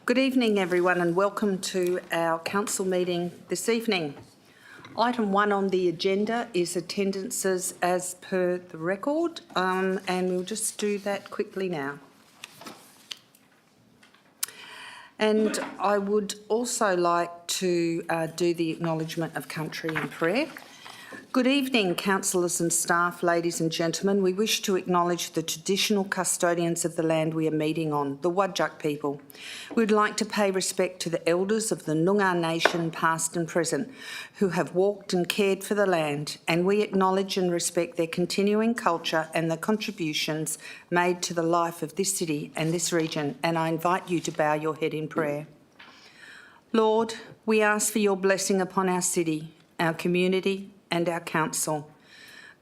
Good evening, everyone, and welcome to our council meeting this evening. Item 1 on the agenda is attendances as per the record, and we'll just do that quickly now. And I would also like to do the acknowledgement of country and prayer. Good evening, councillors and staff, ladies and gentlemen. We wish to acknowledge the traditional custodians of the land we are meeting on, the Wadjuk people. We'd like to pay respect to the elders of the Noongar Nation, past and present, who have walked and cared for the land, and we acknowledge and respect their continuing culture and the contributions made to the life of this city and this region, and I invite you to bow your head in prayer. Lord, we ask for your blessing upon our city, our community, and our council.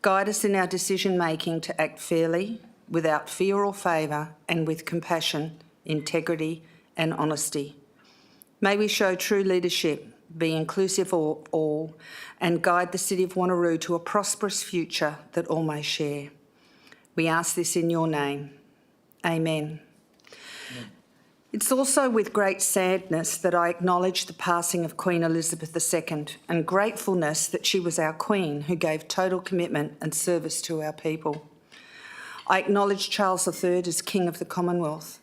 Guide us in our decision-making to act fairly, without fear or favour, and with compassion, integrity and honesty. May we show true leadership, be inclusive of all, and guide the City of Wanneroo to a prosperous future that all may share. We ask this in your name. Amen. It's also with great sadness that I acknowledge the passing of Queen Elizabeth II and gratefulness that she was our Queen who gave total commitment and service to our people. I acknowledge Charles III as King of the Commonwealth.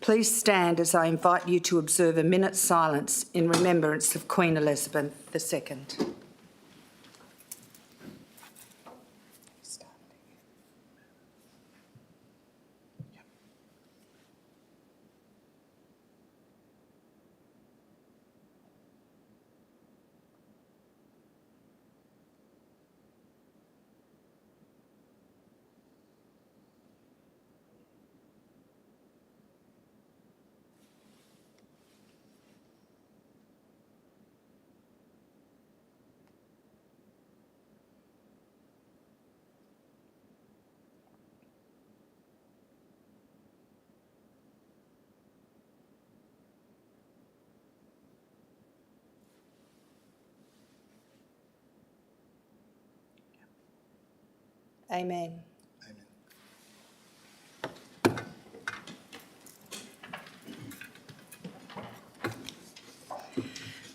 Please stand as I invite you to observe a minute's silence in remembrance of Queen Elizabeth II. Amen.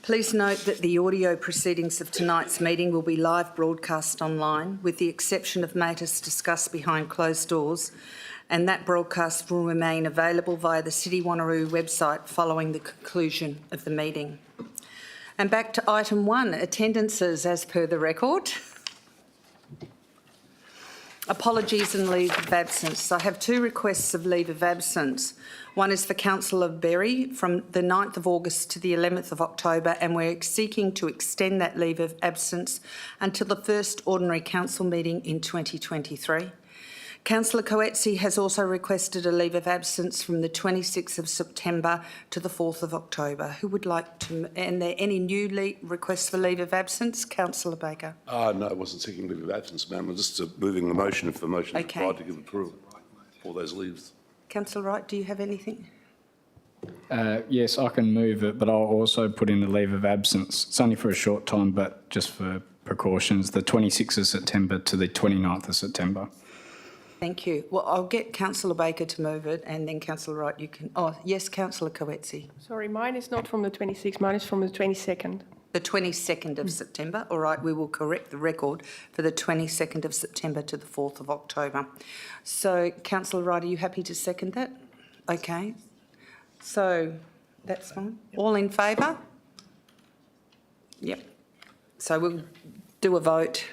Please note that the audio proceedings of tonight's meeting will be live broadcast online, with the exception of matters discussed behind closed doors, and that broadcast will remain available via the City Wanneroo website following the conclusion of the meeting. And back to item 1, attendances as per the record. Apologies and leave of absence. I have 2 requests of leave of absence. One is for Councillor Berry from the 9th of August to the 11th of October, and we're seeking to extend that leave of absence until the first ordinary council meeting in 2023. Councillor Coetzee has also requested a leave of absence from the 26th of September to the 4th of October. Who would like to, and there any new requests for leave of absence? Councillor Baker. No, I wasn't seeking leave of absence, ma'am. I'm just moving the motion if the motion is required to give approval for those leaves. Councillor Wright, do you have anything? Yes, I can move it, but I'll also put in a leave of absence. It's only for a short time, but just for precautions, the 26th of September to the 29th of September. Thank you. Well, I'll get Councillor Baker to move it, and then Councillor Wright, you can... Oh, yes, Councillor Coetzee. Sorry, mine is not from the 26th, mine is from the 22nd. The 22nd of September. All right, we will correct the record for the 22nd of September to the 4th of October. So, Councillor Wright, are you happy to second that? Okay. So, that's fine. Yep. All in favour? Yep. So, we'll do a vote.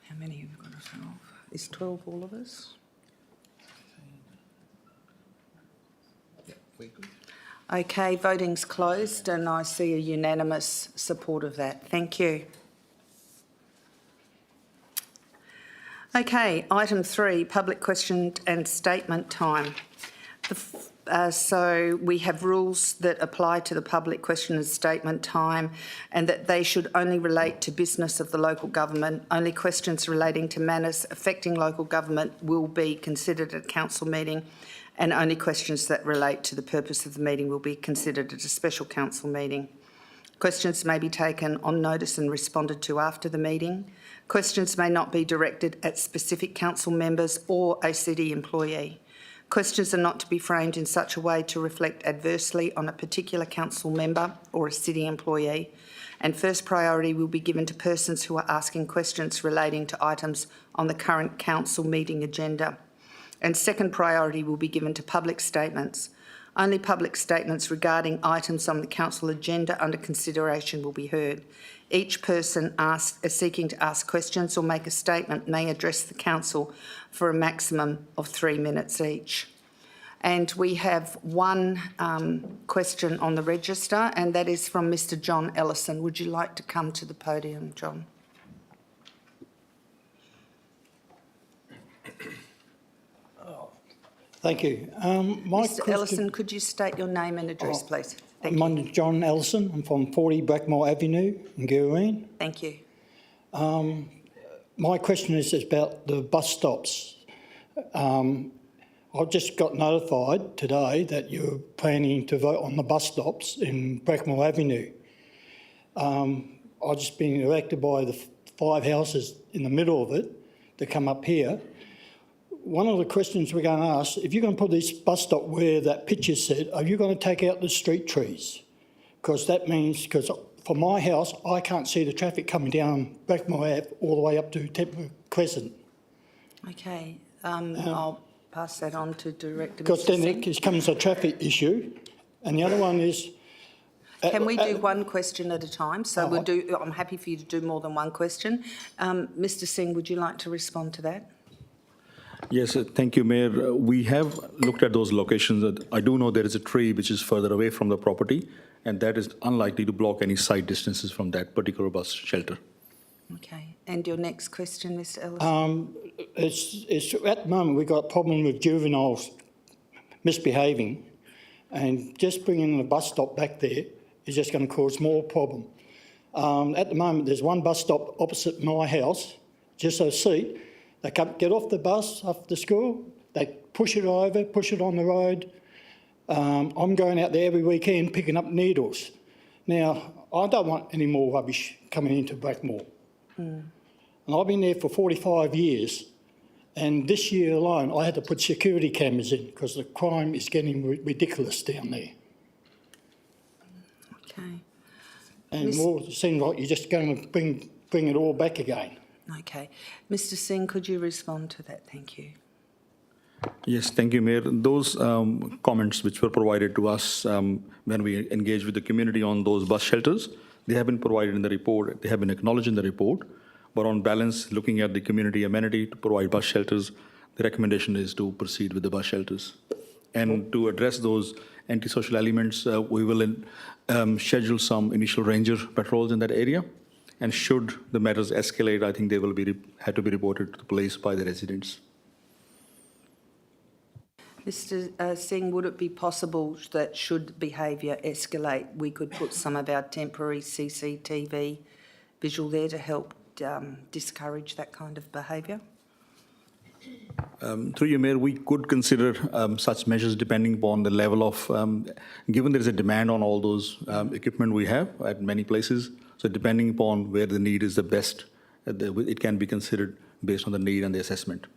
How many have we got? 12? Is 12 all of us? Okay, voting's closed and I see a unanimous support of that. Thank you. Okay, item 3, public question and statement time. So we have rules that apply to the public question and statement time, and that they should only relate to business of the local government. Only questions relating to matters affecting local government will be considered at a council meeting, and only questions that relate to the purpose of the meeting will be considered at a special council meeting. Questions may be taken on notice and responded to after the meeting. Questions may not be directed at specific council members or a city employee. Questions are not to be framed in such a way to reflect adversely on a particular council member or a city employee, and first priority will be given to persons who are asking questions relating to items on the current council meeting agenda. And second priority will be given to public statements. Only public statements regarding items on the council agenda under consideration will be heard. Each person seeking to ask questions or make a statement may address the council for a maximum of 3 minutes each. And we have one question on the register, and that is from Mr. John Ellison. Would you like to come to the podium, John? Thank you. Mr. Ellison, could you state your name and address, please? Thank you. My name's John Ellison. I'm from 40 Blackmore Avenue in Gureen. Thank you. My question is about the bus stops. I've just got notified today that you're planning to vote on the bus stops in Blackmore Avenue. I've just been elected by the 5 houses in the middle of it to come up here. One of the questions we're going to ask, if you're going to put this bus stop where that picture said, are you going to take out the street trees? Because that means, because for my house, I can't see the traffic coming down Blackmore Ave all the way up to Temple Crescent. Okay, I'll pass that on to Director Because Mr. then Singh. it becomes a traffic issue. And the other one is... Can we do one question at a time? So we'll do. I'm happy for you to do more than one question. Mr. Singh, would you like to respond to that? Yes, thank you, Mayor. We have looked at those locations. I do know there is a tree which is further away from the property, and that is unlikely to block any side distances from that particular bus shelter. Okay. And your next question, Mr. Ellison? It's at the moment we've got a problem with juveniles misbehaving, and just bringing the bus stop back there is just going to cause more problem. At the moment, there's one bus stop opposite my house, just a seat. They come, get off the bus after school, they push it over, push it on the road. I'm going out there every weekend picking up needles. Now, I don't want any more rubbish coming into Blackmore. And I've been there for 45 years, and this year alone I had to put security cameras in because the crime is getting ridiculous down there. Okay. And it seems like you're just going to bring it all back again. Okay. Mr. Singh, could you respond to that? Thank you. Yes, thank you, Mayor. Those comments which were provided to us when we engaged with the community on those bus shelters, they have been provided in the report. They have been acknowledged in the report. But on balance, looking at the community amenity to provide bus shelters, the recommendation is to proceed with the bus shelters. And to address those antisocial elements, we will schedule some initial ranger patrols in that area. And should the matters escalate, I think they will have to be reported to the police by the residents. Mr. Singh, would it be possible that should behaviour escalate, we could put some of our temporary CCTV visual there to help discourage that kind of behaviour? Through you, Mayor, we could consider such measures depending upon the level of, given there is a demand on all those equipment we have at many places, so depending upon where the need is the best, it can be considered based on the need and the assessment.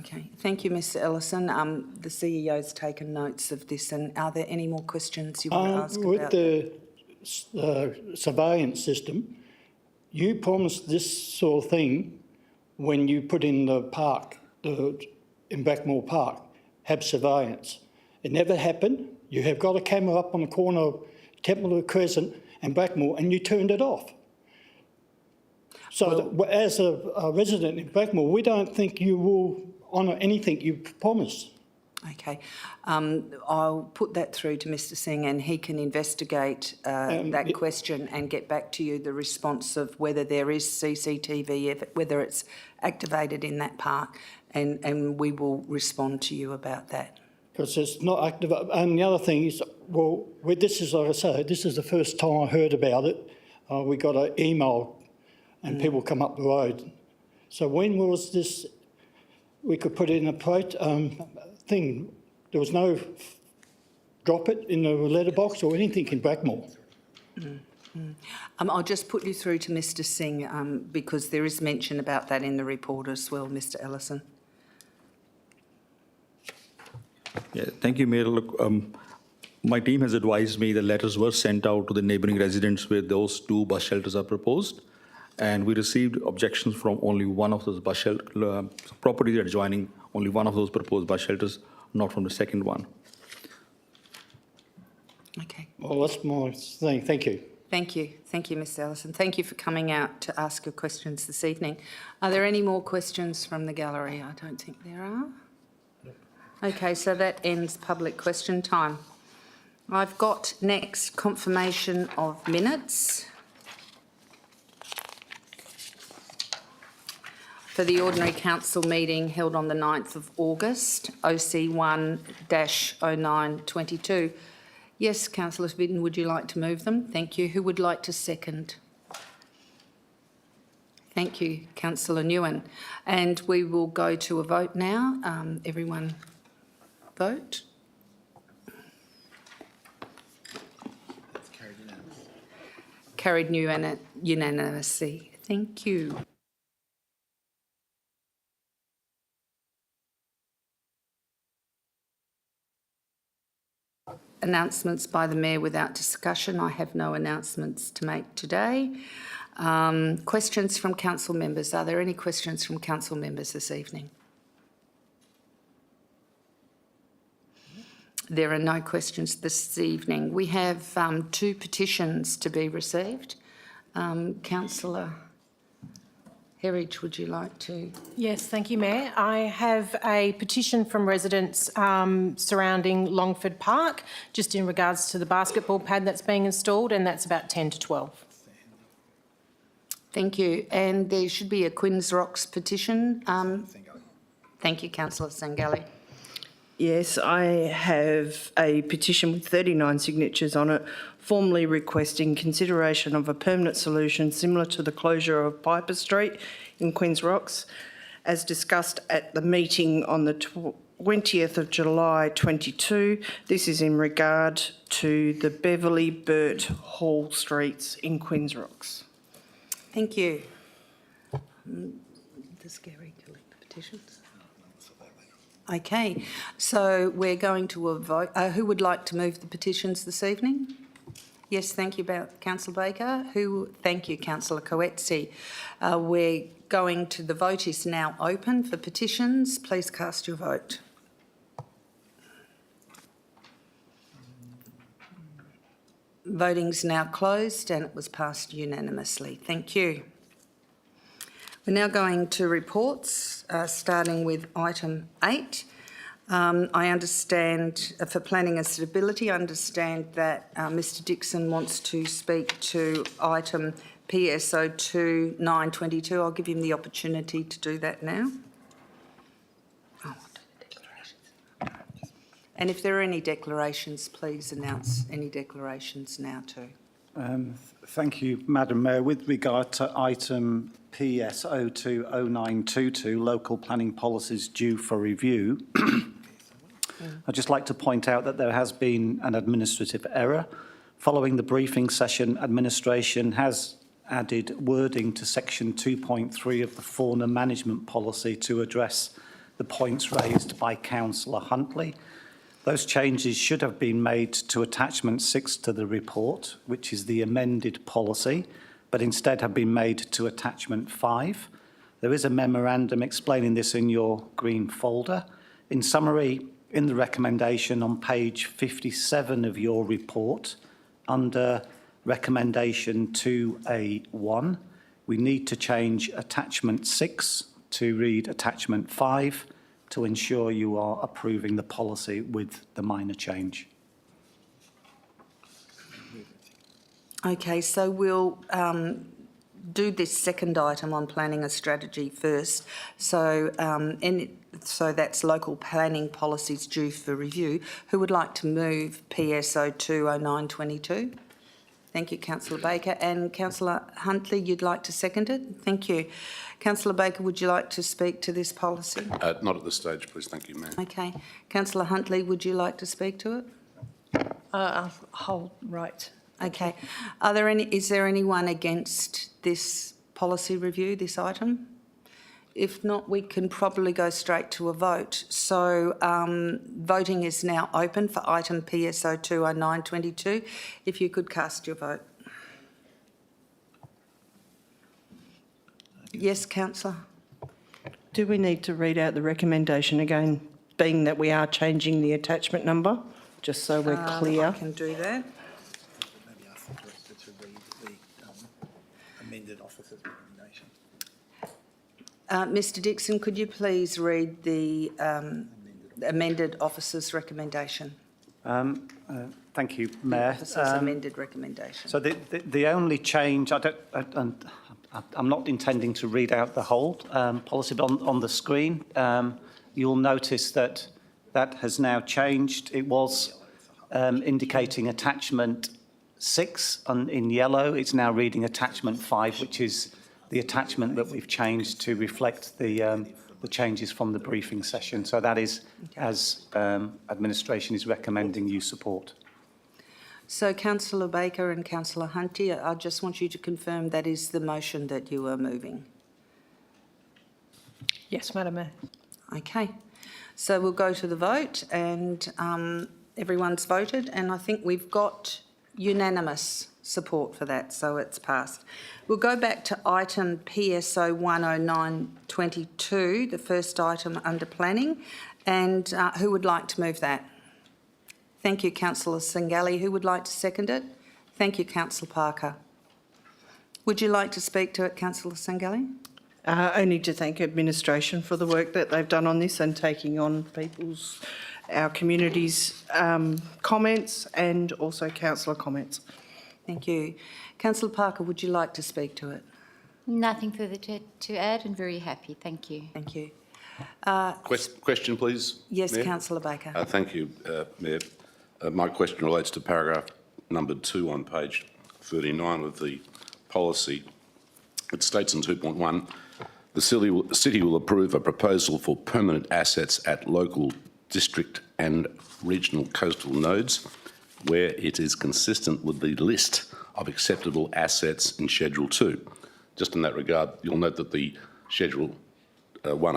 Okay, thank you, Mr. Ellison. The CEO's taken notes of this, and are there any more questions you want to ask with about the surveillance system, you promised this sort of thing when you put in the park, in Blackmore Park, have surveillance. It never happened. You have got a camera up on the corner of Temple Crescent and Blackmore, and you turned it off. So as a resident in Blackmore, we don't think you will honour anything you promised. Okay, I'll put that through to Mr. Singh, and he can investigate that question and get back to you the response of whether there is CCTV, whether it's activated in that park, and we will respond to you about that. Because it's not active. And the other thing is, well, this is, like I say, this is the first time I heard about it. We got an email and people come up the road. So when was this, we could put in a thing, there was no drop it in the letterbox or anything in Blackmore. I'll just put you through to Mr. Singh because there is mention about that in the report as well, Mr. Ellison. Yeah, thank you, Mayor. Look, my team has advised me the letters were sent out to the neighbouring residents where those 2 bus shelters are proposed, and we received objections from only one of those bus shelter properties adjoining only one of those proposed bus shelters, not from the second one. Okay. Well, that's my thing. Thank you. Thank you. Thank you, Mr Ellison. Thank you for coming out to ask your questions this evening. Are there any more questions from the gallery? I don't think there are. Okay, so that ends public question time. I've got next confirmation of minutes for the ordinary council meeting held on the 9th of August, OC 1-0922. Yes, Councillor Bidden, would you like to move them? Thank you. Who would like to second? Thank you, Councillor Nguyen. And we will go to a vote now. Everyone vote. Carried unanimously. Thank you. Announcements by the Mayor without discussion. I have no announcements to make today. Questions from council members. Are there any questions from council members this evening? There are no questions this evening. We have 2 petitions to be received. Councillor Herridge, would you like to? Yes, thank you, Mayor. I have a petition from residents surrounding Longford Park, just in regards to the basketball pad that's being installed, and that's about 10 to 12. Thank you. And there should be a Quinns Rocks petition. Thank you, Councillor Sangali. Yes, I have a petition with 39 signatures on it, formally requesting consideration of a permanent solution similar to the closure of Piper Street in Quinns Rocks, as discussed at the meeting on the 20th of July 22. This is in regard to the Beverley, Burt, Hall Streets in Quinns Rocks. Thank you. Does Gary collect the petitions? Okay, so we're going to a vote. Who would like to move the petitions this evening? Yes, thank you, Councillor Baker. Thank you, Councillor Coetzee. We're going to, the vote is now open for petitions. Please cast your vote. Voting's now closed and it was passed unanimously. Thank you. We're now going to reports, starting with item 8. I understand, for planning and stability, I understand that Mr Dixon wants to speak to item PSO2 922. I'll give him the opportunity to do that now. Oh, I'll do the declarations. And if there are any declarations, please announce any declarations now too. Thank you, Madam Mayor. With regard to item PS020922, local planning policies due for review, I'd just like to point out that there has been an administrative error. Following the briefing session, administration has added wording to section 2.3 of the fauna management policy to address the points raised by Councillor Huntley. Those changes should have been made to attachment 6 to the report, which is the amended policy, but instead have been made to attachment 5. There is a memorandum explaining this in your green folder. In summary, in the recommendation on page 57 of your report, under recommendation 2A1, we need to change attachment 6 to read attachment 5 to ensure you are approving the policy with the minor change. Okay, so we'll do this second item on planning a strategy first. So, so that's local planning policies due for review. Who would like to move PSO20922? Thank you, Councillor Baker. And Councillor Huntley, you'd like to second it? Thank you. Councillor Baker, would you like to speak to this policy? Not at this stage, please. Thank you, Mayor. Okay. Councillor Huntley, would you like to speak to it? Hold right. Okay. Is there anyone against this policy review, this item? If not, we can probably go straight to a vote. So voting is now open for item PSO 20922. If you could cast your vote. Yes, councillor? Do we need to read out the recommendation again, being that we are changing the attachment number, just so we're I clear? can do that. Maybe ask the Director to read the amended officer's recommendation. Mr Dixon, could you please read the amended officer's recommendation? Thank you, Mayor. Officer's amended recommendation. So the only change, I'm not intending to read out the whole policy, but on the screen, you'll notice that that has now changed. It was indicating attachment 6 in yellow. It's now reading attachment 5, which is the attachment that we've changed to reflect the changes from the briefing session. So that is as administration is recommending you support. So Councillor Baker and Councillor Hunty, I just want you to confirm that is the motion that you are moving. Yes, Madam Mayor. Okay, so we'll go to the vote and everyone's voted and I think we've got unanimous support for that, so it's passed. We'll go back to item PSO 10922, the first item under planning, and who would like to move that? Thank you, Councillor Singali. Who would like to second it? Thank you, Councillor Parker. Would you like to speak to it, Councillor Singali? Only to thank administration for the work that they've done on this and taking on our community's comments and also councillor comments. Thank you. Councillor Parker, would you like to speak to it? Nothing further to add and very happy. Thank you. Thank you. Question, please. Yes, Mayor? Councillor Baker. Thank you, Mayor. My question relates to paragraph number 2 on page 39 of the policy. It states in 2.1, the city will approve a proposal for permanent assets at local, district and regional coastal nodes where it is consistent with the list of acceptable assets in Schedule 2. Just in that regard, you'll note that the Schedule 1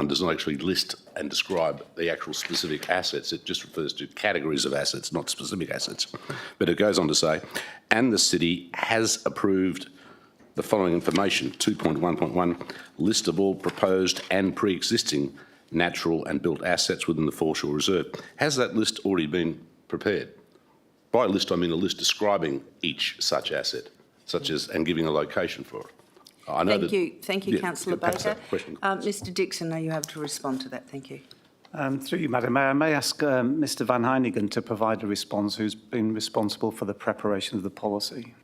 does not actually list and describe the actual specific assets. It just refers to categories of assets, not specific assets. But it goes on to say, and the city has approved the following information, 2.1.1, list of all proposed and pre-existing natural and built assets within the Foreshore Reserve. Has that list already been prepared? By list, I mean a list describing each such asset, and giving a location for it. I know Thank you, Councillor Baker. Mr Dixon, are you able to respond to that? Thank you. Through you, Madam Mayor, I may ask Mr Van Heinigen to provide a response, who's been responsible for the preparation of the policy.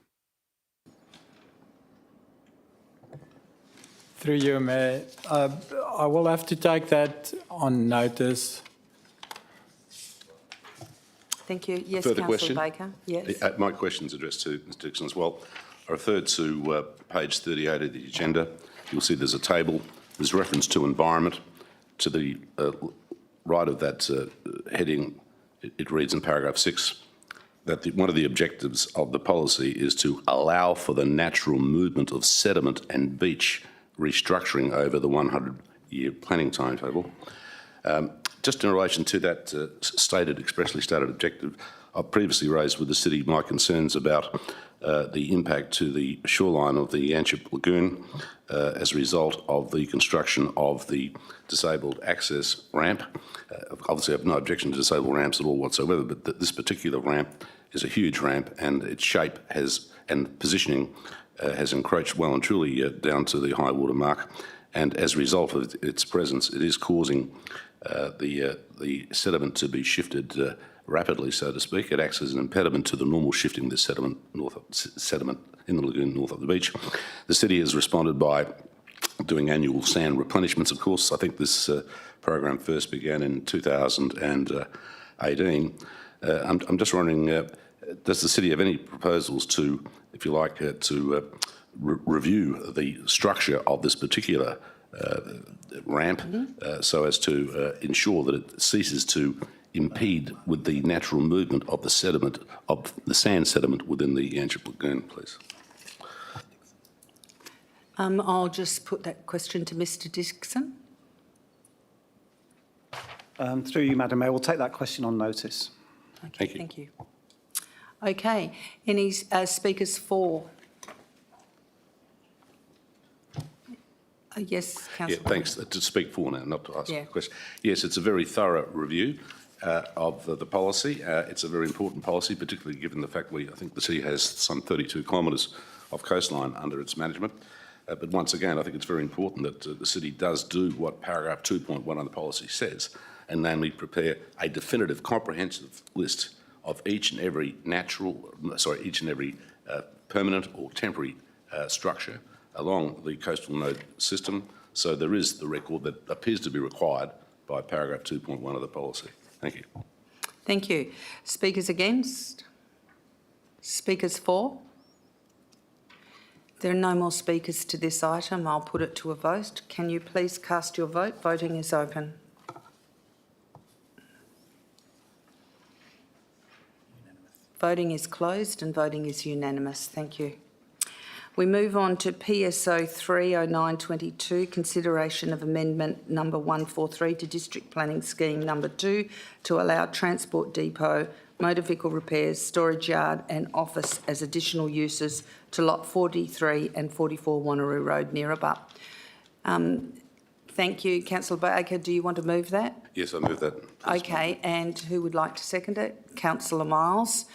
Through you, Mayor, I will have to take that on notice. Thank you. Yes, Further Councillor question? Baker. Yes. My question's addressed to Mr Dixon as well. I referred to page 38 of the agenda. You'll see there's a table. There's reference to environment. To the right of that heading, it reads in paragraph 6 that one of the objectives of the policy is to allow for the natural movement of sediment and beach restructuring over the 100-year planning timetable. Just in relation to that expressly stated objective, I've previously raised with the city my concerns about the impact to the shoreline of the Yanchep Lagoon as a result of the construction of the disabled access ramp. Obviously, I have no objection to disabled ramps at all whatsoever, but this particular ramp is a huge ramp, and its shape and positioning has encroached well and truly down to the high water mark. And as a result of its presence, it is causing the sediment to be shifted rapidly, so to speak. It acts as an impediment to the normal shifting of the sediment in the lagoon north of the beach. The city has responded by doing annual sand replenishments, of course. I think this program first began in 2018. I'm just wondering, does the city have any proposals to, if you like, review the structure of this particular ramp so as to ensure that it ceases to impede with the natural movement of the sediment, of the sand sediment within the Yanchep Lagoon, please? I'll just put that question to Mr Dixon. Through you, Madam Mayor, we'll take that question on notice. Okay, thank you. Okay, any speakers for? Yes, Councillor. Yeah, thanks. To speak for now, not to ask Yeah. a question. Yes, it's a very thorough review of the policy. It's a very important policy, particularly given the fact I think the city has some 32 kilometres of coastline under its management. But once again, I think it's very important that the city does do what paragraph 2.1 of the policy says, and namely prepare a definitive, comprehensive list of each and every permanent or temporary structure along the coastal node system. So there is the record that appears to be required by paragraph 2.1 of the policy. Thank you. Thank you. Speakers against? Speakers for? There are no more speakers to this item. I'll put it to a vote. Can you please cast your vote? Voting is open. Voting is closed and voting is unanimous. Thank you. We move on to PSO 30922, consideration of amendment number 143 to District Planning Scheme number 2 to allow transport depot, motor vehicle repairs, storage yard and office as additional uses to lot 43 and 44 Wanneroo Road, Nearaba. Thank you. Councillor Baker, do you want to move that? Yes, I move that. Okay, and who would like to second it? Councillor Miles.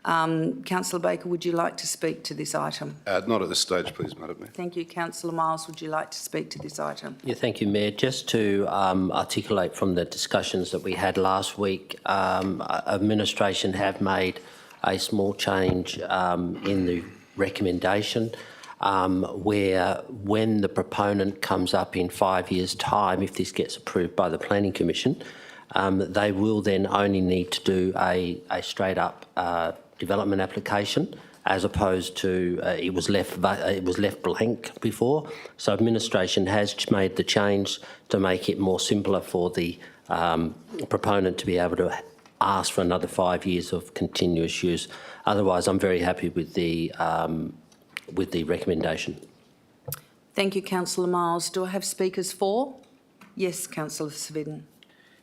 Councillor Baker, would you like to speak to this item? Not at this stage, please, Madam Mayor. Thank you. Councillor Miles, would you like to speak to this item? Yeah, thank you, Mayor. Just to articulate from the discussions that we had last week, administration have made a small change in the recommendation where when the proponent comes up in 5 years' time, if this gets approved by the Planning Commission, they will then only need to do a straight-up development application, as opposed to it was left blank before. So administration has made the change to make it more simpler for the proponent to be able to ask for another 5 years of continuous use. Otherwise, I'm very happy with the recommendation. Thank you, Councillor Miles. Do I have speakers for? Yes, Councillor Sweden.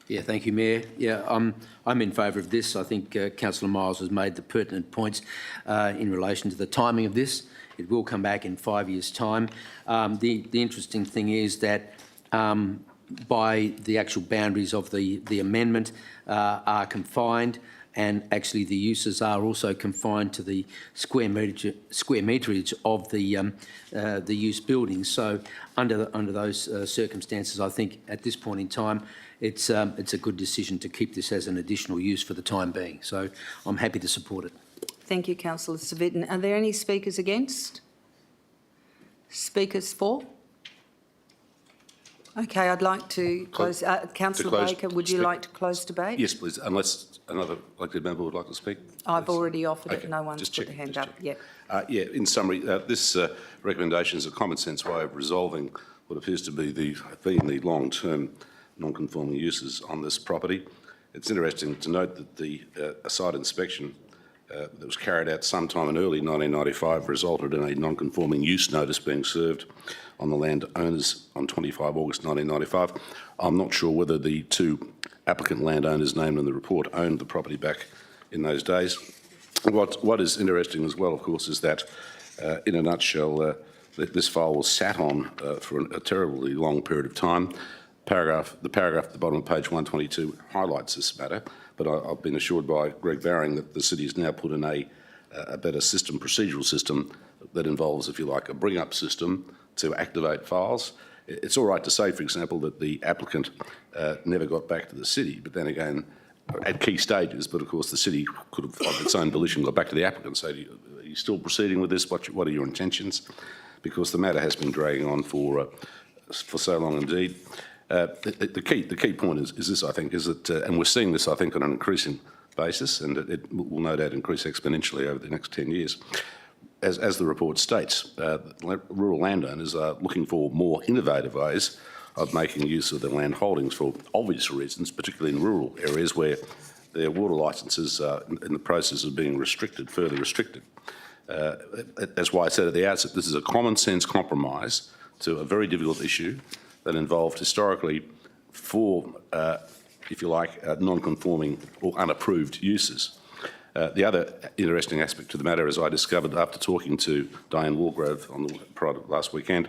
Yeah, thank you, Mayor. Yeah, I'm in favour of this. I think Councillor Miles has made the pertinent points in relation to the timing of this. It will come back in 5 years' time. The interesting thing is that by the actual boundaries of the amendment are confined, and actually the uses are also confined to the square meterage of the use buildings. So under those circumstances, I think at this point in time, it's a good decision to keep this as an additional use for the time being. So I'm happy to support it. Thank you, Councillor Sviden. Are there any speakers against? Speakers for? Okay, I'd like to close. Councillor Baker, would you like to close debate? Yes, please, unless another elected member would like to speak. I've already offered it. Okay, No one's just put their checking, hand just up yet. In summary, this recommendation is a common sense way of resolving what appears to be the long-term non-conforming uses on this property. It's interesting to note that the site inspection that was carried out sometime in early 1995 resulted in a non-conforming use notice being served on the landowners on 25 August 1995. I'm not sure whether the two applicant landowners named in the report owned the property back in those days. What is interesting as well, of course, is that in a nutshell, this file was sat on for a terribly long period of time. The paragraph at the bottom of page 122 highlights this matter, but I've been assured by Greg Baring that the city has now put in a better system, procedural system, that involves, if you like, a bring-up system to activate files. It's all right to say, for example, that the applicant never got back to the city, but then again, at key stages, but of course the city could have, of its own volition, got back to the applicant and say, are you still proceeding with this? What are your intentions? Because the matter has been dragging on for so long indeed. The key point is this, I think, is that, and we're seeing this, I think, on an increasing basis, and it will no doubt increase exponentially over the next 10 years. As the report states, rural landowners are looking for more innovative ways of making use of their land holdings for obvious reasons, particularly in rural areas where their water licences are in the process of being restricted, further restricted. That's why I said at the outset, this is a common sense compromise to a very difficult issue that involved historically 4, if you like, non-conforming or unapproved uses. The other interesting aspect to the matter, as I discovered after talking to Diane Walgrove on the last weekend,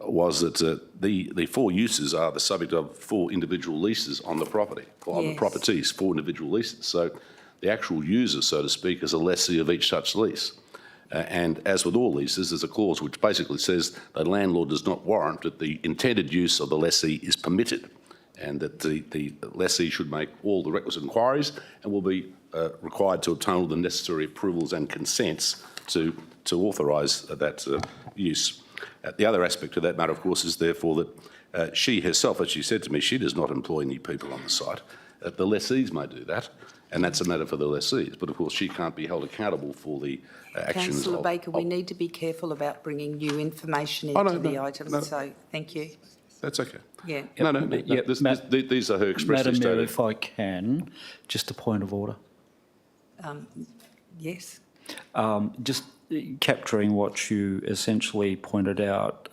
was that the 4 uses are the subject of 4 individual leases on the property, or on the properties, 4 individual leases. So the actual user, so to speak, is a lessee of each such lease. And as with all leases, there's a clause which basically says the landlord does not warrant that the intended use of the lessee is permitted, and that the lessee should make all the requisite inquiries and will be required to obtain all the necessary approvals and consents to authorise that use. The other aspect of that matter, of course, is therefore that she herself, as she said to me, she does not employ any people on the site. The lessees may do that, and that's a matter for the lessees. But of course, she can't be held accountable for the actions. Councillor Baker, we need to be careful about bringing new information into the item. So thank you. That's okay. Yeah. These are her expressly Madam Mayor, stated. if I can, just a point of order. Yes. Just capturing what you essentially pointed out,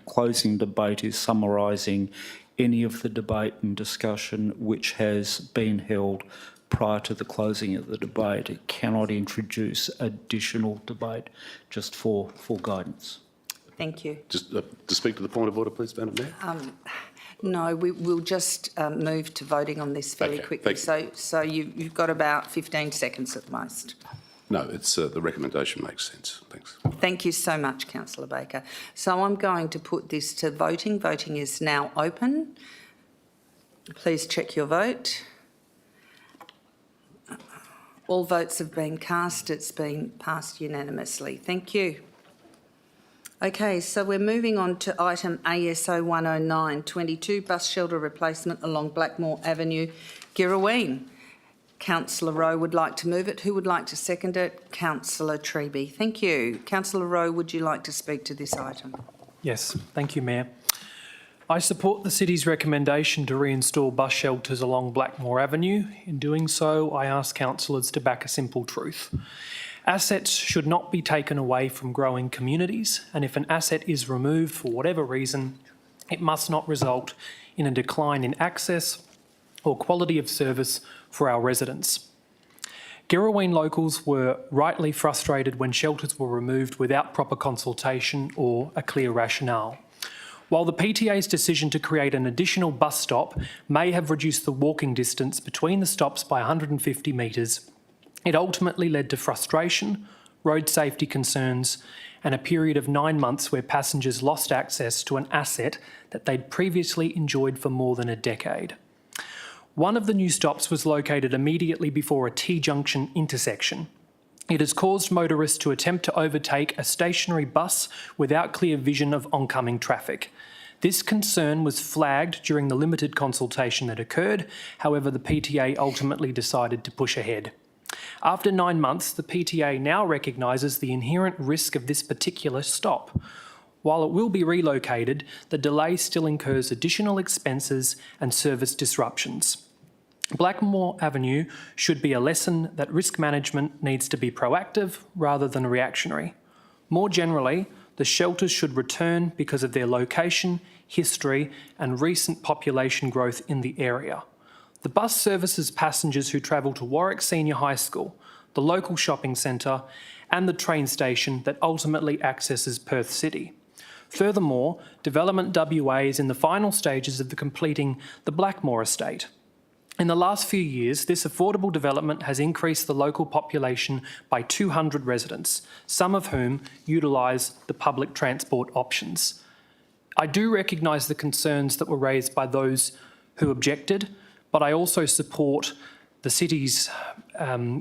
closing debate is summarising any of the debate and discussion which has been held prior to the closing of the debate. It cannot introduce additional debate, just for guidance. Thank you. Just to speak to the point of order, please, Madam Mayor. No, we'll just move to voting on this fairly quickly. So you've got about 15 seconds at most. No, it's the recommendation makes sense. Thanks. Thank you so much, Councillor Baker. So I'm going to put this to voting. Voting is now open. Please check your vote. All votes have been cast. It's been passed unanimously. Thank you. Okay, so we're moving on to item ASO 10922, bus shelter replacement along Blackmore Avenue, Girraween. Councillor Rowe would like to move it. Who would like to second it? Councillor Treby. Thank you. Councillor Rowe, would you like to speak to this item? Yes, thank you, Mayor. I support the City's recommendation to reinstall bus shelters along Blackmore Avenue. In doing so, I ask councillors to back a simple truth. Assets should not be taken away from growing communities, and if an asset is removed for whatever reason, it must not result in a decline in access or quality of service for our residents. Girraween locals were rightly frustrated when shelters were removed without proper consultation or a clear rationale. While the PTA's decision to create an additional bus stop may have reduced the walking distance between the stops by 150 metres, it ultimately led to frustration, road safety concerns, and a period of 9 months where passengers lost access to an asset that they'd previously enjoyed for more than a decade. One of the new stops was located immediately before a T-junction intersection. It has caused motorists to attempt to overtake a stationary bus without clear vision of oncoming traffic. This concern was flagged during the limited consultation that occurred. However, the PTA ultimately decided to push ahead. After 9 months, the PTA now recognises the inherent risk of this particular stop. While it will be relocated, the delay still incurs additional expenses and service disruptions. Blackmore Avenue should be a lesson that risk management needs to be proactive rather than reactionary. More generally, the shelters should return because of their location, history, and recent population growth in the area. The bus services passengers who travel to Warwick Senior High School, the local shopping centre, and the train station that ultimately accesses Perth City. Furthermore, Development WA is in the final stages of completing the Blackmore estate. In the last few years, this affordable development has increased the local population by 200 residents, some of whom utilise the public transport options. I do recognise the concerns that were raised by those who objected, but I also support the City's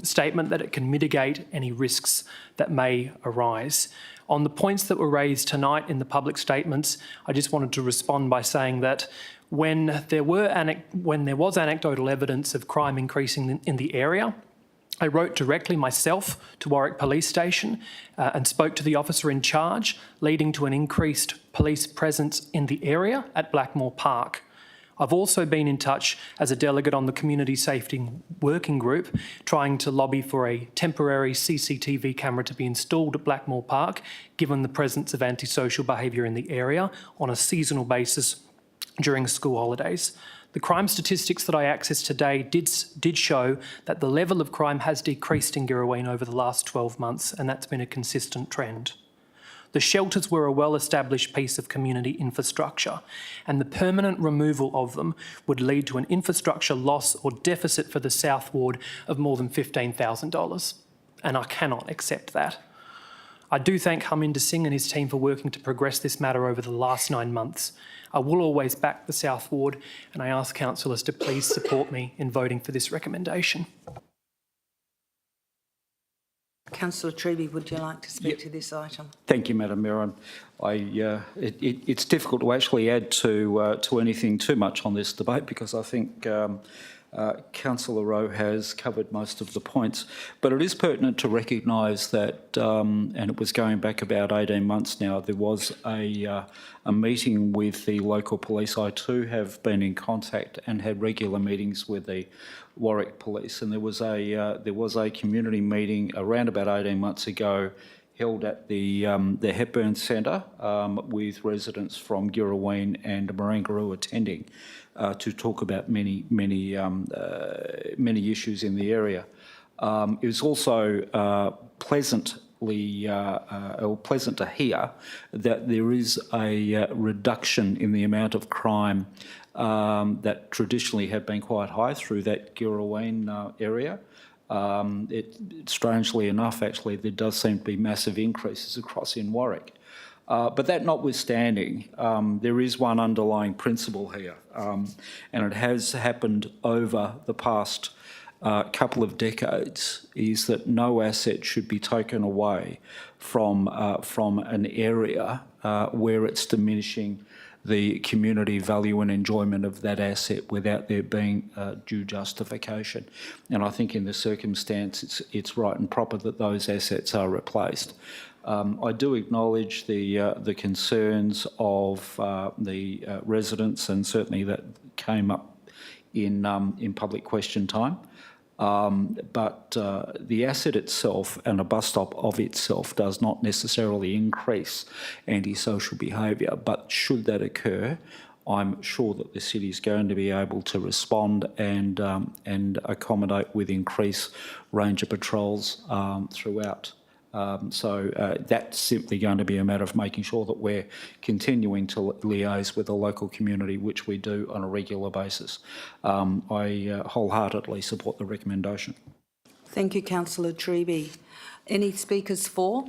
statement that it can mitigate any risks that may arise. On the points that were raised tonight in the public statements, I just wanted to respond by saying that when there was anecdotal evidence of crime increasing in the area, I wrote directly myself to Warwick Police Station and spoke to the officer in charge, leading to an increased police presence in the area at Blackmore Park. I've also been in touch as a delegate on the Community Safety Working Group, trying to lobby for a temporary CCTV camera to be installed at Blackmore Park, given the presence of antisocial behaviour in the area on a seasonal basis during school holidays. The crime statistics that I accessed today did show that the level of crime has decreased in Girraween over the last 12 months, and that's been a consistent trend. The shelters were a well-established piece of community infrastructure, and the permanent removal of them would lead to an infrastructure loss or deficit for the South Ward of more than $15,000, and I cannot accept that. I do thank Harminder Singh and his team for working to progress this matter over the last 9 months. I will always back the South Ward, and I ask councillors to please support me in voting for this recommendation. Councillor Treby, would you like to speak to this item? Thank you, Madam Mayor. It's difficult to actually add to anything too much on this debate because I think Councillor Rowe has covered most of the points, but it is pertinent to recognise that, and it was going back about 18 months now, there was a meeting with the local police. I too have been in contact and had regular meetings with the Warwick Police, and there was a community meeting around about 18 months ago held at the Hepburn Centre with residents from Girraween and Marangaroo attending to talk about many issues in the area. It was also pleasant to hear that there is a reduction in the amount of crime that traditionally have been quite high through that Girraween area. Strangely enough, actually, there does seem to be massive increases across in Warwick. But that notwithstanding, there is one underlying principle here, and it has happened over the past couple of decades, is that no asset should be taken away from an area where it's diminishing the community value and enjoyment of that asset without there being due justification. And I think in the circumstance, it's right and proper that those assets are replaced. I do acknowledge the concerns of the residents, and certainly that came up in public question time. But the asset itself and a bus stop of itself does not necessarily increase antisocial behaviour, but should that occur, I'm sure that the city is going to be able to respond and accommodate with increased ranger patrols throughout. So that's simply going to be a matter of making sure that we're continuing to liaise with the local community, which we do on a regular basis. I wholeheartedly support the recommendation. Thank you, Councillor Treby. Any speakers for?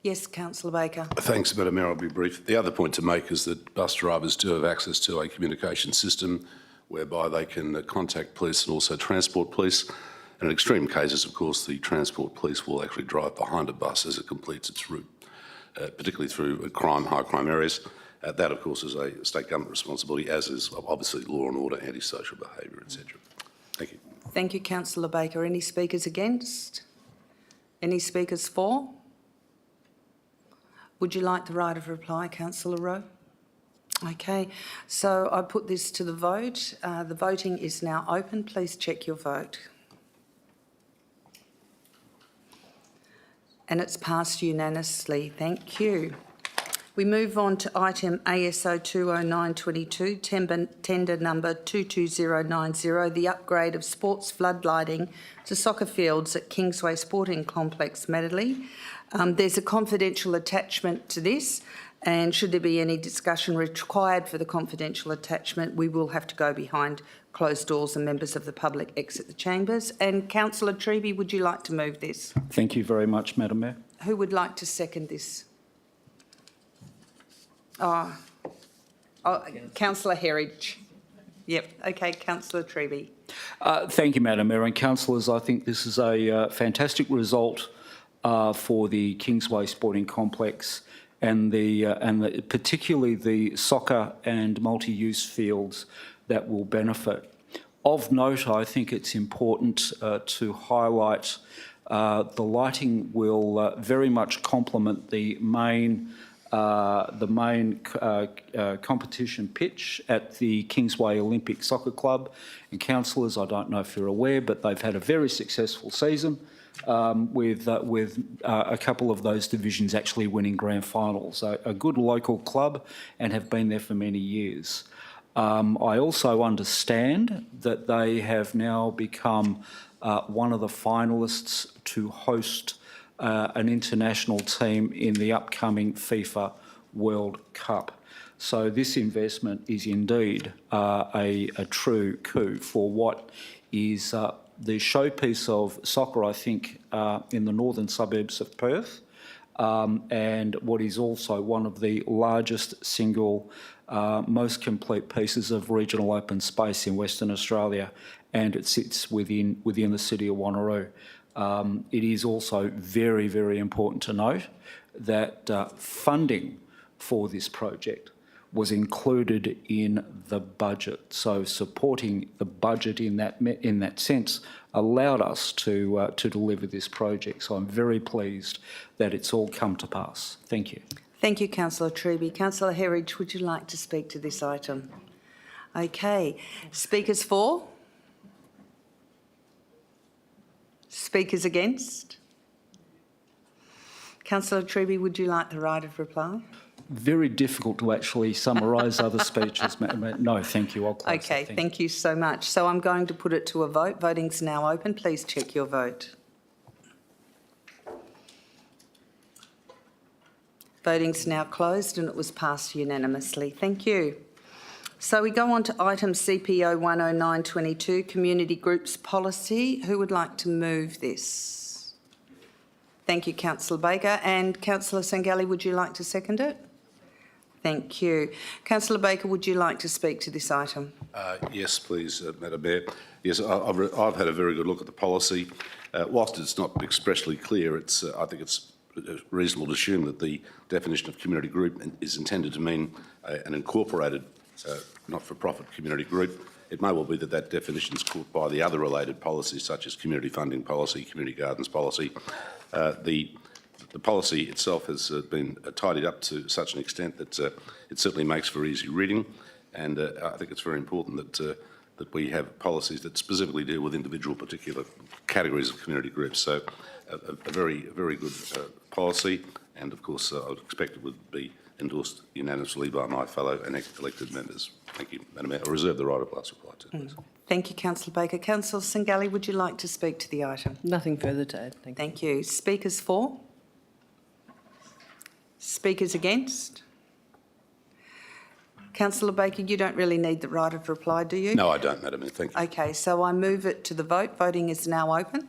Yes, Councillor Baker. Thanks, Madam Mayor. I'll be brief. The other point to make is that bus drivers do have access to a communication system whereby they can contact police and also transport police. And in extreme cases, of course, the transport police will actually drive behind a bus as it completes its route, particularly through high crime areas. That, of course, is a state government responsibility, as is obviously law and order, antisocial behaviour, etc. Thank you. Thank you, Councillor Baker. Any speakers against? Any speakers for? Would you like the right of reply, Councillor Rowe? Okay, so I put this to the vote. The voting is now open. Please check your vote. And it's passed unanimously. Thank you. We move on to item ASO 20922, tender number 22090, the upgrade of sports floodlighting to soccer fields at Kingsway Sporting Complex, Medley. There's a confidential attachment to this, and should there be any discussion required for the confidential attachment, we will have to go behind closed doors and members of the public exit the chambers. And Councillor Treby, would you like to move this? Thank you very much, Madam Mayor. Who would like to second this? Councillor Herridge. Yep, okay, Councillor Treby. Thank you, Madam Mayor. And councillors, I think this is a fantastic result for the Kingsway Sporting Complex and particularly the soccer and multi-use fields that will benefit. Of note, I think it's important to highlight the lighting will very much complement the main the main competition pitch at the Kingsway Olympic Soccer Club. And councillors, I don't know if you're aware, but they've had a very successful season with a couple of those divisions actually winning grand finals. A good local club and have been there for many years. I also understand that they have now become one of the finalists to host an international team in the upcoming FIFA World Cup. So this investment is indeed a true coup for what is the showpiece of soccer, I think, in the northern suburbs of Perth, and what is also one of the largest single, most complete pieces of regional open space in Western Australia, and it sits within the City of Wanneroo. It is also very, very important to note that funding for this project was included in the budget. So supporting the budget in that sense allowed us to deliver this project. So I'm very pleased that it's all come to pass. Thank you. Thank you, Councillor Treby. Councillor Herridge, would you like to speak to this item? Okay. Speakers for? Speakers against? Councillor Treby, would you like the right of reply? Very difficult to actually summarise other speeches. No, thank you. I'll close. Okay, thank you so much. So I'm going to put it to a vote. Voting's now open. Please check your vote. Voting's now closed and it was passed unanimously. Thank you. So we go on to item CPO 10922, Community Groups Policy. Who would like to move this? Thank you, Councillor Baker. And Councillor Sangalli, would you like to second it? Thank you. Councillor Baker, would you like to speak to this item? Yes, please, Madam Mayor. Yes, I've had a very good look at the policy. Whilst it's not expressly clear, I think it's reasonable to assume that the definition of community group is intended to mean an incorporated not-for-profit community group. It may well be that that definition is caught by the other related policies such as community funding policy, community gardens policy. The policy itself has been tidied up to such an extent that it certainly makes for easy reading, and I think it's very important that we have policies that specifically deal with individual particular categories of community groups. So a very, very good policy, and of course I would expect it would be endorsed unanimously by my fellow and elected members. Thank you, Madam Mayor. I reserve the right of last reply to please. Thank you, Councillor Baker. Councillor Sangalli, would you like to speak to the item? Nothing further to add. Thank you. Speakers for? Speakers against? Councillor Baker, you don't really need the right of reply, do you? No, I don't, Madam Mayor. Thank you. Okay, so I move it to the vote. Voting is now open.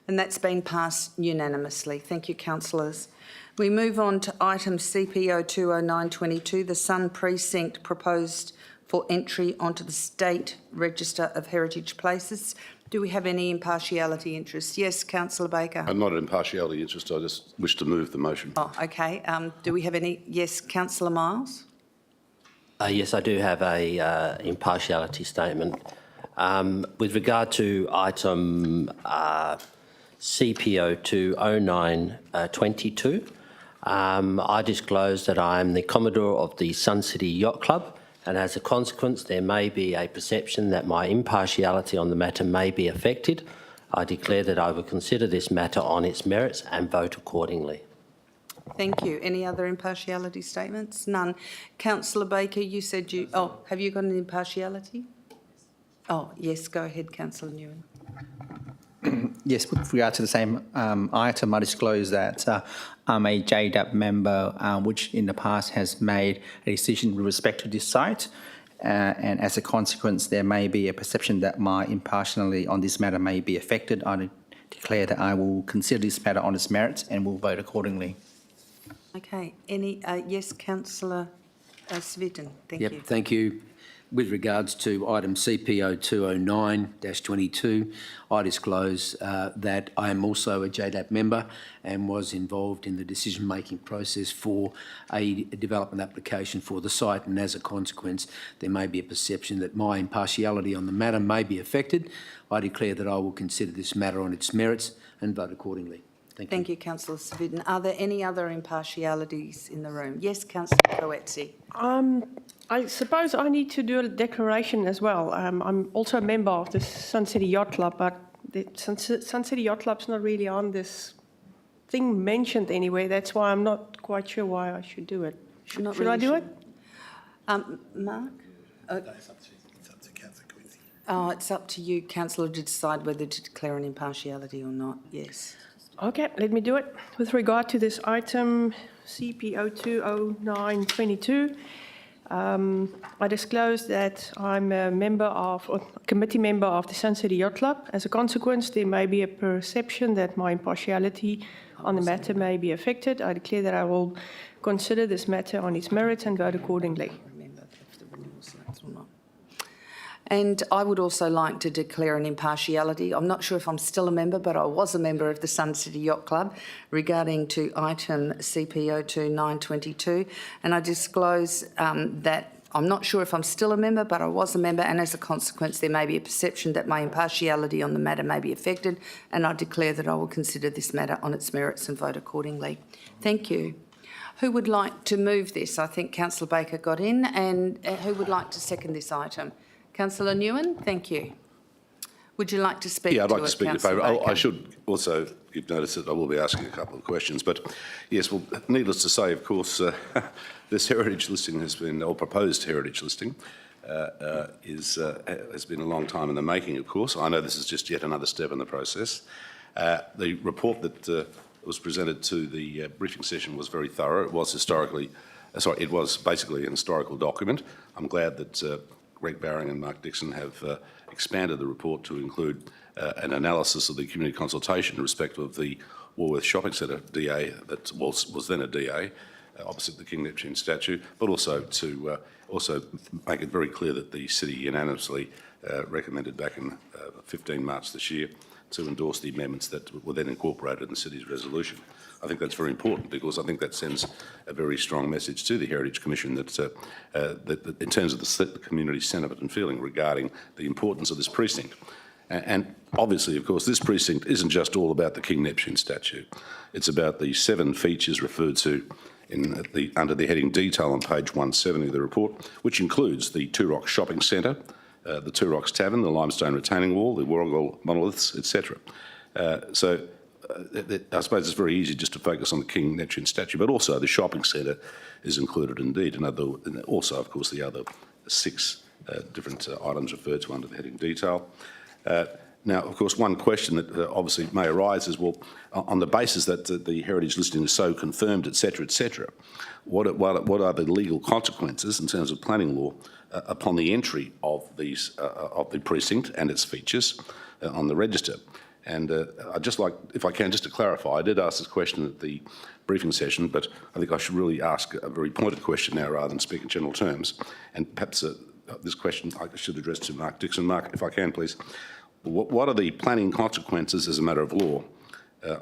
And that's been passed unanimously. Thank you, councillors. We move on to item CPO 20922, the Sun Precinct proposed for entry onto the State Register of Heritage Places. Do we have any impartiality interest? Yes, Councillor Baker. I'm not an impartiality interest. I just wish to move the motion. Oh, okay. Do we have any? Yes, Councillor Miles. Yes, I do have a impartiality statement. With regard to item CPO 20922, I disclose that I am the Commodore of the Sun City Yacht Club, and as a consequence there may be a perception that my impartiality on the matter may be affected. I declare that I will consider this matter on its merits and vote accordingly. Thank you. Any other impartiality statements? None. Councillor Baker, you said you... Oh, have you got an impartiality? Oh, yes, go ahead, Councillor Nguyen. Yes, with regard to the same item, I disclose that I'm a JDAP member which in the past has made a decision with respect to this site, and as a consequence there may be a perception that my impartiality on this matter may be affected. I declare that I will consider this matter on its merits and will vote accordingly. Okay. Any... yes, Councillor Svitten. Thank you. Thank you. With regards to item CPO 209-22, I disclose that I am also a JDAP member and was involved in the decision-making process for a development application for the site, and as a consequence there may be a perception that my impartiality on the matter may be affected. I declare that I will consider this matter on its merits and vote accordingly. Thank you, Councillor Svidden. Are there any other impartialities in the room? Yes, Councillor Coetzee. I suppose I need to do a declaration as well. I'm also a member of the Sun City Yacht Club, but the Sun City Yacht Club's not really on this thing mentioned anyway. That's why I'm not quite sure why I should do it. Should I do it? Mark? It's up to you, Councillor, to decide whether to declare an impartiality or not. Yes. Okay, let me do it. With regard to this item CP020922, I disclose that I'm a committee member of the Sun City Yacht Club. As a consequence, there may be a perception that my impartiality on the matter may be affected. I declare that I will consider this matter on its merits and vote accordingly. And I would also like to declare an impartiality. I'm not sure if I'm still a member, but I was a member of the Sun City Yacht Club regarding to item CP020922. And I disclose that I'm not sure if I'm still a member, but I was a member, and as a consequence there may be a perception that my impartiality on the matter may be affected, and I declare that I will consider this matter on its merits and vote accordingly. Thank you. Who would like to move this? I think Councillor Baker got in, and who would like to second this item? Councillor Nguyen, thank you. Would you like to speak to it? Yeah, I'd like to speak in favour. Baker? I should also give notice that I will be asking a couple of questions. But yes, well, needless to say, of course, this heritage listing has been, or proposed heritage listing, has been a long time in the making, of course. I know this is just yet another step in the process. The report that was presented to the briefing session was very thorough. It was it was basically an historical document. I'm glad that Greg Barring and Mark Dixon have expanded the report to include an analysis of the community consultation in respect of the Woolworth Shopping Centre DA that was then a DA opposite the King Neptune statue, but also to also make it very clear that the city unanimously recommended back in 15 March this year to endorse the amendments that were then incorporated in the city's resolution. I think that's very important because I think that sends a very strong message to the Heritage Commission that in terms of the community sentiment and feeling regarding the importance of this precinct. And obviously, of course, this precinct isn't just all about the King Neptune statue. It's about the 7 features referred to under the heading Detail on page 170 of the report, which includes the Two Rocks Shopping Centre, the Two Rocks Tavern, the Limestone Retaining Wall, the Warrant monoliths, etc. I suppose it's very easy just to focus on the King Neptune statue, but also the shopping centre is included indeed, and also, of course, the other 6 different items referred to under the heading Detail. Now, of course, one question that obviously may arise is, well, on the basis that the heritage listing is so confirmed, etc., what are the legal consequences in terms of planning law upon the entry of of the precinct and its features on the register? And I'd just like, if I can, just to clarify, I did ask this question at the briefing session, but I think I should really ask a very pointed question now rather than speak in general terms. And perhaps this question I should address to Mark Dixon. Mark, if I can, please. What are the planning consequences as a matter of law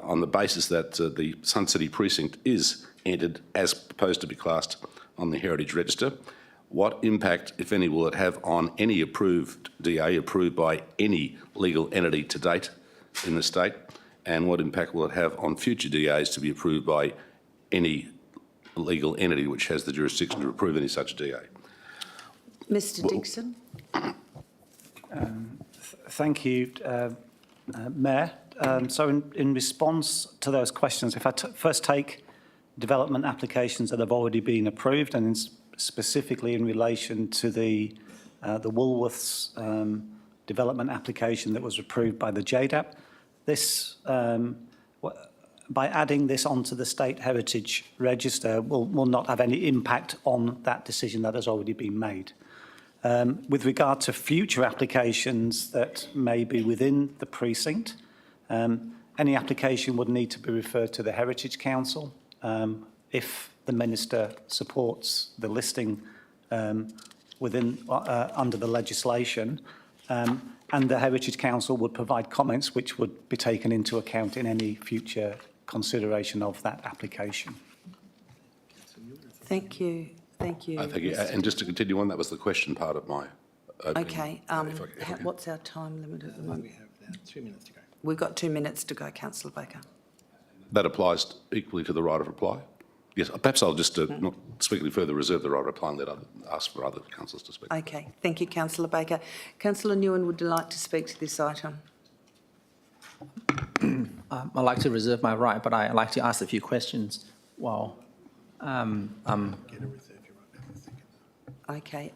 on the basis that the Sun City precinct is entered as proposed to be classed on the Heritage Register? What impact, if any, will it have on any approved DA approved by any legal entity to date in the state, and what impact will it have on future DAs to be approved by any legal entity which has the jurisdiction to approve any such DA? Mr Dixon. Thank you, Mayor. So in response to those questions, if I first take development applications that have already been approved, and specifically in relation to the Woolworths development application that was approved by the JDAP, this, by adding this onto the State Heritage Register, will not have any impact on that decision that has already been made. With regard to future applications that may be within the precinct, any application would need to be referred to the Heritage Council. If the Minister supports the listing under the legislation, and the Heritage Council would provide comments which would be taken into account in any future consideration of that application. Thank you. Thank you. Thank you. And just to continue on, that was the question part of my opening. Okay. What's our time limit at the moment? We have 2 minutes to go. We've got 2 minutes to go, Councillor Baker. that applies equally to the right of reply? Yes, perhaps I'll just not speak any further, reserve the right of reply and ask for other councillors to speak. Okay, thank you, Councillor Baker. Councillor Nguyen, would you like to speak to this item? I'd like to reserve my right, but I'd like to ask a few questions while Okay,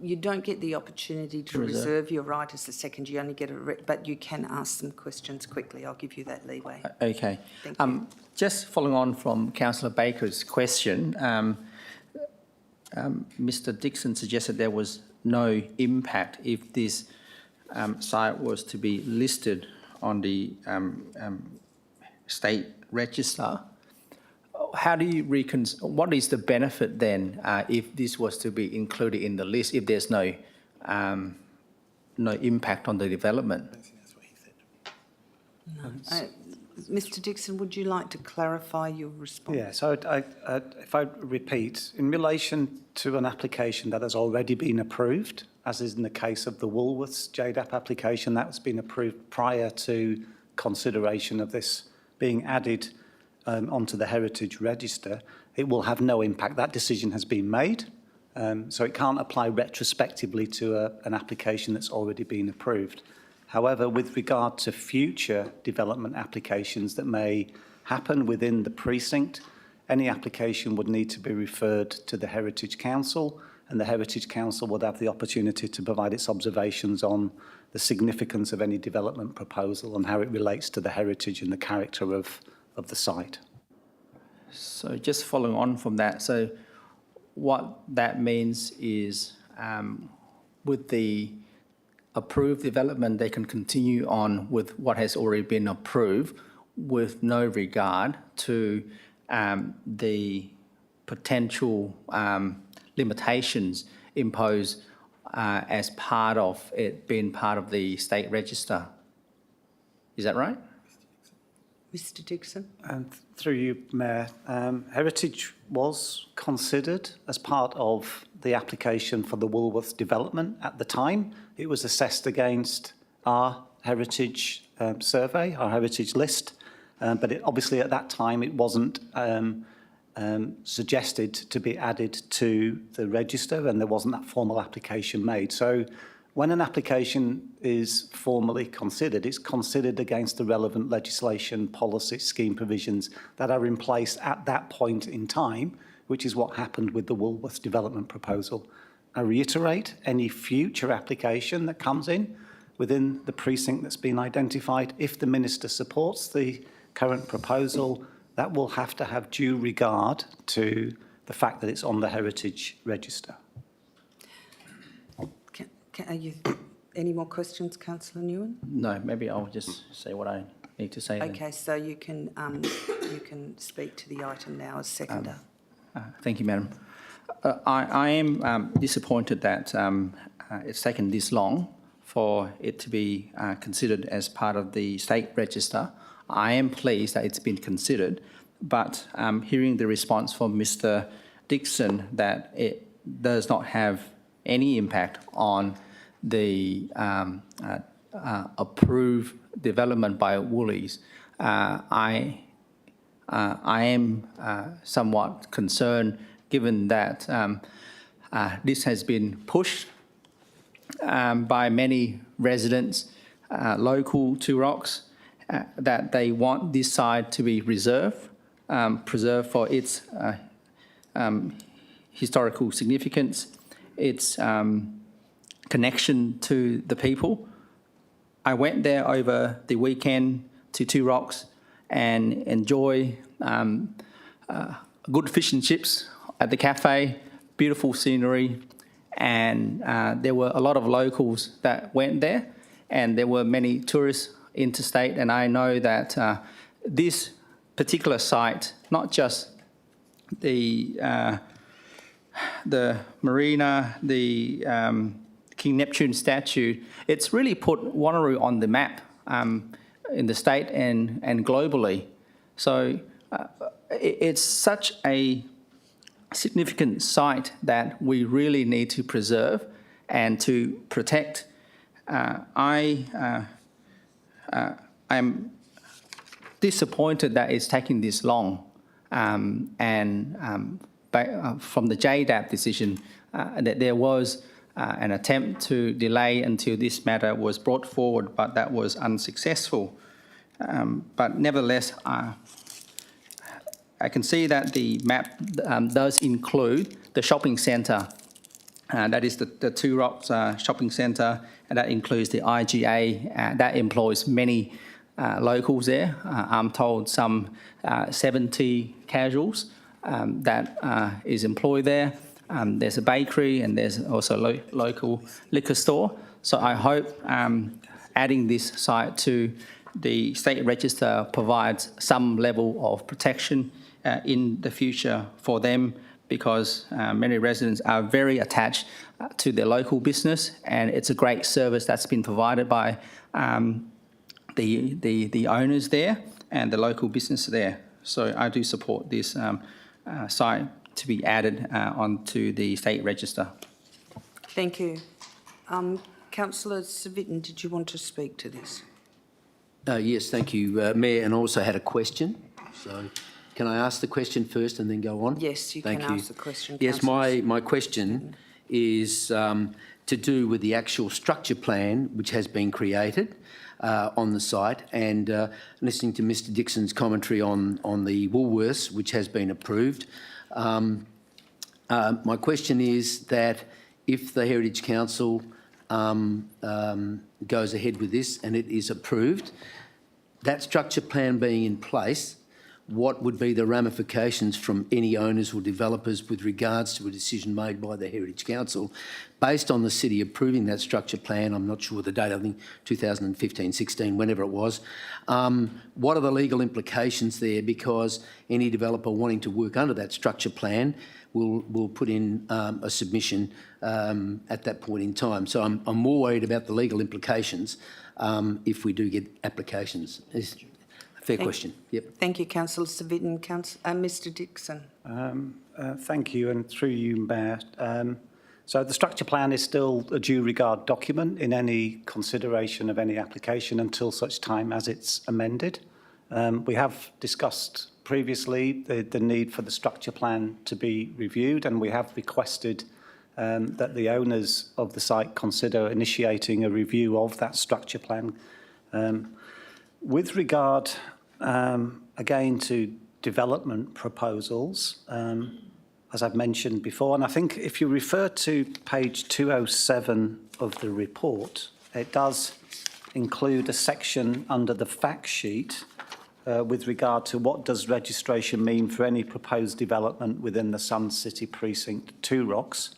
you don't get the opportunity to reserve your right as the second. You only get but you can ask some questions quickly. I'll give you that leeway. Okay. Thank you. Just following on from Councillor Baker's question, Mr Dixon suggested there was no impact if this site was to be listed on the state register. How do you what is the benefit then if this was to be included in the list, if there's no impact on the development? Mr Dixon, would you like to clarify your response? Yeah, so if I repeat, in relation to an application that has already been approved, as is in the case of the Woolworths JDAP application, that was been approved prior to consideration of this being added onto the Heritage Register, it will have no impact. That decision has been made, so it can't apply retrospectively to an application that's already been approved. However, with regard to future development applications that may happen within the precinct, any application would need to be referred to the Heritage Council, and the Heritage Council would have the opportunity to provide its observations on the significance of any development proposal and how it relates to the heritage and the character of the site. So just following on from that, so what that means is with the approved development, they can continue on with what has already been approved with no regard to the potential limitations imposed as part of it being part of the state register. Is that right? Mr Dixon? And through you, Mayor, heritage was considered as part of the application for the Woolworths development at the time. It was assessed against our heritage survey, our heritage list, but obviously at that time it wasn't suggested to be added to the register, and there wasn't that formal application made. So when an application is formally considered, it's considered against the relevant legislation, policy, scheme provisions that are in place at that point in time, which is what happened with the Woolworths development proposal. I reiterate, any future application that comes in within the precinct that's been identified, if the Minister supports the current proposal, that will have to have due regard to the fact that it's on the Heritage Register. Any more questions, Councillor Nguyen? No, maybe I'll just say what I need to say. Okay, so you can speak to the item now as seconder. Thank you, Madam. I am disappointed that it's taken this long for it to be considered as part of the state register. I am pleased that it's been considered, but hearing the response from Mr. Dixon that it does not have any impact on the approved development by Woolies, I am somewhat concerned, given that this has been pushed by many residents local to Rocks, that they want this site to be preserved for its historical significance, its connection to the people. I went there over the weekend to Two Rocks and enjoy good fish and chips at the cafe, beautiful scenery, and there were a lot of locals that went there, and there were many tourists interstate, and I know that this particular site, not just the marina, the King Neptune statue, it's really put Wanneroo on the map in the state and globally. So it's such a significant site that we really need to preserve and to protect. I'm disappointed that it's taking this long. From the JDAP decision, that there was an attempt to delay until this matter was brought forward, but that was unsuccessful. But nevertheless, I can see that the map does include the shopping centre. That is the Two Rocks shopping centre, and that includes the IGA. That employs many locals there. I'm told some 70 casuals that is employed there. There's a bakery and there's also a local liquor store. So I hope adding this site to the state register provides some level of protection in the future for them, because many residents are very attached to their local business, and it's a great service that's been provided by the owners there and the local business there. So I do support this site to be added onto the state register. Thank you. Councillor Civic, did you want to speak to this? Yes, thank you, Mayor, and I also had a question. So can I ask the question first and then go on? Yes, you can ask the question. Yes, my question is to do with the actual structure plan which has been created on the site, and listening to Mr Dixon's commentary on the Woolworths, which has been approved. My question is that if the Heritage Council goes ahead with this and it is approved, that structure plan being in place, what would be the ramifications from any owners or developers with regards to a decision made by the Heritage Council based on the city approving that structure plan? I'm not sure the date, I think 2015, 16, whenever it was. What are the legal implications there? Because any developer wanting to work under that structure plan will put in a submission at that point in time. So I'm more worried about the legal implications if we do get applications. Fair question. Yep. Thank you, Councillor Civic. Mr Dixon. Thank you, and through you, Mayor. So the structure plan is still a due regard document in any consideration of any application until such time as it's amended. We have discussed previously the need for the structure plan to be reviewed, and we have requested that the owners of the site consider initiating a review of that structure plan. With regard, again, to development proposals, as I've mentioned before, and I think if you refer to page 207 of the report, it does include a section under the fact sheet with regard to what does registration mean for any proposed development within the Sun City Precinct 2 Rocks.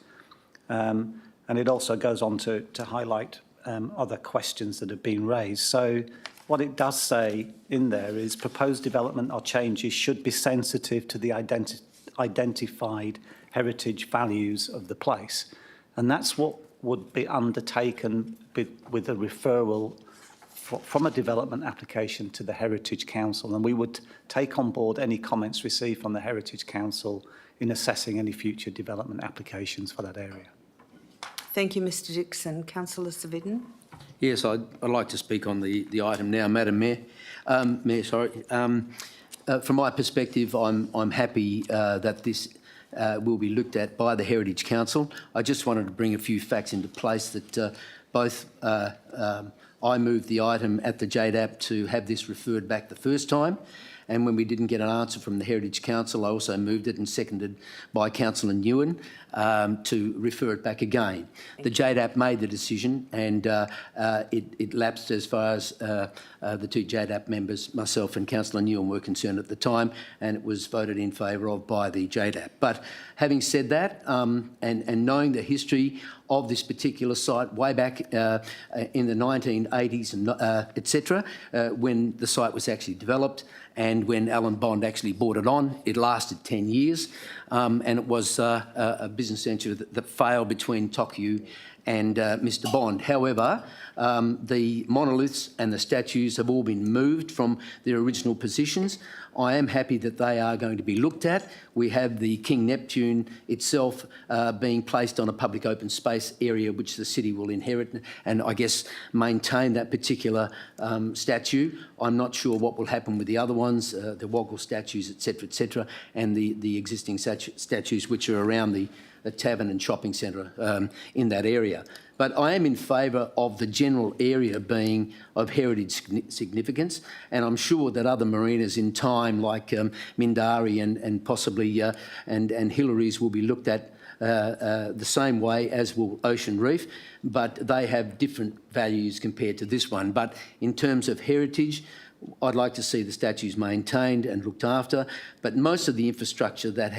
And it also goes on to highlight other questions that have been raised. So what it does say in there is proposed development or changes should be sensitive to the identified heritage values of the place. And that's what would be undertaken with a referral from a development application to the Heritage Council. And we would take on board any comments received from the Heritage Council in assessing any future development applications for that area. Thank you, Mr Dixon. Councillor Civic. Yes, I'd like to speak on the item now, Madam Mayor. From my perspective, I'm happy that this will be looked at by the Heritage Council. I just wanted to bring a few facts into place that both I moved the item at the JDAP to have this referred back the first time, and when we didn't get an answer from the Heritage Council, I also moved it and seconded by Councillor Nguyen to refer it back again. The JDAP made the decision, and it lapsed as far as the two JDAP members, myself and Councillor Nguyen, were concerned at the time, and it was voted in favour of by the JDAP. But having said that, and knowing the history of this particular site way back in the 1980s and etc., when the site was actually developed and when Alan Bond actually bought it on, it lasted 10 years, and it was a business venture that failed between TOCU and Mr Bond. However, the monoliths and the statues have all been moved from their original positions I am happy that they are going to be looked at. We have the King Neptune itself being placed on a public open space area which the city will inherit and I guess maintain that particular statue. I'm not sure what will happen with the other ones, the Woggle statues, etc., and the existing statues which are around the tavern and shopping centre in that area. But I am in favour of the general area being of heritage significance, and I'm sure that other marinas in time, like Mindari and possibly and Hillary's, will be looked at the same way as will Ocean Reef, but they have different values compared to this one. But in terms of heritage, I'd like to see the statues maintained and looked after, but most of the infrastructure that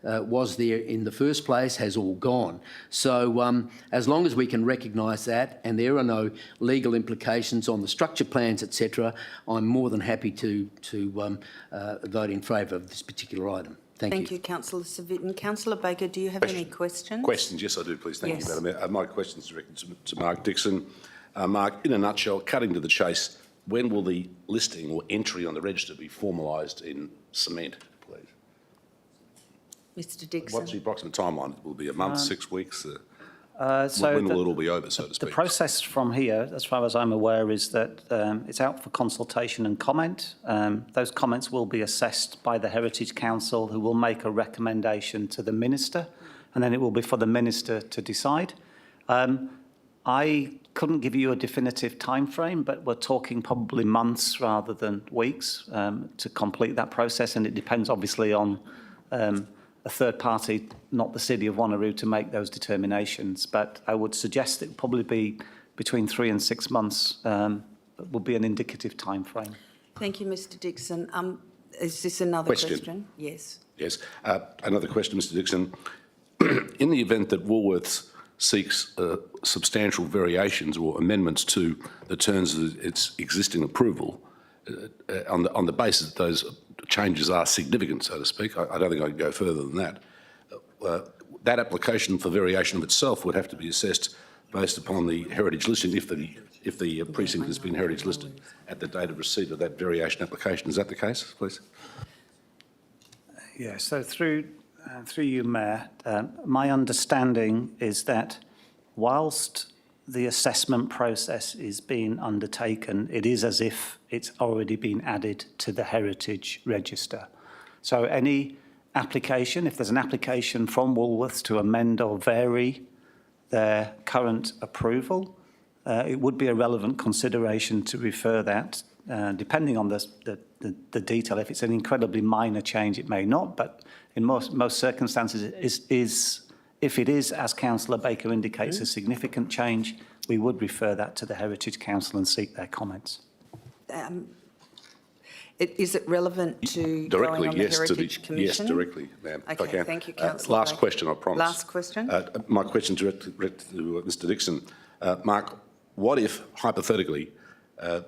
was there in the first place has all gone. So as long as we can recognise that and there are no legal implications on the structure plans, etc., I'm more than happy to vote in favour of this particular item. Thank you, Councillor Civic. Councillor Baker, do you have any questions? Questions? Yes, I do, please. Thank you, Madam Mayor. My question is directed to Mark Dixon. Mark, in a nutshell, cutting to the chase, when will the listing or entry on the register be formalised in cement, please? Mr Dixon. What's the approximate timeline? Will it be a month, 6 weeks? So when will it all be over, so to speak? The process from here, as far as I'm aware, is that it's out for consultation and comment. Those comments will be assessed by the Heritage Council, who will make a recommendation to the Minister, and then it will be for the Minister to decide. I couldn't give you a definitive time frame, but we're talking probably months rather than weeks to complete that process, and it depends obviously on a third party, not the City of Wanneroo, to make those determinations. But I would suggest it would probably be between 3 and 6 months would be an indicative time frame. Thank you, Mr Dixon. Is this another question? Yes. Yes. Another question, Mr Dixon. In the event that Woolworths seeks substantial variations or amendments to the terms of its existing approval, on the basis that those changes are significant, so to speak, I don't think I can go further than that. That application for variation of itself would have to be assessed based upon the heritage listing if the precinct has been heritage listed at the date of receipt of that variation application. Is that the case, please? Yeah, so through you, Mayor, my understanding is that whilst the assessment process is being undertaken, it is as if it's already been added to the heritage register. So any application, if there's an application from Woolworths to amend or vary their current approval, it would be a relevant consideration to refer that, depending on the detail. If it's an incredibly minor change, it may not, but in most circumstances, if it is, as Councillor Baker indicates, a significant change, we would refer that to the Heritage Council and seek their comments. Is it relevant to directly? Going on Yes, the Heritage Commission? yes, directly, ma'am. Okay, if I can. thank you, Councillor. Last question, I promise. Last question. My question directed to Mr Dixon. Mark, what if, hypothetically,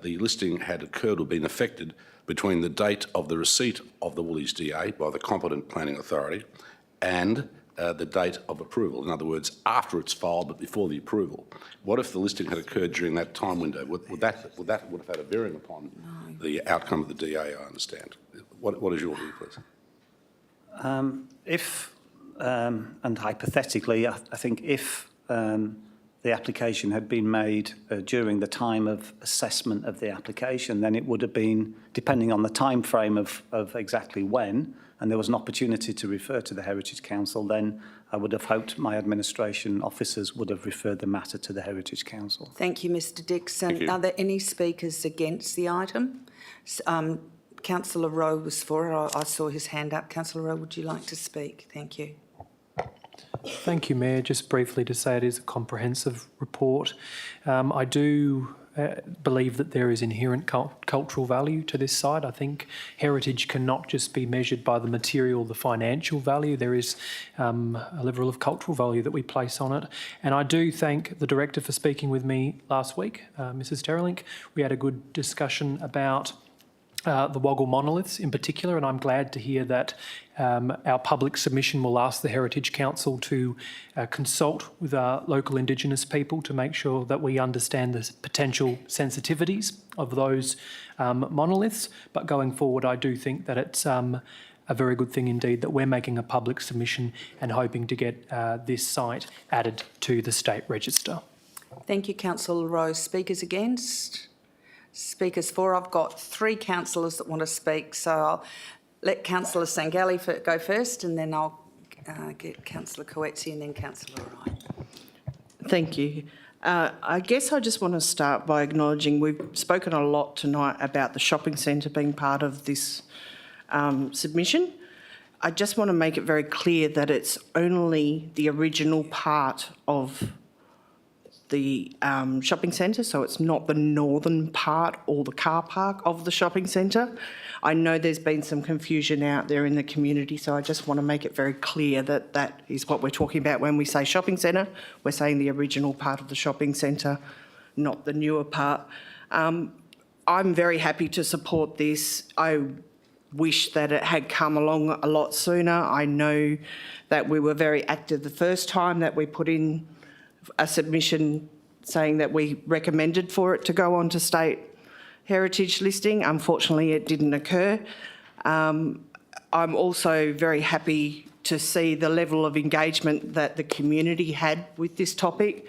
the listing had occurred or been affected between the date of the receipt of the Woolies DA by the competent planning authority and the date of approval? In other words, after it's filed but before the approval. What if the listing had occurred during that time window? Would that have had a bearing upon the outcome of the DA, I understand? What is your view, please? And hypothetically, I think if the application had been made during the time of assessment of the application, then it would have been, depending on the time frame of exactly when, and there was an opportunity to refer to the Heritage Council, then I would have hoped my administration officers would have referred the matter to the Heritage Council. Thank you, Mr Dixon. Thank you. Are there any speakers against the item? Councillor Rowe was for it. I saw his hand up. Councillor Rowe, would you like to speak? Thank you. Thank you, Mayor. Just briefly to say it is a comprehensive report. I do believe that there is inherent cultural value to this site. I think heritage cannot just be measured by the material, the financial value. There is a level of cultural value that we place on it. And I do thank the Director for speaking with me last week, Mrs Terrelink. We had a good discussion about the Woggle monoliths in particular, and I'm glad to hear that our public submission will ask the Heritage Council to consult with our local Indigenous people to make sure that we understand the potential sensitivities of those monoliths. But going forward, I do think that it's a very good thing indeed that we're making a public submission and hoping to get this site added to the State Register. Thank you, Councillor Rose. Speakers against? Speakers for? I've got 3 councillors that want to speak, so I'll let Councillor Sangali go first, and then I'll get Councillor Coetzee and then Councillor Wright. Thank you. I guess I just want to start by acknowledging we've spoken a lot tonight about the shopping centre being part of this submission. I just want to make it very clear that it's only the original part of the shopping centre, so it's not the northern part or the car park of the shopping centre. I know there's been some confusion out there in the community, so I just want to make it very clear that that is what we're talking about when we say shopping centre. We're saying the original part of the shopping centre, not the newer part. I'm very happy to support this. I wish that it had come along a lot sooner. I know that we were very active the first time that we put in a submission saying that we recommended for it to go on to state heritage listing. Unfortunately, it didn't occur. I'm also very happy to see the level of engagement that the community had with this topic.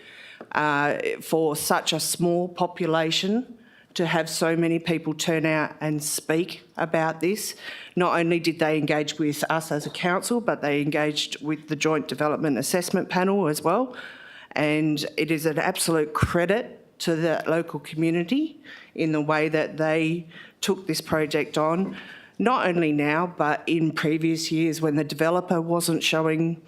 For such a small population, to have so many people turn out and speak about this. Not only did they engage with us as a council, but they engaged with the Joint Development Assessment Panel as well. And it is an absolute credit to the local community in the way that they took this project on, not only now, but in previous years when the developer wasn't showing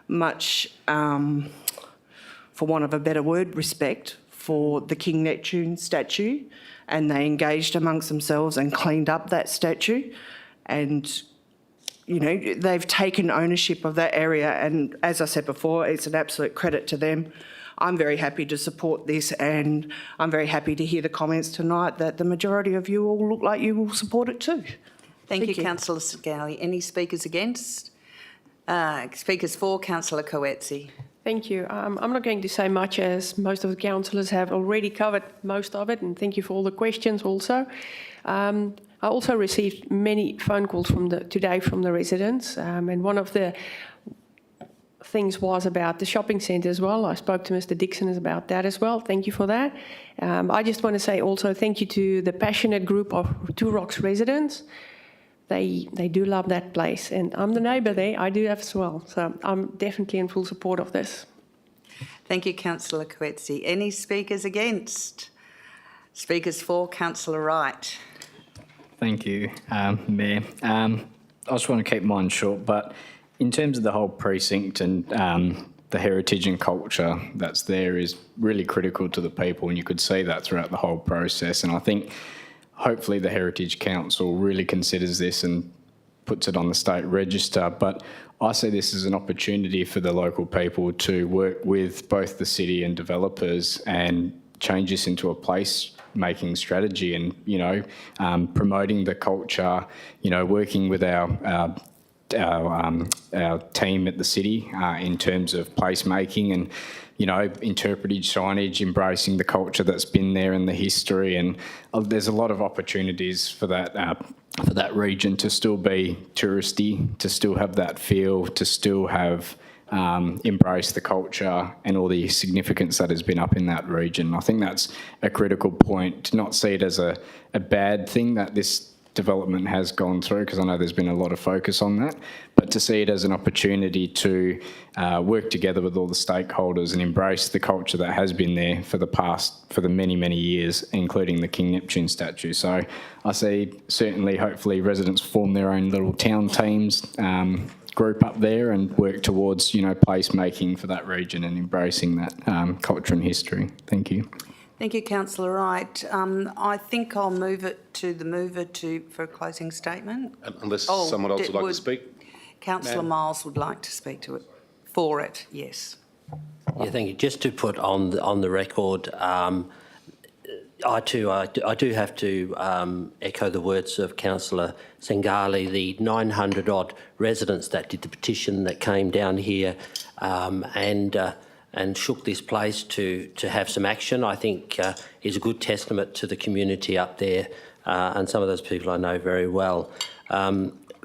much, for want of a better word, respect for the King Neptune statue, and they engaged amongst themselves and cleaned up that statue. And, you know, they've taken ownership of that area, and as I said before, it's an absolute credit to them. I'm very happy to support this, and I'm very happy to hear the comments tonight that the majority of you all look like you will support it too. Thank you, Councillor Scalia. Any speakers against? Speakers for, Councillor Coetzee. Thank you. I'm not going to say much as most of the councillors have already covered most of it, and thank you for all the questions also. I also received many phone calls today from the residents, and one of the things was about the shopping centre as well. I spoke to Mr Dixon about that as well. Thank you for that. I just want to say also thank you to the passionate group of Two Rocks residents. They do love that place, and I'm the neighbour there. I do as well, so I'm definitely in full support of this. Thank you, Councillor Coetzee. Any speakers against? Speakers for, Councillor Wright. Thank you, Mayor. I just want to keep mine short, but in terms of the whole precinct and the heritage and culture that's there is really critical to the people, and you could see that throughout the whole process. And I think hopefully the Heritage Council really considers this and puts it on the state register. But I see this as an opportunity for the local people to work with both the city and developers and change this into a place-making strategy and, you know, promoting the culture, you know, working with our team at the city in terms of placemaking and, you know, interpretive signage, embracing the culture that's been there and the history. And there's a lot of opportunities for that region to still be touristy, to still have that feel, to still have embrace the culture and all the significance that has been up in that region. I think that's a critical point, to not see it as a bad thing that this development has gone through, because I know there's been a lot of focus on that, but to see it as an opportunity to work together with all the stakeholders and embrace the culture that has been there for the many, many years, including the King Neptune statue. So I see certainly, hopefully, residents form their own little town teams, group up there and work towards, you know, placemaking for that region and embracing that culture and history. Thank you. Thank you, Councillor Wright. I think I'll move it to the mover for a closing statement. Unless someone else would like to speak. Councillor Miles would like to speak to it. For it, yes. Yeah, thank you. Just to put on the record, I do have to echo the words of Councillor Sengali. The 900 odd residents that did the petition that came down here and shook this place to have some action, I think is a good testament to the community up there, and some of those people I know very well.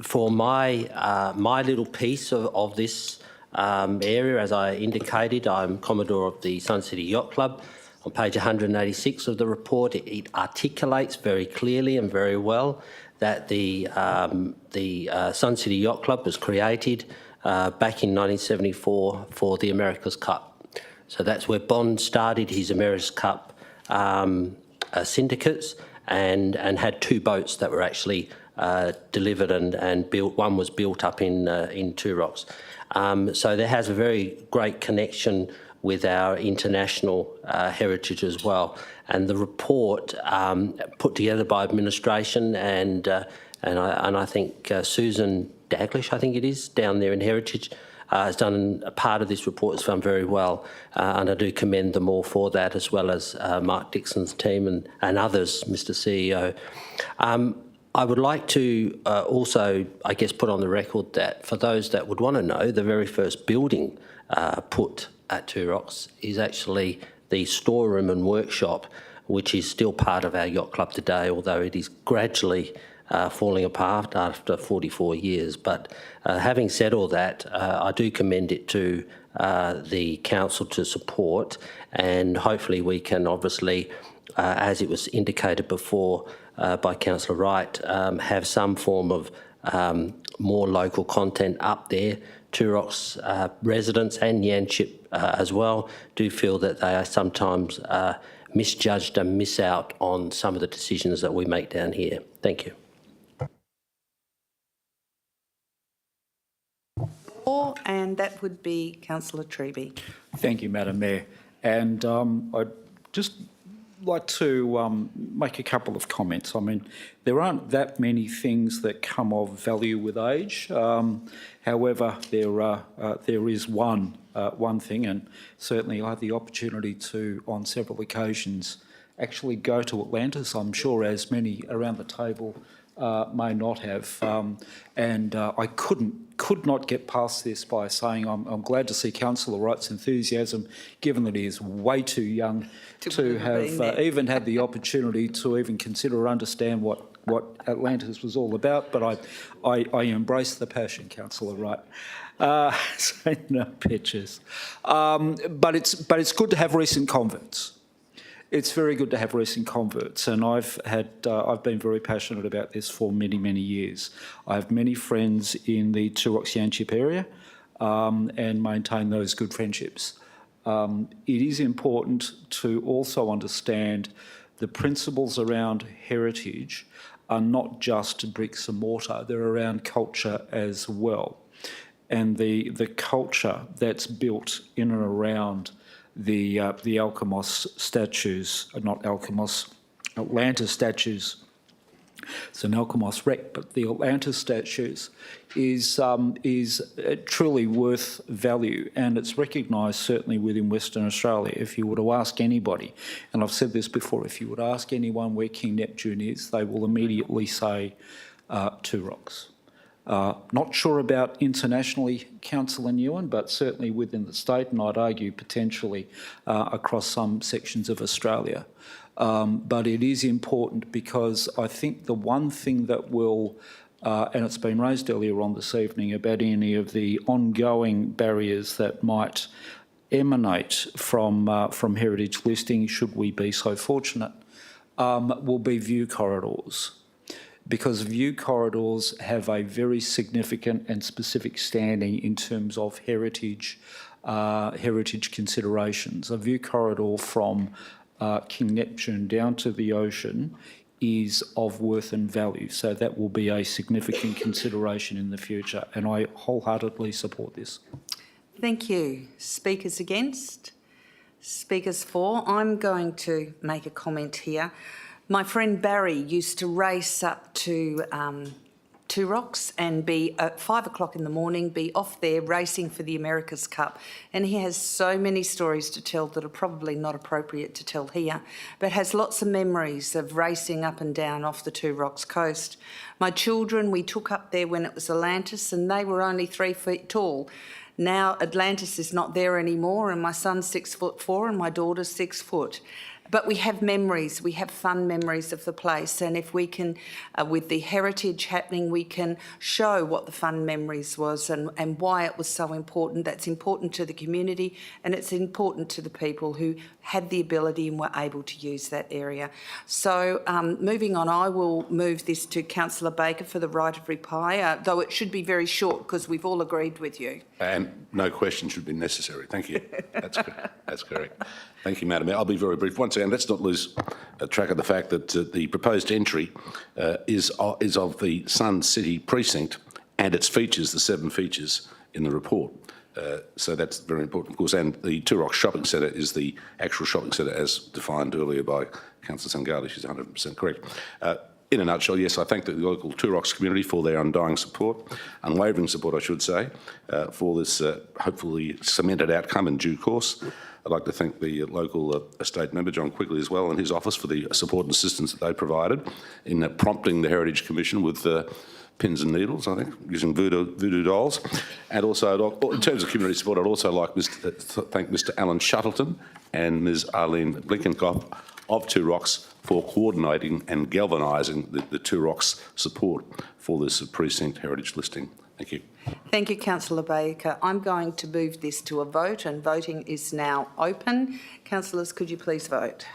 For my little piece of this area, as I indicated, I'm Commodore of the Sun City Yacht Club. On page 186 of the report, it articulates very clearly and very well that the Sun City Yacht Club was created back in 1974 for the America's Cup. So that's where Bond started his America's Cup syndicates and had 2 boats that were actually delivered and built. One was built up in Two Rocks. So there has a very great connection with our international heritage as well. And the report put together by administration and I think Susan Daglish, I think it is, down there in Heritage, has done a part of this report has done very well, and I do commend them all for that, as well as Mark Dixon's team and others, Mr. CEO. I would like to also, I guess, put on the record that for those that would want to know, the very first building put at Two Rocks is actually the storeroom and workshop, which is still part of our yacht club today, although it is gradually falling apart after 44 years. But having said all that, I do commend it to the council to support, and hopefully we can obviously, as it was indicated before by Councillor Wright, have some form of more local content up there. Two Rocks residents and Yanchep as well do feel that they are sometimes misjudged and miss out on some of the decisions that we make down here. Thank you. And that would be Councillor Treby. Thank you, Madam Mayor. And I'd just like to make a couple of comments. I mean, there aren't that many things that come of value with age. However, there is one thing, and certainly I had the opportunity to, on several occasions, actually go to Atlantis. I'm sure as many around the table may not have, and I could not get past this by saying I'm glad to see Councillor Wright's enthusiasm, given that he is way too young to have even had the opportunity to even consider or understand what Atlantis was all about. But I embrace the passion, Councillor Wright. So no pictures, but it's good to have recent converts. It's very good to have recent converts, and I've been very passionate about this for many, many years. I have many friends in the Two Rocks Yanchep area and maintain those good friendships. It is important to also understand the principles around heritage are not just bricks and mortar, they're around culture as well. And the culture that's built in and around the Alkimos statues, not Alkimos, Atlantis statues. It's an Alkimos wreck, but the Atlantis statues is truly worth value, and it's recognised certainly within Western Australia. If you were to ask anybody, and I've said this before, if you were to ask anyone where King Neptune is, they will immediately say Two Rocks. Not sure about internationally, Councillor Nguyen, but certainly within the state, and I'd argue potentially across some sections of Australia. But it is important because I think the one thing that will, and it's been raised earlier on this evening about any of the ongoing barriers that might emanate from heritage listing, should we be so fortunate, will be view corridors. Because view corridors have a very significant and specific standing in terms of heritage considerations. A view corridor from King Neptune down to the ocean is of worth and value, so that will be a significant consideration in the future, and I wholeheartedly support this. Thank you. Speakers against? Speakers for? I'm going to make a comment here. My friend Barry used to race up to Two Rocks and be at 5 o'clock in the morning, be off there racing for the America's Cup. And he has so many stories to tell that are probably not appropriate to tell here, but has lots of memories of racing up and down off the Two Rocks coast. My children, we took up there when it was Atlantis, and they were only 3 feet tall. Now Atlantis is not there anymore, and my son's 6'4" and my daughter's 6 foot. But we have memories, we have fun memories of the place, and if we can, with the heritage happening, we can show what the fun memories was and why it was so important. That's important to the community, and it's important to the people who had the ability and were able to use that area. So moving on, I will move this to Councillor Baker for the right of reply, though it should be very short because we've all agreed with you. And no question should be necessary. Thank you. That's correct. Thank you, Madam Mayor. I'll be very brief. Once again, let's not lose track of the fact that the proposed entry is of the Sun City precinct and its features, the 7 features in the report. So that's very important, of course. And the Two Rocks Shopping Centre is the actual shopping centre as defined earlier by Councillor Sangali. She's 100% correct. In a nutshell, yes, I thank the local Two Rocks community for their undying support, unwavering support, I should say, for this hopefully cemented outcome in due course. I'd like to thank the local estate member, John Quigley, as well, and his office for the support and assistance that they provided in prompting the Heritage Commission with pins and needles, I think, using voodoo dolls. And also, in terms of community support, I'd also like to thank Mr Alan Shuttleton and Ms Arlene Blinkenkopf of Two Rocks for coordinating and galvanising the Two Rocks support for this precinct heritage listing. Thank you. Thank you, Councillor Baker. I'm going to move this to a vote, and voting is now open. Councillors, could you please vote?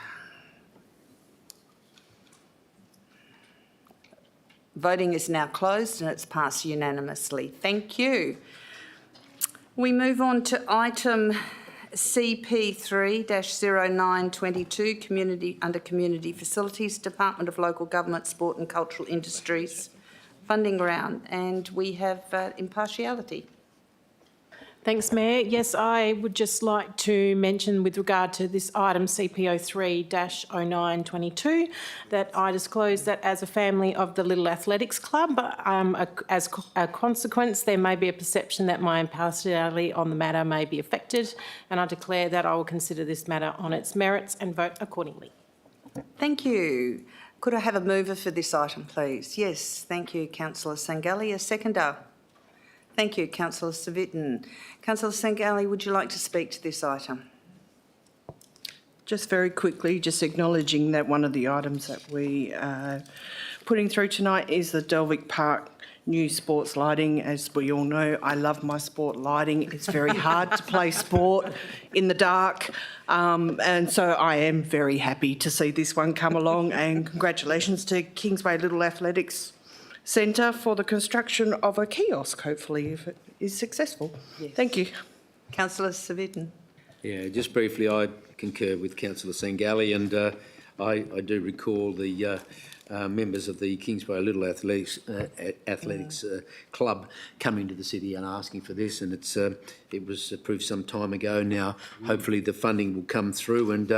Voting is now closed and it's passed unanimously. Thank you. We move on to item CP3-0922, under Community Facilities, Department of Local Government, Sport and Cultural Industries funding round, and we have impartiality. Thanks, Mayor. Yes, I would just like to mention with regard to this item CP03-0922 that I disclose that as a family of the Little Athletics Club, as a consequence, there may be a perception that my impartiality on the matter may be affected, and I declare that I will consider this matter on its merits and vote accordingly. Thank you. Could I have a mover for this item, please? Yes, thank you, Councillor Sangali. A seconder? Thank you, Councillor Savitten. Councillor Sangali, would you like to speak to this item? Just very quickly, just acknowledging that one of the items that we are putting through tonight is the Delvic Park new sports lighting. As we all know, I love my sport lighting. It's very hard to play sport in the dark. And so I am very happy to see this one come along, and congratulations to Kingsway Little Athletics Centre for the construction of a kiosk, hopefully, if it is successful. Yes. Thank you. Councillor Savitten. Yeah, just briefly, I concur with Councillor Sangali, and I do recall the members of the Kingsway Little Athletics Club coming to the city and asking for this, and it was approved some time ago now. Hopefully the funding will come through, and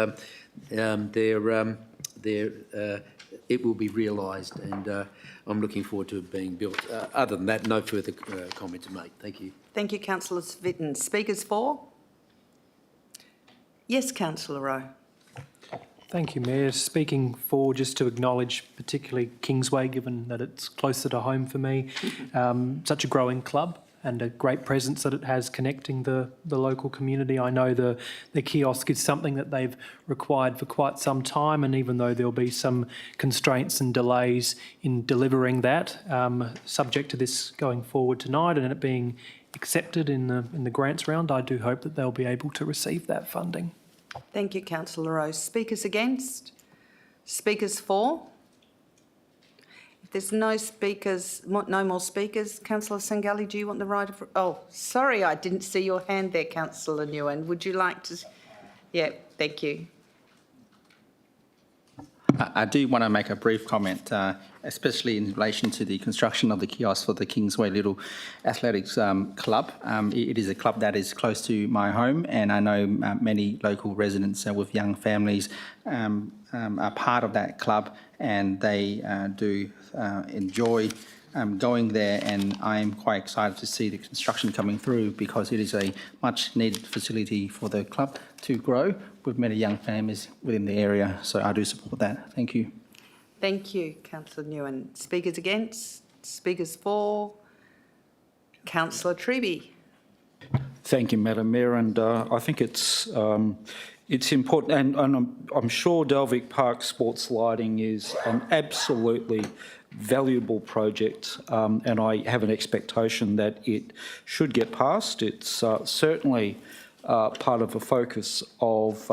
it will be realised, and I'm looking forward to it being built. Other than that, no further comment to make. Thank you. Thank you, Councillor Savitten. Speakers for? Yes, Councillor Rowe. Thank you, Mayor. Speaking for, just to acknowledge particularly Kingsway, given that it's closer to home for me, such a growing club and a great presence that it has connecting the local community. I know the kiosk is something that they've required for quite some time, and even though there'll be some constraints and delays in delivering that, subject to this going forward tonight and it being accepted in the grants round, I do hope that they'll be able to receive that funding. Thank you, Councillor Rose. Speakers against? Speakers for? If there's no more speakers, Councillor Sangali, do you want the right of... Oh, sorry, I didn't see your hand there, Councillor Nguyen. Would you like to... Yeah, thank you. I do want to make a brief comment, especially in relation to the construction of the kiosk for the Kingsway Little Athletics Club. It is a club that is close to my home, and I know many local residents with young families are part of that club, and they do enjoy going there, and I'm quite excited to see the construction coming through because it is a much needed facility for the club to grow with many young families within the area. So I do support that. Thank you. Thank you, Councillor Nguyen. Speakers against? Speakers for? Councillor Treby. Thank you, Madam Mayor, and I think it's important, and I'm sure Delvic Park Sports Lighting is an absolutely valuable project, and I have an expectation that it should get passed. It's certainly part of a focus of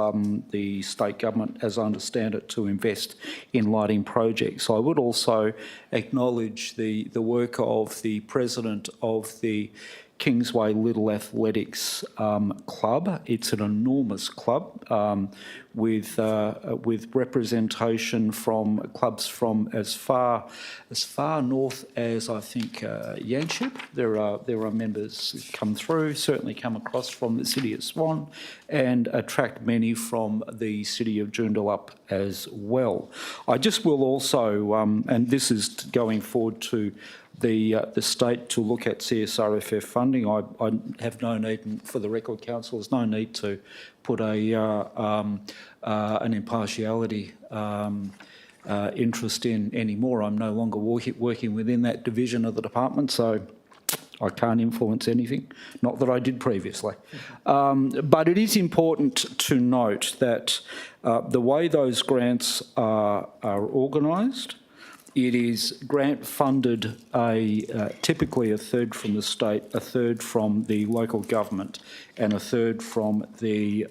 the state government, as I understand it, to invest in lighting projects. I would also acknowledge the work of the president of the Kingsway Little Athletics Club. It's an enormous club with representation from clubs from as far north as I think Yanchep. There are members come through, certainly come across from the city of Swan, and attract many from the city of Joondalup as well. I just will also, and this is going forward to the state to look at CSRFF funding. I have no need, for the record, councillors, no need to put an impartiality interest in anymore. I'm no longer working within that division of the department, so I can't influence anything, not that I did previously. But it is important to note that the way those grants are organised, it is grant funded, typically a third from the state, a third from the local government, and a third from the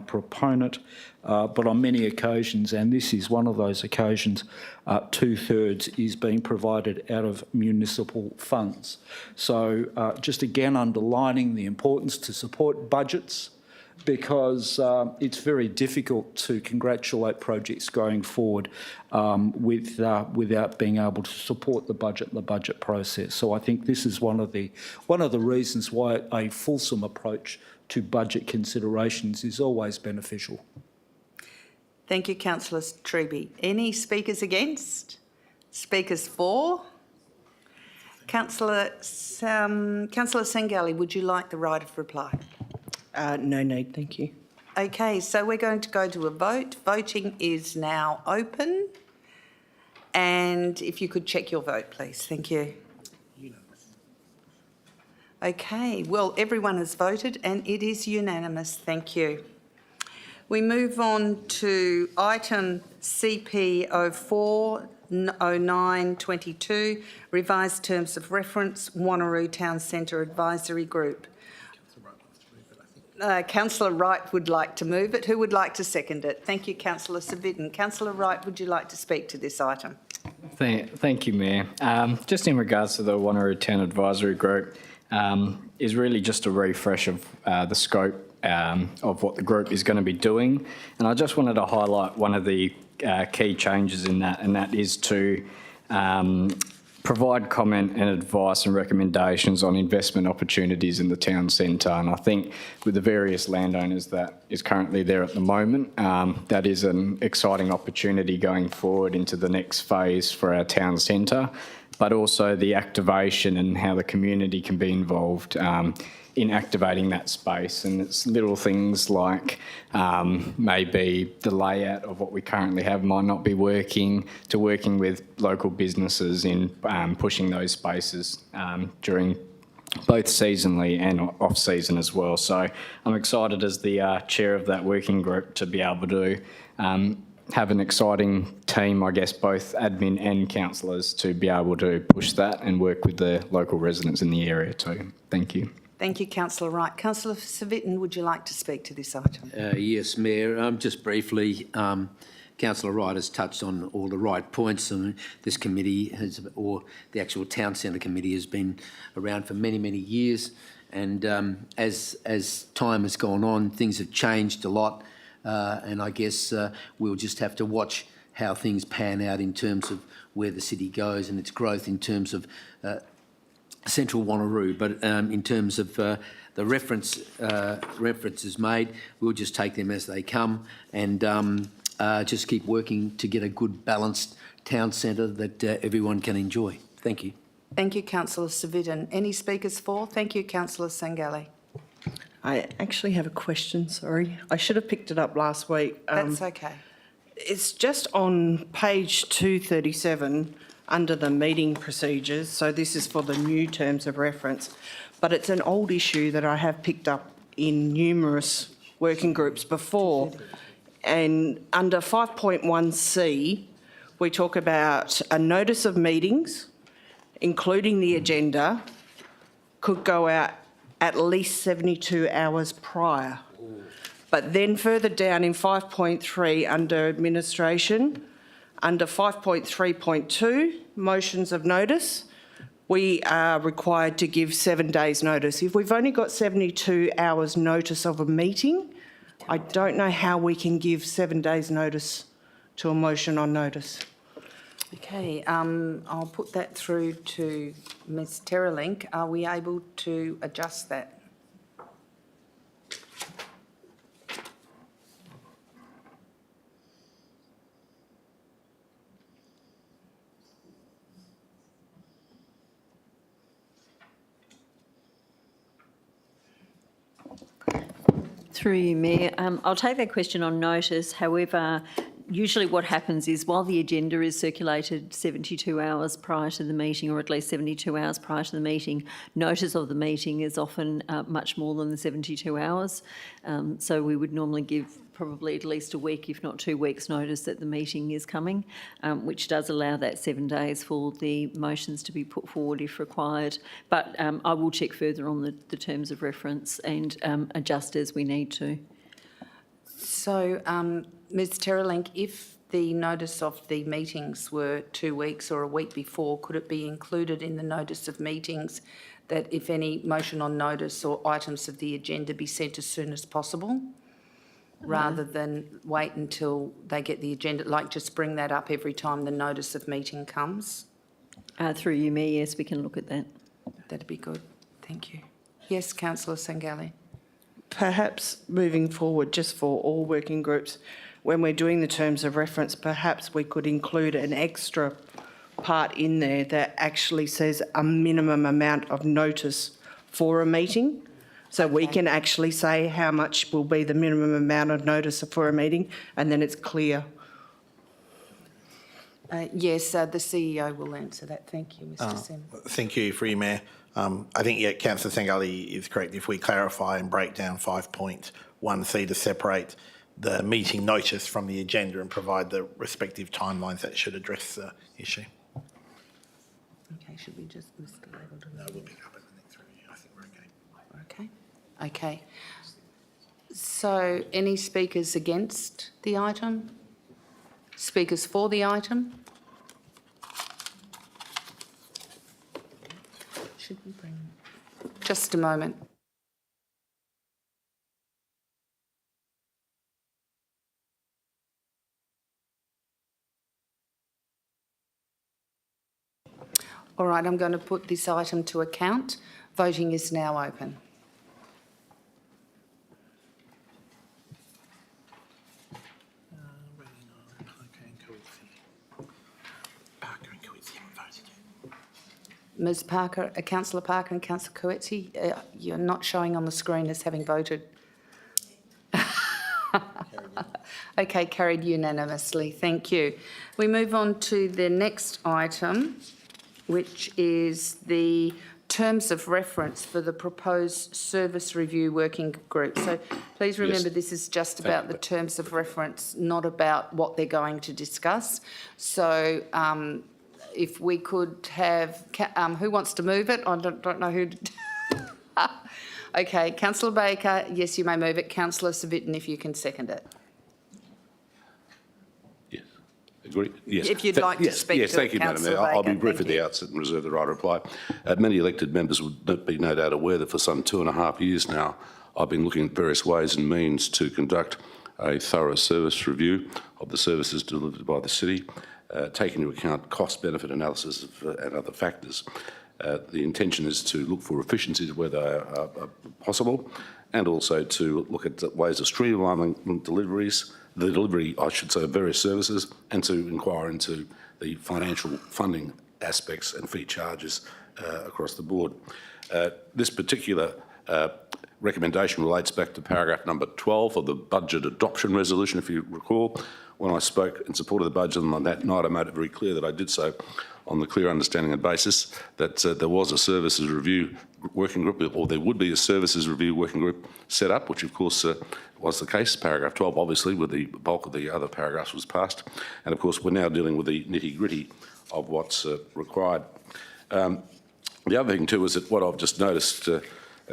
proponent. But on many occasions, and this is one of those occasions, 2/3 is being provided out of municipal funds. So just again underlining the importance to support budgets, because it's very difficult to congratulate projects going forward without being able to support the budget and the budget process. So I think this is one of the reasons why a fulsome approach to budget considerations is always beneficial. Thank you, Councillor Treby. Any speakers against? Speakers for? Councillor Sangali, would you like the right of reply? No need, thank you. Okay, so we're going to go to a vote. Voting is now open. And if you could check your vote, please. Thank you. Okay, well, everyone has voted and it is unanimous. Thank you. We move on to item CP 040922, revised terms of reference, Wanneroo Town Centre Advisory Group. Councillor Wright would like to move it. Who would like to second it? Thank you, Councillor Savitten. Councillor Wright, would you like to speak to this item? Thank you, Mayor. Just in regards to the Wanneroo Town Advisory Group, is really just a refresh of the scope of what the group is going to be doing. And I just wanted to highlight one of the key changes in that, and that is to provide comment and advice and recommendations on investment opportunities in the town centre. And I think with the various landowners that is currently there at the moment, that is an exciting opportunity going forward into the next phase for our town centre, but also the activation and how the community can be involved in activating that space. And it's little things like maybe the layout of what we currently have might not be working, to working with local businesses in pushing those spaces during both seasonally and off-season as well. So I'm excited as the chair of that working group to be able to have an exciting team, I guess, both admin and councillors, to be able to push that and work with the local residents in the area too. Thank you. Thank you, Councillor Wright. Councillor Savitten, would you like to speak to this item? Yes, Mayor. Just briefly, Councillor Wright has touched on all the right points, and this committee has, or the actual Town Centre Committee, has been around for many, many years. And as time has gone on, things have changed a lot. And I guess we'll just have to watch how things pan out in terms of where the city goes and its growth in terms of Central Wanneroo. But in terms of the references made, we'll just take them as they come and just keep working to get a good balanced town centre that everyone can enjoy. Thank you. Thank you, Councillor Civic. Any speakers for? Thank you, Councillor Sangali. I actually have a question, sorry. I should have picked it up last week. That's okay. It's just on page 237 under the meeting procedures. So this is for the new terms of reference, but it's an old issue that I have picked up in numerous working groups before. And under 5.1c, we talk about a notice of meetings, including the agenda, could go out at least 72 hours prior. But then further down in 5.3 under administration, under 5.3.2, motions of notice, we are required to give 7 days notice. If we've only got 72 hours notice of a meeting, I don't know how we can give 7 days notice to a motion on notice. Okay, I'll put that through to Ms Terralink. Are we able to adjust that? Through you, Mayor. I'll take that question on notice. However, usually what happens is while the agenda is circulated 72 hours prior to the meeting, or at least 72 hours prior to the meeting, notice of the meeting is often much more than the 72 hours. So we would normally give probably at least a week, if not 2 weeks notice that the meeting is coming, which does allow that 7 days for the motions to be put forward if required. But I will check further on the terms of reference and adjust as we need to. So, Ms Terralink, if the notice of the meetings were 2 weeks or a week before, could it be included in the notice of meetings that if any motion on notice or items of the agenda be sent as soon as possible, rather than wait until they get the agenda, like just bring that up every time the notice of meeting comes? Through you, Mayor, yes, we can look at that. That'd be good. Thank you. Yes, Councillor Sangali. Perhaps moving forward, just for all working groups, when we're doing the terms of reference, perhaps we could include an extra part in there that actually says a minimum amount of notice for a meeting. So we can actually say how much will be the minimum amount of notice for a meeting, and then it's clear. Yes, the CEO will answer that. Thank you, Mr Sim. Thank you, Free Mayor. I think, yeah, Councillor Sangali is correct. If we clarify and break down 5.1c to separate the meeting notice from the agenda and provide the respective timelines, that should address the issue. Okay, should we just miss the label? No, we'll pick up in the next review. I think we're okay. Okay. Okay. So, any speakers against the item? Speakers for the item? Should we bring... Just a moment. All right, I'm going to put this item to account. Voting is now open. Ms Parker, Councillor Parker and Councillor Coetzee, you're not showing on the screen as having voted. Okay, carried unanimously. Thank you. We move on to the next item, which is the terms of reference for the proposed service review working group. So please remember, Yes. this is just about the terms of reference, not about what they're going to discuss. So if we could have, who wants to move it? I don't know who. Okay, Councillor Baker, yes, you may move it. Councillor Civic, if you can second it. Yes. Agree? Yes. If you'd like to speak yes, to thank it, you, Madam Mayor. Councillor I'll be Baker, brief at thank the you. outset and reserve the right to reply. Many elected members would be no doubt aware that for some 2.5 years now, I've been looking at various ways and means to conduct a thorough service review of the services delivered by the city, taking into account cost-benefit analysis and other factors. The intention is to look for efficiencies where they are possible, and also to look at ways of streamlining delivery, I should say, of various services, and to inquire into the financial funding aspects and fee charges across the board. This particular recommendation relates back to paragraph number 12 of the budget adoption resolution, if you recall. When I spoke in support of the budget on that night, I made it very clear that I did so on the clear understanding and basis that there was a services review working group, or there would be a services review working group set up, which of course was the case. Paragraph 12, obviously, with the bulk of the other paragraphs was passed. And of course, we're now dealing with the nitty-gritty of what's required. The other thing too is that what I've just noticed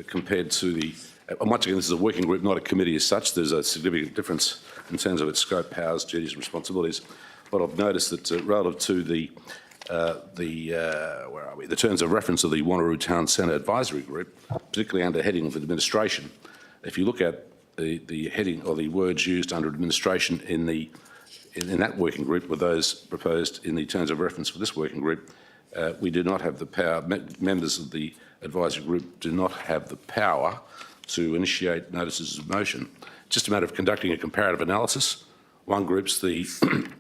compared to the, once again, this is a working group, not a committee as such. There's a significant difference in terms of its scope, powers, duties and responsibilities. But I've noticed that relative to the where are we? The terms of reference of the Wanneroo Town Centre Advisory Group, particularly under heading of administration, if you look at the heading or the words used under administration in that working group with those proposed in the terms of reference for this working group, we do not have the power, members of the advisory group do not have the power to initiate notices of motion. It's just a matter of conducting a comparative analysis. One group's the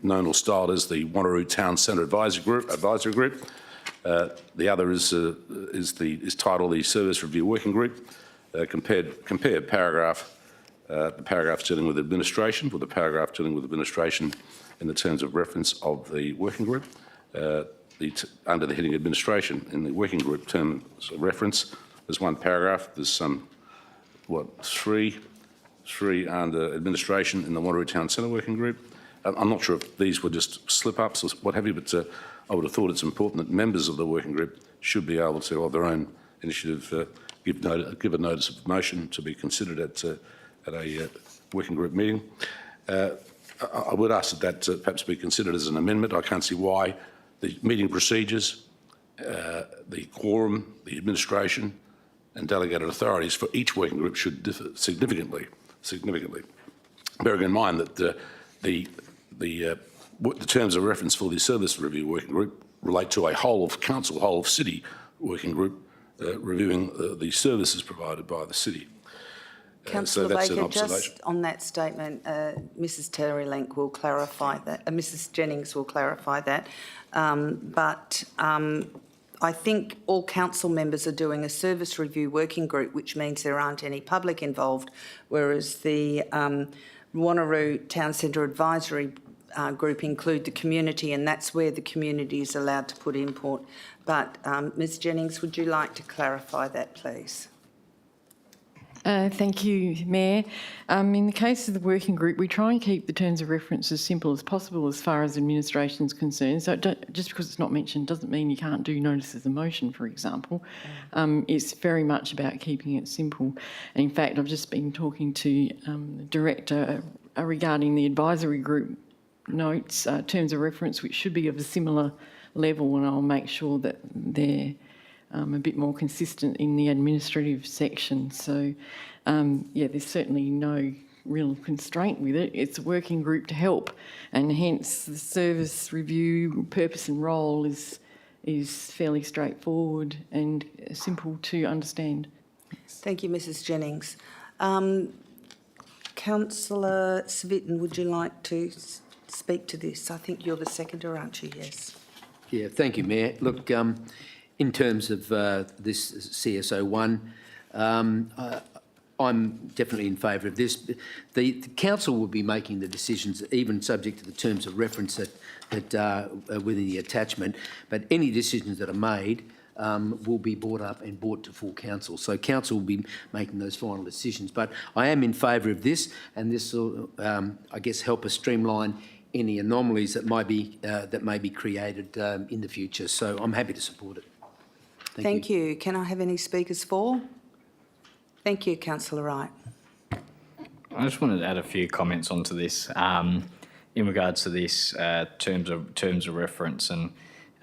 known or styled as the Wanneroo Town Centre Advisory Group. The other is titled the Service Review Working Group. Compare paragraph, the paragraphs dealing with administration with the paragraph dealing with administration in the terms of reference of the working group. Under the heading administration in the working group terms of reference, there's one paragraph. There's some, three under administration in the Wanneroo Town Centre Working Group. I'm not sure if these were just slip-ups or what have you, but I would have thought it's important that members of the working group should be able to, of their own initiative, give a notice of motion to be considered at a working group meeting. I would ask that perhaps be considered as an amendment. I can't see why the meeting procedures, the quorum, the administration and delegated authorities for each working group should differ significantly. Bearing in mind that the terms of reference for the service review working group relate to a whole of council, whole of city working group reviewing the services provided by the city. Councillor so that's Baker, an observation. just on that statement, Mrs Terry-Link will clarify that, Mrs Jennings will clarify that, but I think all council members are doing a service review working group, which means there aren't any public involved, whereas the Wanneroo Town Centre Advisory Group include the community, and that's where the community is allowed to put input. But Ms Jennings, would you like to clarify that, please? Thank you, Mayor. In the case of the working group, we try and keep the terms of reference as simple as possible as far as administration is concerned. So just because it's not mentioned doesn't mean you can't do notices of motion, for example. It's very much about keeping it simple. And in fact, I've just been talking to the Director regarding the advisory group notes, terms of reference, which should be of a similar level, and I'll make sure that they're a bit more consistent in the administrative section. So, yeah, there's certainly no real constraint with it. It's a working group to help, and hence the service review purpose and role is fairly straightforward and simple to understand. Thank you, Mrs Jennings. Councillor Svitten, would you like to speak to this? I think you're the seconder, aren't you? Yes. Yeah, thank you, Mayor. Look, in terms of this CSO1, I'm definitely in favour of this. The council will be making the decisions, even subject to the terms of reference that are within the attachment, but any decisions that are made will be brought up and brought to full council. So council will be making those final decisions. But I am in favour of this, and this will, I guess, help us streamline any anomalies that may be created in the future. So I'm happy to support it. Thank you. Can I have any speakers for? Thank you, Councillor Wright. I just wanted to add a few comments onto this in regards to this terms of reference, and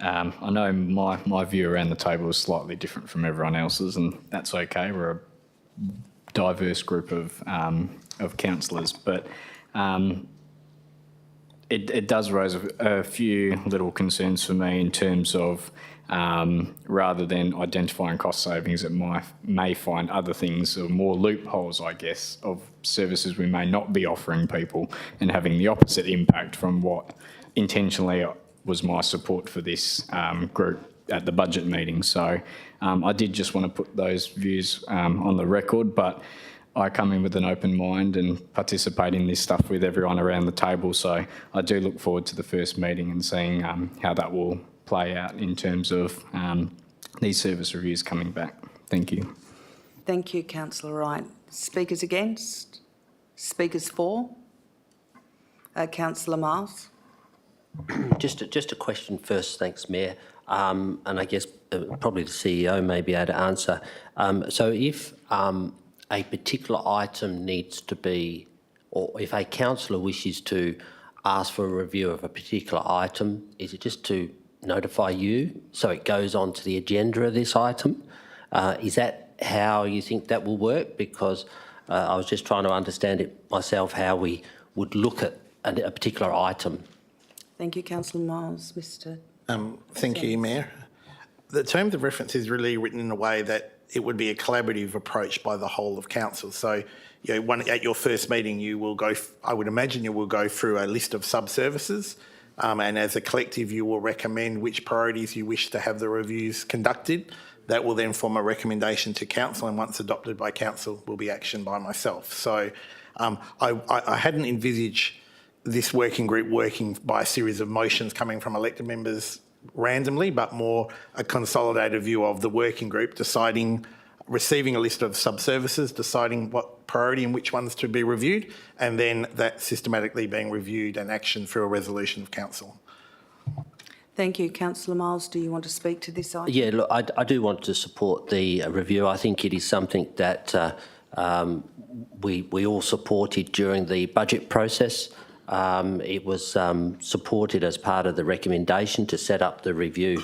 I know my view around the table is slightly different from everyone else's, and that's okay. We're a diverse group of councillors, but it does raise a few little concerns for me in terms of rather than identifying cost savings, it may find other things or more loopholes, I guess, of services we may not be offering people and having the opposite impact from what intentionally was my support for this group at the budget meeting. So I did just want to put those views on the record, but I come in with an open mind and participate in this stuff with everyone around the table. So I do look forward to the first meeting and seeing how that will play out in terms of these service reviews coming back. Thank you. Thank you, Councillor Wright. Speakers against? Speakers for? Councillor Miles. Just a question first, thanks, Mayor. And I guess probably the CEO may be able to answer. So if a particular item needs to be, or if a councillor wishes to ask for a review of a particular item, is it just to notify you so it goes on to the agenda of this item? Is that how you think that will work? Because I was just trying to understand it myself, how we would look at a particular item. Thank you, Councillor Miles. Mr. Thank you, Mayor. The terms of reference is really written in a way that it would be a collaborative approach by the whole of council. So, you know, at your first meeting, you will go, I would imagine you will go through a list of sub-services, and as a collective, you will recommend which priorities you wish to have the reviews conducted. That will then form a recommendation to council, and once adopted by council, will be actioned by myself. So I hadn't envisaged this working group working by a series of motions coming from elected members randomly, but more a consolidated view of the working group deciding, receiving a list of sub-services, deciding what priority and which ones to be reviewed, and then that systematically being reviewed and actioned through a resolution of council. Thank you. Councillor Miles, do you want to speak to this item? Yeah, look, I do want to support the review. I think it is something that we all supported during the budget process. It was supported as part of the recommendation to set up the review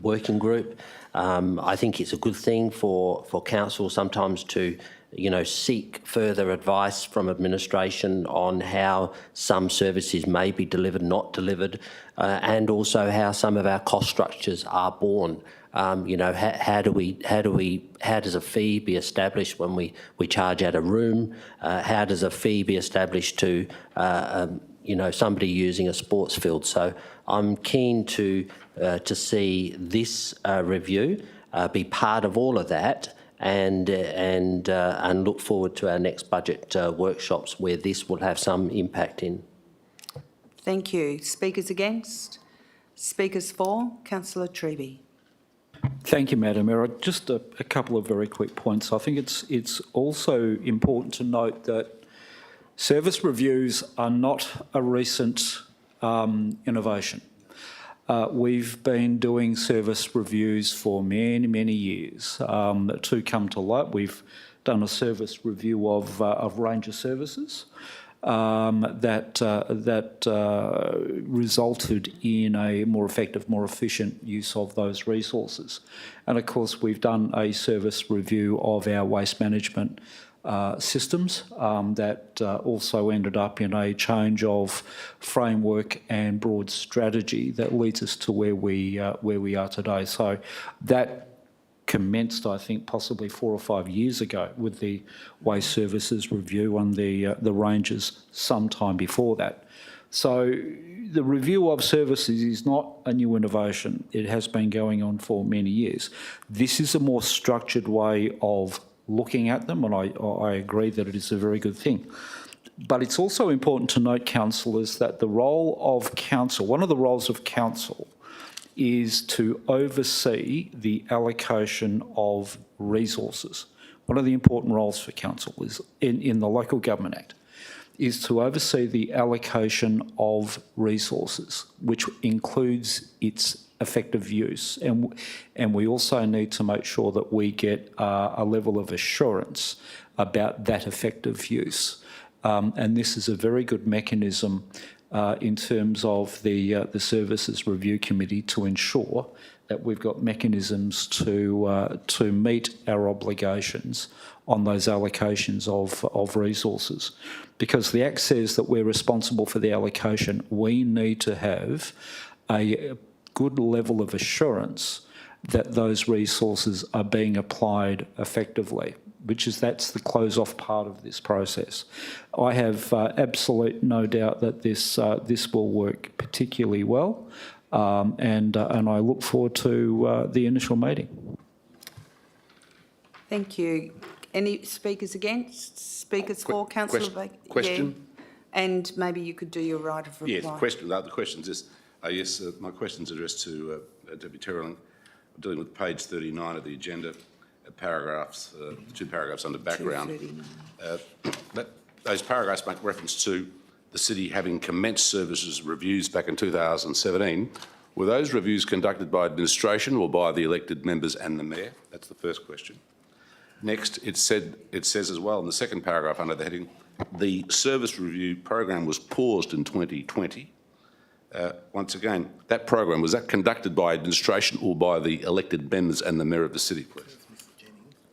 working group. I think it's a good thing for council sometimes to, you know, seek further advice from administration on how some services may be delivered, not delivered, and also how some of our cost structures are born. You know, how does a fee be established when we charge out a room? How does a fee be established to, you know, somebody using a sports field? So I'm keen to see this review be part of all of that, and look forward to our next budget workshops where this will have some impact in. Thank you. Speakers against? Speakers for? Councillor Treby. Thank you, Madam Mayor. Just a couple of very quick points. I think it's also important to note that service reviews are not a recent innovation. We've been doing service reviews for many, many years. To come to light, we've done a service review of Ranger services that resulted in a more effective, more efficient use of those resources. And of course, we've done a service review of our waste management systems that also ended up in a change of framework and broad strategy that leads us to where we are today. So that commenced, I think, possibly 4 or 5 years ago with the waste services review and the ranges sometime before that. So the review of services is not a new innovation. It has been going on for many years. This is a more structured way of looking at them, and I agree that it is a very good thing. But it's also important to note, councillors, that the role of council, one of the roles of council, is to oversee the allocation of resources. One of the important roles for council is in the Local Government Act is to oversee the allocation of resources, which includes its effective use. And we also need to make sure that we get a level of assurance about that effective use. And this is a very good mechanism in terms of the Services Review Committee to ensure that we've got mechanisms to meet our obligations on those allocations of resources. Because the Act says that we're responsible for the allocation, we need to have a good level of assurance that those resources are being applied effectively. that's the close-off part of this process. I have absolute no doubt that this will work particularly well, and I look forward to the initial meeting. Thank you. Any speakers against? Speakers for? Councillor Vacancy? Question? Yeah. And maybe you could do your right of reply. Yes, the question is, yes, my question's addressed to Deputy Terrelling. I'm dealing with page 39 of the agenda, paragraphs, the 2 paragraphs under background. Those paragraphs make reference to the city having commenced services reviews back in 2017. Were those reviews conducted by administration or by the elected members and the mayor? That's the first question. Next, it says as well in the second paragraph under the heading, the service review program was paused in 2020. Once again, that program, was that conducted by administration or by the elected members and the mayor of the city, please?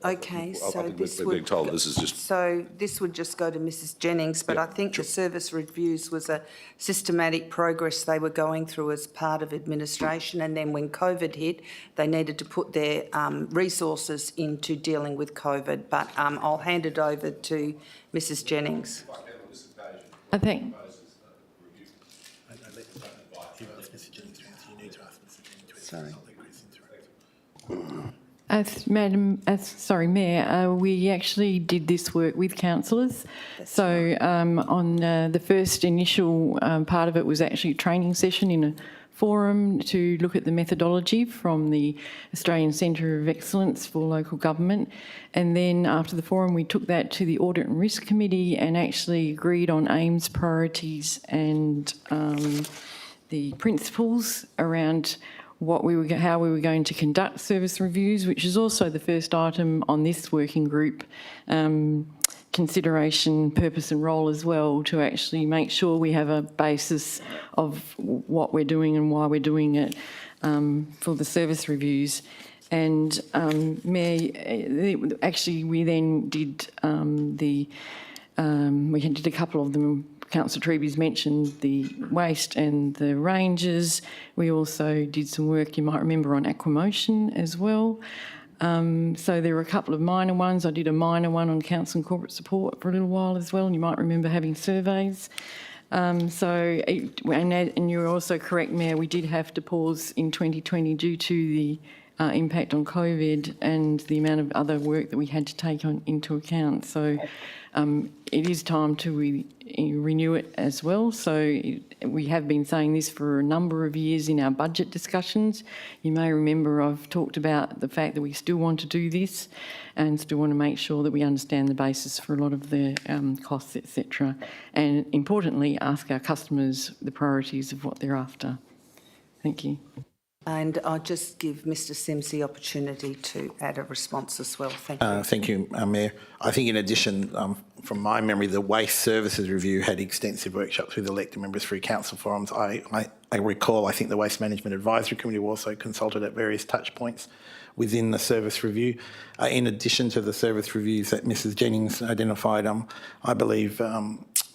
Okay, so we're being told this is just... So this would just go to Mrs Jennings, but I think the service reviews was a systematic progress they were going through as part of administration, and then when COVID hit, they needed to put their resources into dealing with COVID. But I'll hand it over to Mrs Jennings. I think... Sorry. Mayor, we actually did this work with councillors. So on the first initial part of it was actually a training session in a forum to look at the methodology from the Australian Centre of Excellence for Local Government. And then after the forum, we took that to the Audit and Risk Committee and actually agreed on aims, priorities and the principles around how we were going to conduct service reviews, which is also the first item on this working group consideration, purpose and role as well, to actually make sure we have a basis of what we're doing and why we're doing it for the service reviews. And Mayor, actually we then did we did a couple of them. Councillor Treby's mentioned the waste and the ranges. We also did some work, you might remember, on aquamotion as well. So there were a couple of minor ones. I did a minor one on council and corporate support for a little while as well, and you might remember having surveys. And you're also correct, Mayor, we did have to pause in 2020 due to the impact on COVID and the amount of other work that we had to take into account. So it is time to renew it as well. So we have been saying this for a number of years in our budget discussions. You may remember I've talked about the fact that we still want to do this and still want to make sure that we understand the basis for a lot of the costs, etc. And importantly, ask our customers the priorities of what they're after. Thank you. And I'll just give Mr Sims the opportunity to add a response as well. Thank you. Thank you, Mayor. I think in addition, from my memory, the Waste Services Review had extensive workshops with elected members through council forums. I recall, I think the Waste Management Advisory Committee also consulted at various touch points within the service review. In addition to the service reviews that Mrs Jennings identified, I believe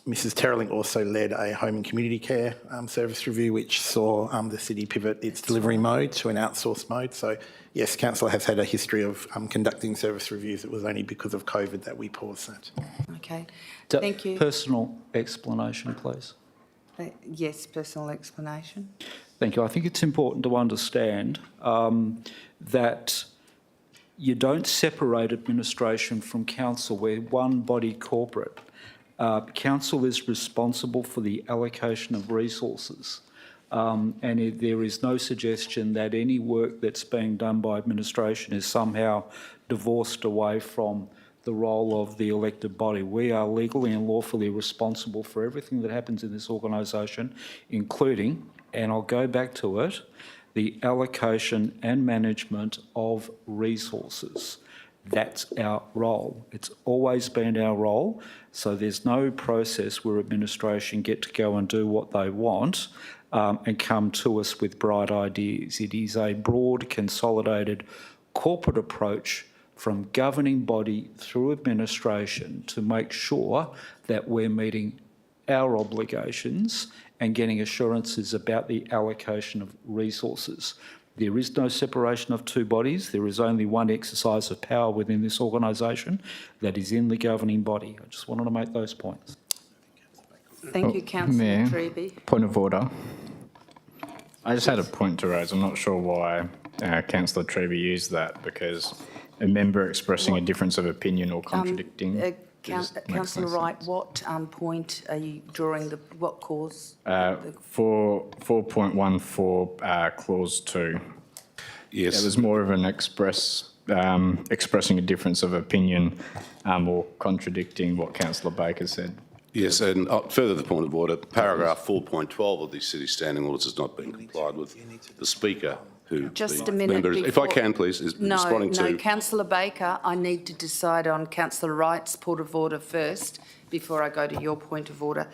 Mrs Terrelling also led a home and community care service review, which saw the city pivot its delivery mode to an outsourced mode. So yes, council has had a history of conducting service reviews. It was only because of COVID that we paused that. Okay, thank you. Personal explanation, please. Yes, personal explanation. Thank you. I think it's important to understand that you don't separate administration from council. We're one body corporate. Council is responsible for the allocation of resources, and there is no suggestion that any work that's being done by administration is somehow divorced away from the role of the elected body. We are legally and lawfully responsible for everything that happens in this organisation, including, and I'll go back to it, the allocation and management of resources. That's our role. It's always been our role. So there's no process where administration get to go and do what they want and come to us with bright ideas. It is a broad, consolidated corporate approach from governing body through administration to make sure that we're meeting our obligations and getting assurances about the allocation of resources. There is no separation of two bodies. There is only one exercise of power within this organisation, that is in the governing body. I just wanted to make those points. Thank you, Councillor Mayor, Treby. point of order. I just had a point to raise. I'm not sure why Councillor Treby used that, because a member expressing a difference of opinion or contradicting. Councillor Wright, what point are you drawing, what cause? For 4.14, clause 2. Yes. It was more of an expressing a difference of opinion or contradicting what Councillor Baker said. Yes, and further the point of order, paragraph 4.12 of the City Standing Orders has not been complied with. The Speaker, who Just the a minute members, if I before- can please, is responding to... No, Councillor Baker, I need to decide on Councillor Wright's point of order first before I go to your point of order.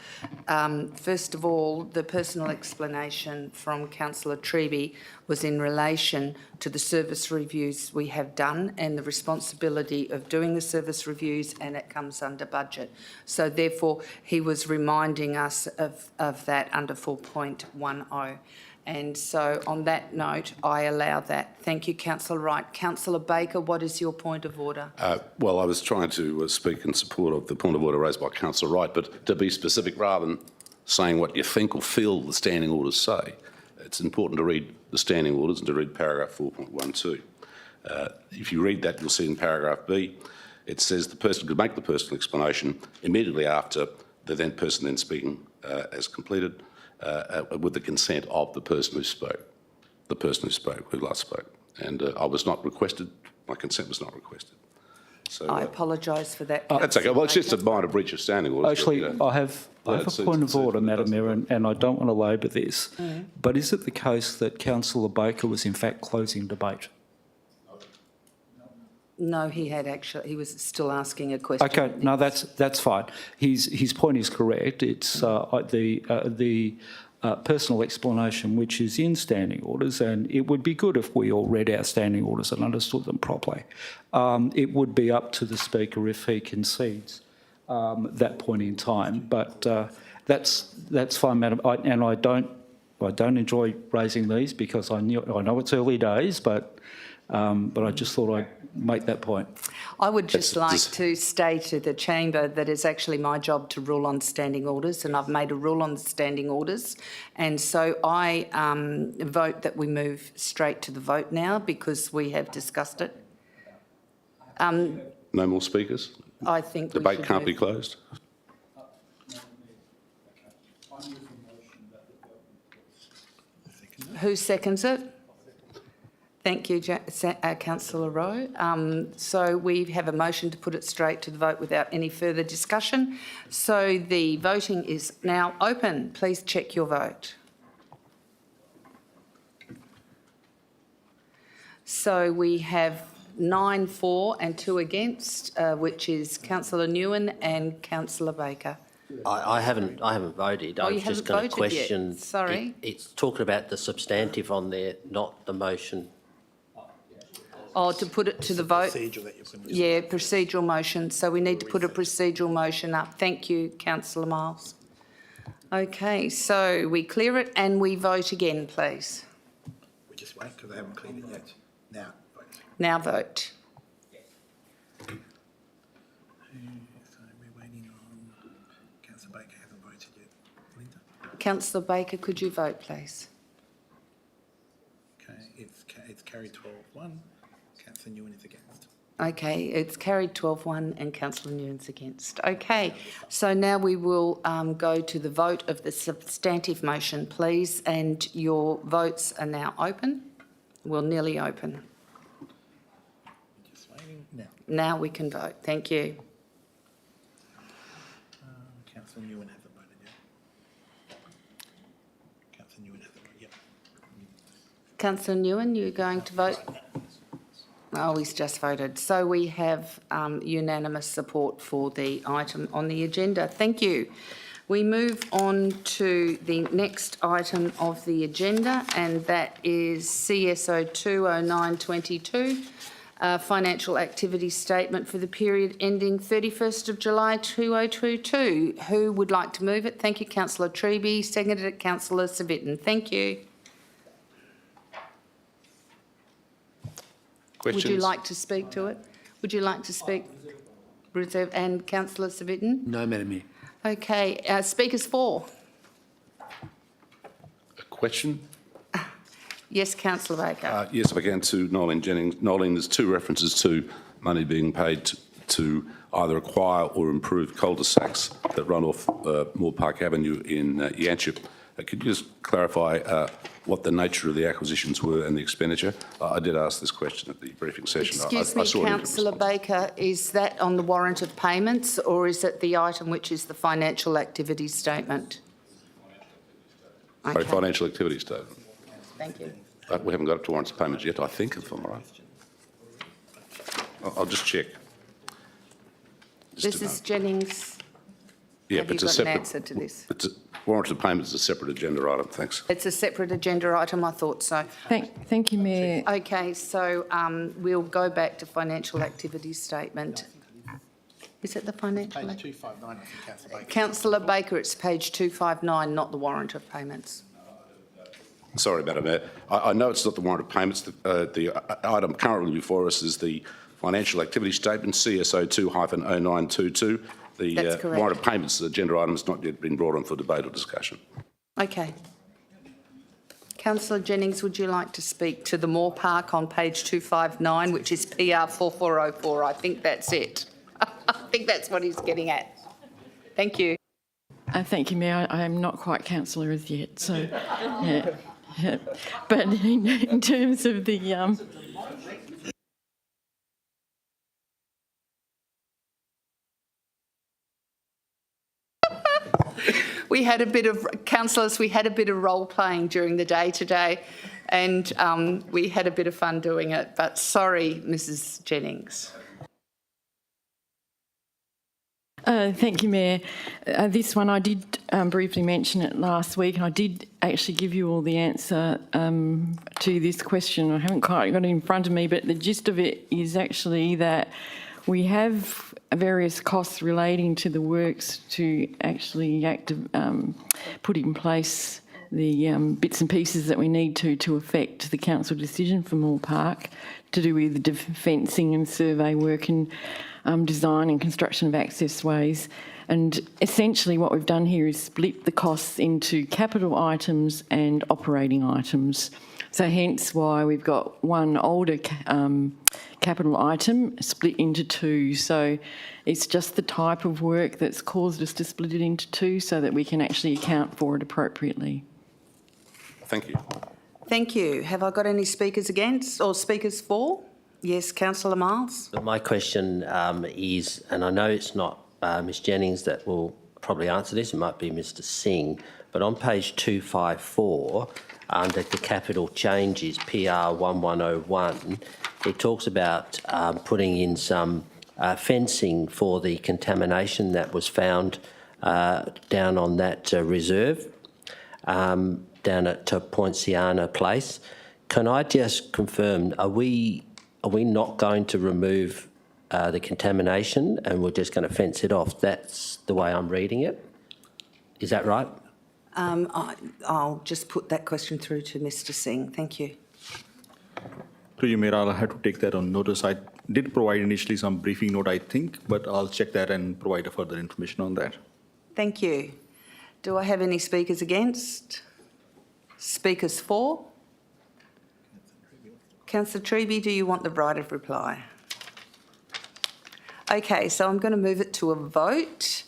First of all, the personal explanation from Councillor Treby was in relation to the service reviews we have done and the responsibility of doing the service reviews, and it comes under budget. So therefore, he was reminding us of that under 4.10. And so on that note, I allow that. Thank you, Councillor Wright. Councillor Baker, what is your point of order? Well, I was trying to speak in support of the point of order raised by Councillor Wright, but to be specific, rather than saying what you think or feel the standing orders say, it's important to read the standing orders and to read paragraph 4.12. If you read that, you'll see in paragraph B, it says the person could make the personal explanation immediately after the person then speaking has completed, with the consent of the person who spoke, who last spoke. And I was not requested, my consent was not requested. So I apologise for that. that's okay. Well, it's just a minor breach of standing orders. Actually, I have a point of order, Madam Mayor, and I don't want to labour this, but is it the case that Councillor Baker was in fact closing debate? No, he was still asking a question. Okay, no, that's fine. His point is correct. It's the personal explanation which is in standing orders, and it would be good if we all read our standing orders and understood them properly. It would be up to the Speaker if he concedes that point in time, but that's fine, Madam. I don't enjoy raising these because I know it's early days, but I just thought I'd make that point. I would just like to state to the chamber that it's actually my job to rule on standing orders, and I've made a rule on the standing orders, and so I vote that we move straight to the vote now because we have discussed it. No more speakers? I think debate can't be closed. Who seconds it? Thank you, Councillor Rowe. So we have a motion to put it straight to the vote without any further discussion. So the voting is now open. Please check your vote. So we have 9 for and 2 against, which is Councillor Nguyen and Councillor Baker. I haven't voted. Oh, I you was just haven't going to voted yet. question. Sorry. It's talking about the substantive on there, not the motion. Oh, to put it to the vote? Procedure that you're putting. Yeah, procedural motion. So we need to put a procedural motion up. Thank you, Councillor Miles. Okay, so we clear it and we vote again, please. We just wait because they haven't cleared it yet. Now, vote. Now vote. So we're waiting on Councillor Baker hasn't voted yet. Linda? Councillor Baker, could you vote, please? Okay, it's carried 12-1. Councillor Nguyen is against. Okay, it's carried 12-1 and Councillor Nguyen's against. Okay, so now we will go to the vote of the substantive motion, please, and your votes are now open. Well, nearly open. Just waiting now. Now we can vote. Thank you. Councillor Nguyen hasn't voted yet. Councillor Nguyen hasn't voted yet. Councillor Nguyen, you're going to vote? Oh, he's just voted. So we have unanimous support for the item on the agenda. Thank you. We move on to the next item of the agenda, and that is CSO 20922, Financial Activity Statement for the period ending 31st of July 2022. Who would like to move it? Thank you, Councillor Treby. Seconded it, Councillor Civic. Thank you. Questions? Would you like to speak to it? Would you like to speak? Reserve. And Councillor Savitten? No, Madam Mayor. Okay, speakers for? A question? Yes, Councillor Baker. Yes, if I can, to Nolene Jennings. Nolene, there's two references to money being paid to either acquire or improve cul-de-sacs that run off Moore Park Avenue in Yanchep. Could you just clarify what the nature of the acquisitions were and the expenditure? I did ask this question at the briefing session. Excuse I me, saw it in Councillor Baker, is that on the warrant of payments or is it the item which is the financial activity statement? Sorry, financial activity statement. Thank you. But we haven't got up to warrants of payments yet, I think, if I'm right. I'll just check. Mrs Jennings, Yeah, have you it's a got separate, an answer to this? Warrants of payments is a separate agenda item, thanks. It's a separate agenda item, I thought so. Thank you, Mayor. Okay, so we'll go back to financial activity statement. Is it the financial? Page 259, I think, Councillor Baker. Councillor Baker, it's page 259, not the warrant of payments. Sorry, Madam Mayor. I know it's not the warrant of payments. The item currently before us is the financial activity statement, CSO 2-0922. The warrant of payments agenda item has not yet been brought on for debate or discussion. Okay. Councillor Jennings, would you like to speak to the Moore Park on page 259, which is PR 4404? I think that's it. I think that's what he's getting at. Thank you. Thank you, Mayor. I am not quite councillor as yet, so yeah. But in terms of the we had a bit of, councillors, we had a bit of role playing during the day today and we had a bit of fun doing it, but sorry, Mrs Jennings. Thank you, Mayor. This one, I did briefly mention it last week, and I did actually give you all the answer to this question. I haven't quite got it in front of me, but the gist of it is actually that we have various costs relating to the works to actually put in place the bits and pieces that we need to affect the council decision for Moore Park, to do with the fencing and survey work and design and construction of access ways. And essentially what we've done here is split the costs into capital items and operating items. So hence why we've got one older capital item split into two. So it's just the type of work that's caused us to split it into two so that we can actually account for it appropriately. Thank you. Thank you. Have I got any speakers against or speakers for? Yes, Councillor Miles. My question is, and I know it's not Ms Jennings that will probably answer this, it might be Mr Singh, but on page 254, under the capital changes, PR 1101, it talks about putting in some fencing for the contamination that was found down on that reserve, down at Poinciana Place. Can I just confirm, are we not going to remove the contamination and we're just going to fence it off? That's the way I'm reading it. Is that right? I'll just put that question through to Mr Singh. Thank you. To you, Mayor, I'll have to take that on notice. I did provide initially some briefing note, I think, but I'll check that and provide a further information on that. Thank you. Do I have any speakers against? Speakers for? Councillor Treby, do you want the right of reply? Okay, so I'm going to move it to a vote.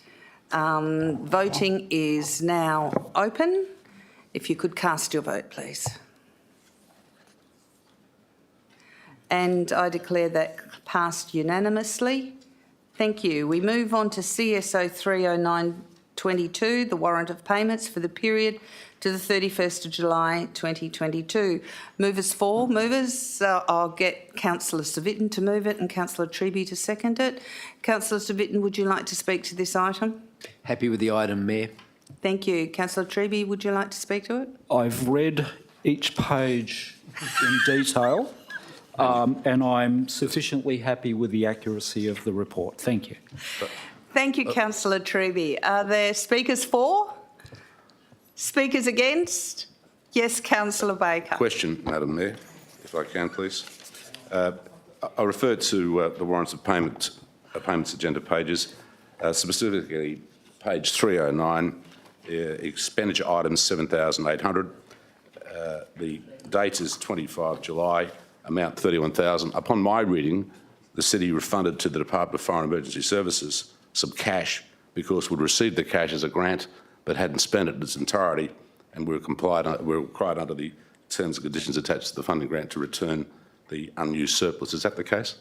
Voting is now open. If you could cast your vote, please. And I declare that passed unanimously. Thank you. We move on to CSO 30922, the warrant of payments for the period to the 31st of July 2022. Movers for? Movers, I'll get Councillor Savitten to move it and Councillor Treby to second it. Councillor Savitten, would you like to speak to this item? Happy with the item, Mayor. Thank you. Councillor Treby, would you like to speak to it? I've read each page in detail and I'm sufficiently happy with the accuracy of the report. Thank you. Thank you, Councillor Treby. Are there speakers for? Speakers against? Yes, Councillor Baker. Question, Madam Mayor, if I can, please. I refer to the warrants of payments agenda pages, specifically page 309, expenditure items 7,800. The date is 25 July, amount 31,000. Upon my reading, the City refunded to the Department of Fire and Emergency Services some cash because we'd received the cash as a grant but hadn't spent it in its entirety, and we were required under the terms and conditions attached to the funding grant to return the unused surplus. Is that the case?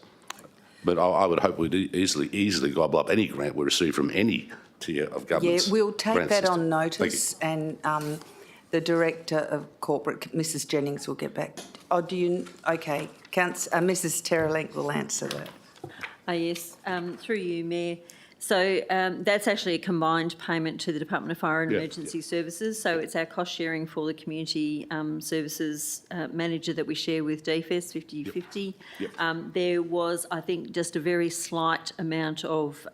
But I would hope we'd easily gobble up any grant we receive from any tier of government. Yeah, we'll take that on notice, and the Director of Corporate, Mrs Jennings, will get back. Oh, do you? Okay, Mrs Terrelink will answer that. Yes, through you, Mayor. So that's actually a combined payment to the Department of Fire and Emergency Services. So it's our cost sharing for the community services manager that we share with DFS, 50-50. There was, I think, just a very slight amount of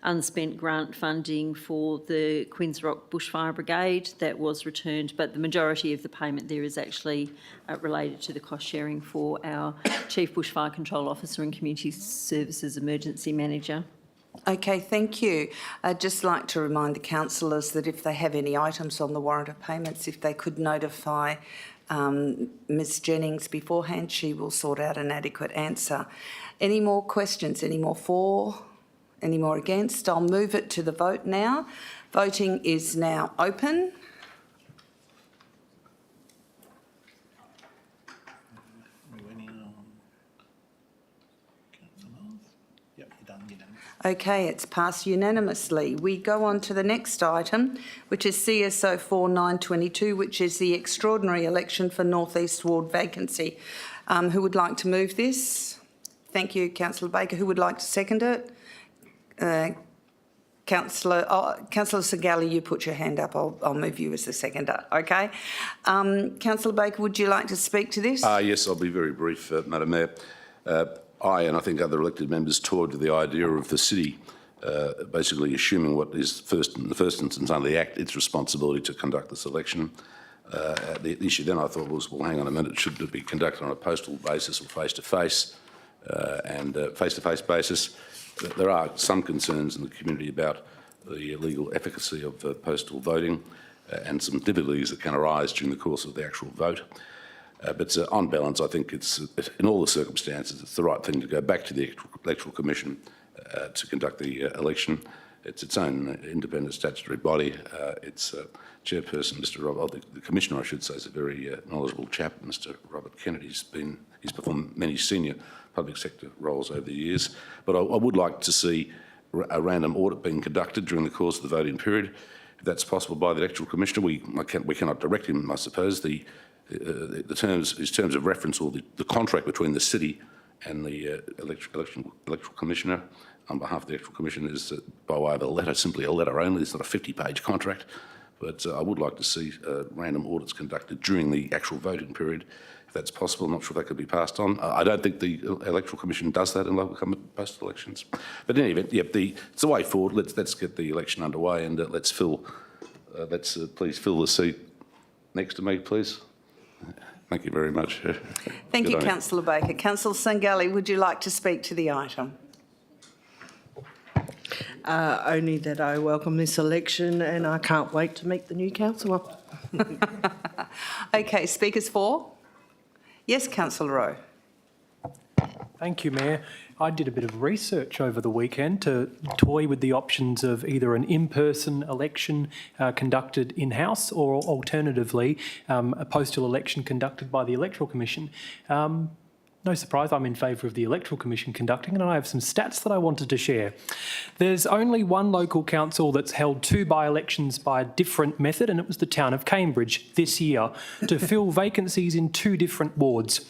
unspent grant funding for the Queen's Rock Bushfire Brigade that was returned, but the majority of the payment there is actually related to the cost sharing for our Chief Bushfire Control Officer and Community Services Emergency Manager. Okay, thank you. I'd just like to remind the councillors that if they have any items on the warrant of payments, if they could notify Ms Jennings beforehand, she will sort out an adequate answer. Any more questions? Any more for? Any more against? I'll move it to the vote now. Voting is now open. Okay, it's passed unanimously. We go on to the next item, which is CSO 4922, which is the extraordinary election for North East Ward vacancy. Who would like to move this? Thank you, Councillor Baker. Who would like to second it? Councillor Sangali, you put your hand up. I'll move you as the seconder. Okay. Councillor Baker, would you like to speak to this? Yes, I'll be very brief, Madam Mayor. I and I think other elected members toyed with the idea of the City basically assuming what is in the first instance under the Act, its responsibility to conduct this election. The issue then I thought was, well, hang on a minute, should it be conducted on a postal basis or face-to-face and face-to-face basis? There are some concerns in the community about the legal efficacy of postal voting and some difficulties that can arise during the course of the actual vote. But on balance, I think it's, in all the circumstances, it's the right thing to go back to the Electoral Commission to conduct the election. It's its own independent statutory body. Its chairperson, Mr. Robert, the commissioner, I should say, is a very knowledgeable chap. Mr. Robert Kennedy's performed many senior public sector roles over the years. But I would like to see a random audit being conducted during the course of the voting period. If that's possible by the Electoral Commissioner, we cannot direct him, I suppose. His terms of reference, or the contract between the City and the Electoral Commissioner on behalf of the Electoral Commission is by way of a letter, simply a letter only. It's not a 50-page contract. But I would like to see random audits conducted during the actual voting period. If that's possible, I'm not sure if that could be passed on. I don't think the Electoral Commission does that in local government postal elections. But in any event, it's the way forward. Let's get the election underway, and let's please fill the seat next to me, please. Thank you very much. Thank you, Councillor Baker. Councillor Sangali, would you like to speak to the item? Only that I welcome this election and I can't wait to meet the new councillor. Okay, speakers for? Yes, Councillor Rowe. Thank you, Mayor. I did a bit of research over the weekend to toy with the options of either an in-person election conducted in-house or alternatively a postal election conducted by the Electoral Commission. No surprise, I'm in favour of the Electoral Commission conducting, and I have some stats that I wanted to share. There's only one local council that's held 2 by-elections by a different method, and it was the town of Cambridge this year to fill vacancies in 2 different wards.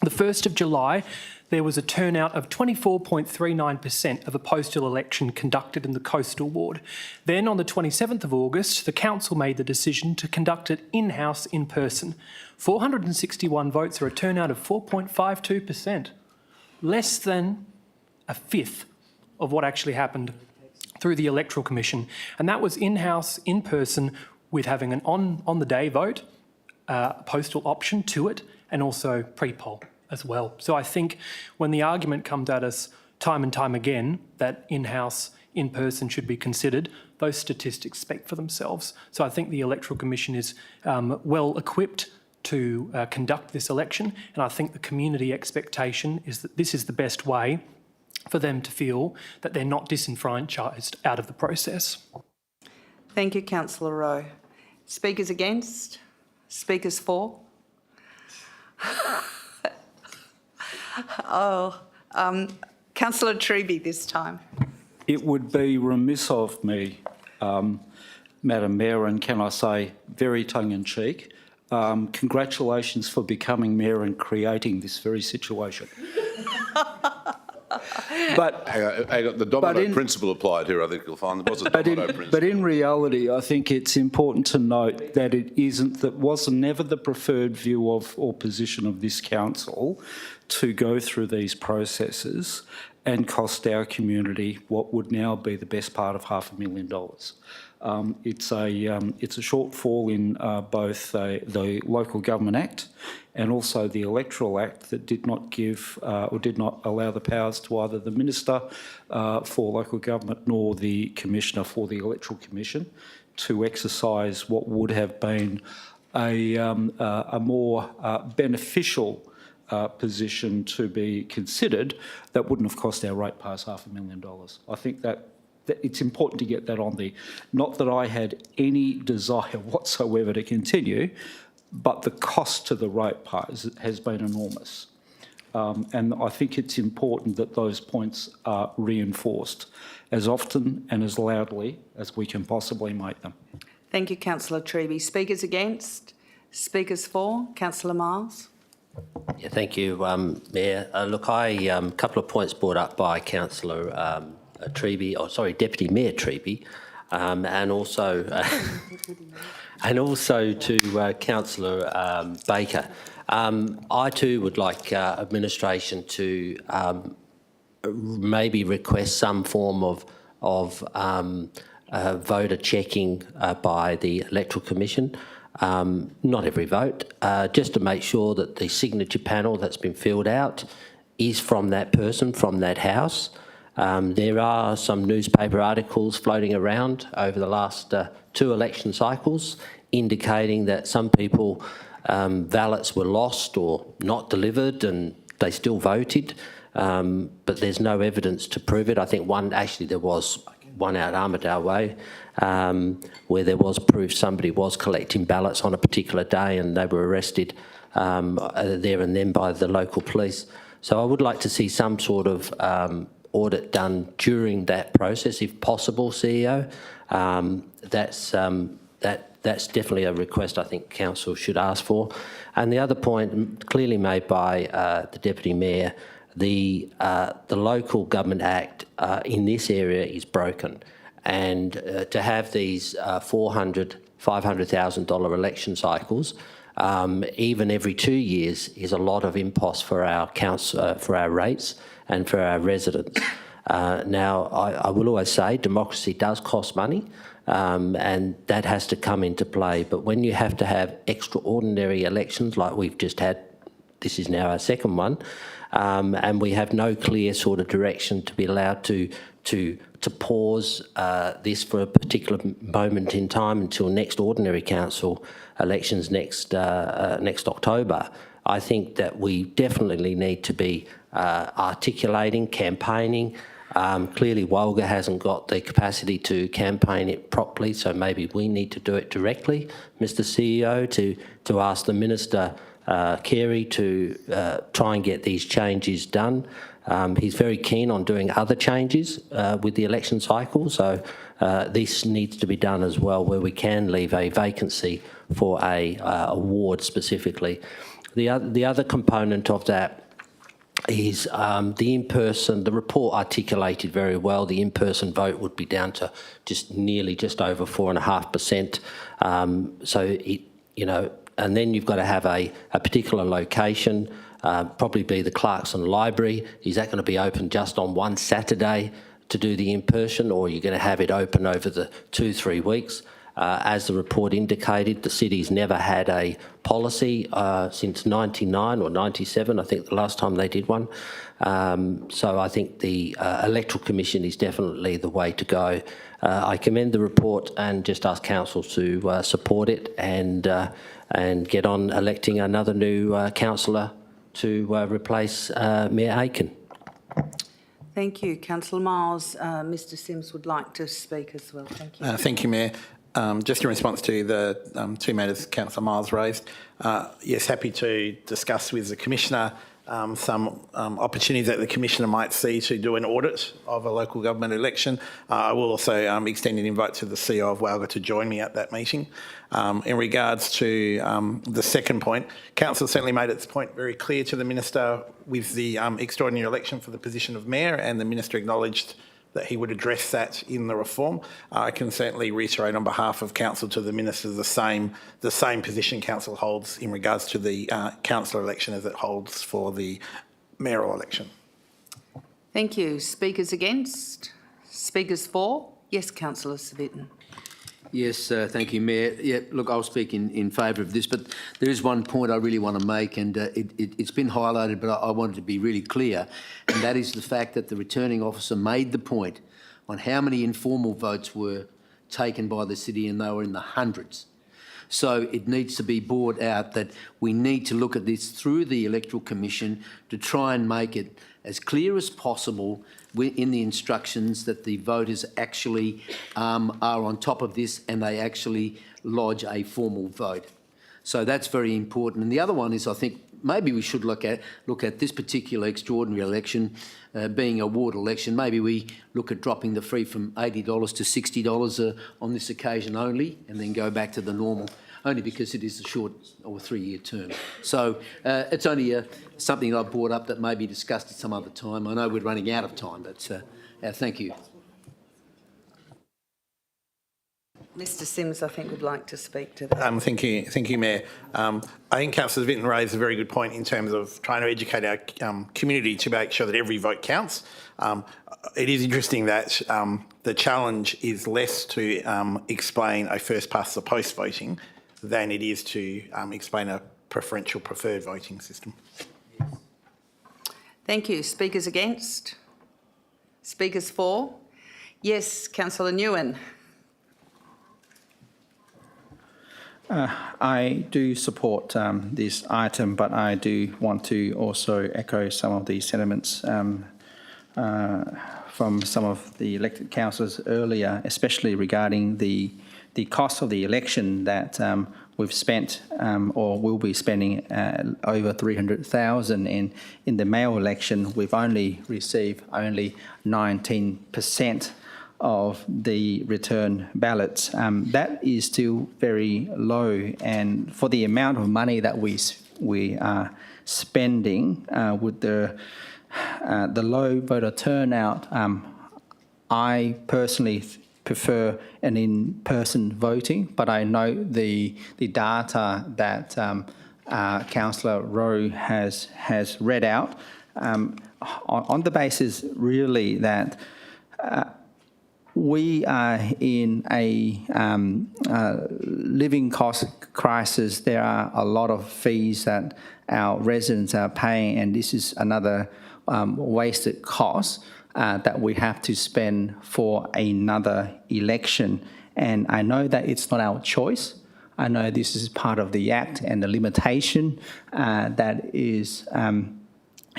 The 1st of July, there was a turnout of 24.39% of a postal election conducted in the coastal ward. Then on the 27th of August, the council made the decision to conduct it in-house in person. 461 votes are a turnout of 4.52%, less than a fifth of what actually happened through the Electoral Commission. And that was in-house, in person, with having an on-the-day vote, postal option to it, and also pre-poll as well. So I think when the argument comes at us time and time again that in-house, in-person should be considered, those statistics speak for themselves. So I think the Electoral Commission is well equipped to conduct this election, and I think the community expectation is that this is the best way for them to feel that they're not disenfranchised out of the process. Thank you, Councillor Rowe. Speakers against? Speakers for? Councillor Treby this time. It would be remiss of me, Madam Mayor, and can I say very tongue-in-cheek, congratulations for becoming Mayor and creating this very situation. But hang on, the domino principle applied here, I think you'll find. There was a domino principle. But in reality, I think it's important to note that it was never the preferred view of or position of this council to go through these processes and cost our community what would now be the best part of $500,000. It's a shortfall in both the Local Government Act and also the Electoral Act that did not give or did not allow the powers to either the Minister for Local Government nor the Commissioner for the Electoral Commission to exercise what would have been a more beneficial position to be considered that wouldn't have cost our ratepayers $500,000. I think that it's important to get that on the, not that I had any desire whatsoever to continue, but the cost to the ratepayers has been enormous. And I think it's important that those points are reinforced as often and as loudly as we can possibly make them. Thank you, Councillor Treby. Speakers against? Speakers for? Councillor Miles? Yeah, thank you, Mayor. Look, a couple of points brought up by Councillor Treby, or sorry, Deputy Mayor Treby, and also to Councillor Baker. I too would like administration to maybe request some form of voter checking by the Electoral Commission. Not every vote, just to make sure that the signature panel that's been filled out is from that person, from that house. There are some newspaper articles floating around over the last 2 election cycles indicating that some people, ballots were lost or not delivered and they still voted, but there's no evidence to prove it. I think there was one out Armidale Way, where there was proof somebody was collecting ballots on a particular day and they were arrested there and then by the local police. So I would like to see some sort of audit done during that process, if possible, CEO. That's definitely a request I think Council should ask for. And the other point clearly made by the Deputy Mayor, the Local Government Act in this area is broken, and to have these $500,000 election cycles, even every 2 years, is a lot of impost for our council, for our rates and for our residents. Now, I will always say democracy does cost money, and that has to come into play. But when you have to have extraordinary elections like we've just had, this is now our second one, and we have no clear sort of direction to be allowed to pause this for a particular moment in time until next ordinary council elections next October. I think that we definitely need to be articulating, campaigning. Clearly, Welga hasn't got the capacity to campaign it properly, so maybe we need to do it directly, Mr. CEO, to ask the Minister Carey to try and get these changes done. He's very keen on doing other changes with the election cycle, so this needs to be done as well, where we can leave a vacancy for a ward specifically. The other component of that is the in-person. The report articulated very well the in-person vote would be down to just over 4.5%. So and then you've got to have a particular location, probably be the Clarkson Library. Is that going to be open just on one Saturday to do the in-person, or are you going to have it open over the 2-3 weeks? As the report indicated, the city's never had a policy since 99 or 97, I think the last time they did one. So I think the Electoral Commission is definitely the way to go. I commend the report and just ask council to support it and get on electing another new councillor to replace Mayor Aiken. Thank you. Councillor Miles, Mr Sims would like to speak as well. Thank you. Thank you, Mayor. Just in response to the two matters Councillor Miles raised, yes, happy to discuss with the Commissioner some opportunities that the Commissioner might see to do an audit of a local government election. I will also extend an invite to the CEO of Welga to join me at that meeting. In regards to the second point, Council certainly made its point very clear to the Minister with the extraordinary election for the position of Mayor, and the Minister acknowledged that he would address that in the reform. I can certainly reiterate on behalf of Council to the Minister the same position Council holds in regards to the councillor election as it holds for the mayoral election. Thank you. Speakers against? Speakers for? Yes, Councillor Savitton. Yes, thank you, Mayor. Yeah, look, I'll speak in favour of this, but there is one point I really want to make, and it's been highlighted, but I wanted to be really clear, and that is the fact that the returning officer made the point on how many informal votes were taken by the city, and they were in the hundreds. So it needs to be brought out that we need to look at this through the Electoral Commission to try and make it as clear as possible in the instructions that the voters actually are on top of this and they actually lodge a formal vote. So that's very important. And the other one is, I think maybe we should look at this particular extraordinary election being a ward election. Maybe we look at dropping the fee from $80 to $60 on this occasion only, and then go back to the normal, only because it is a short or 3-year term. So it's only something I brought up that may be discussed at some other time. I know we're running out of time, but thank you. Mr Sims, I think, would like to speak to that. Thank you, Mayor. I think Councillor Vinton raised a very good point in terms of trying to educate our community to make sure that every vote counts. It is interesting that the challenge is less to explain a first past the post voting than it is to explain a preferential preferred voting system. Thank you. Speakers against? Speakers for? Yes, Councillor Nguyen. I do support this item, but I do want to also echo some of the sentiments from some of the elected councillors earlier, especially regarding the cost of the election that we've spent or will be spending over $300,000, and in the mayoral election we've only received 19% of the return ballots. That is still very low, and for the amount of money that we are spending with the low voter turnout, I personally prefer an in-person voting, but I know the data that Councillor Rowe has read out on the basis really that we are in a living cost crisis. There are a lot of fees that our residents are paying, and this is another wasted cost that we have to spend for another election. And I know that it's not our choice. I know this is part of the Act and the limitation that is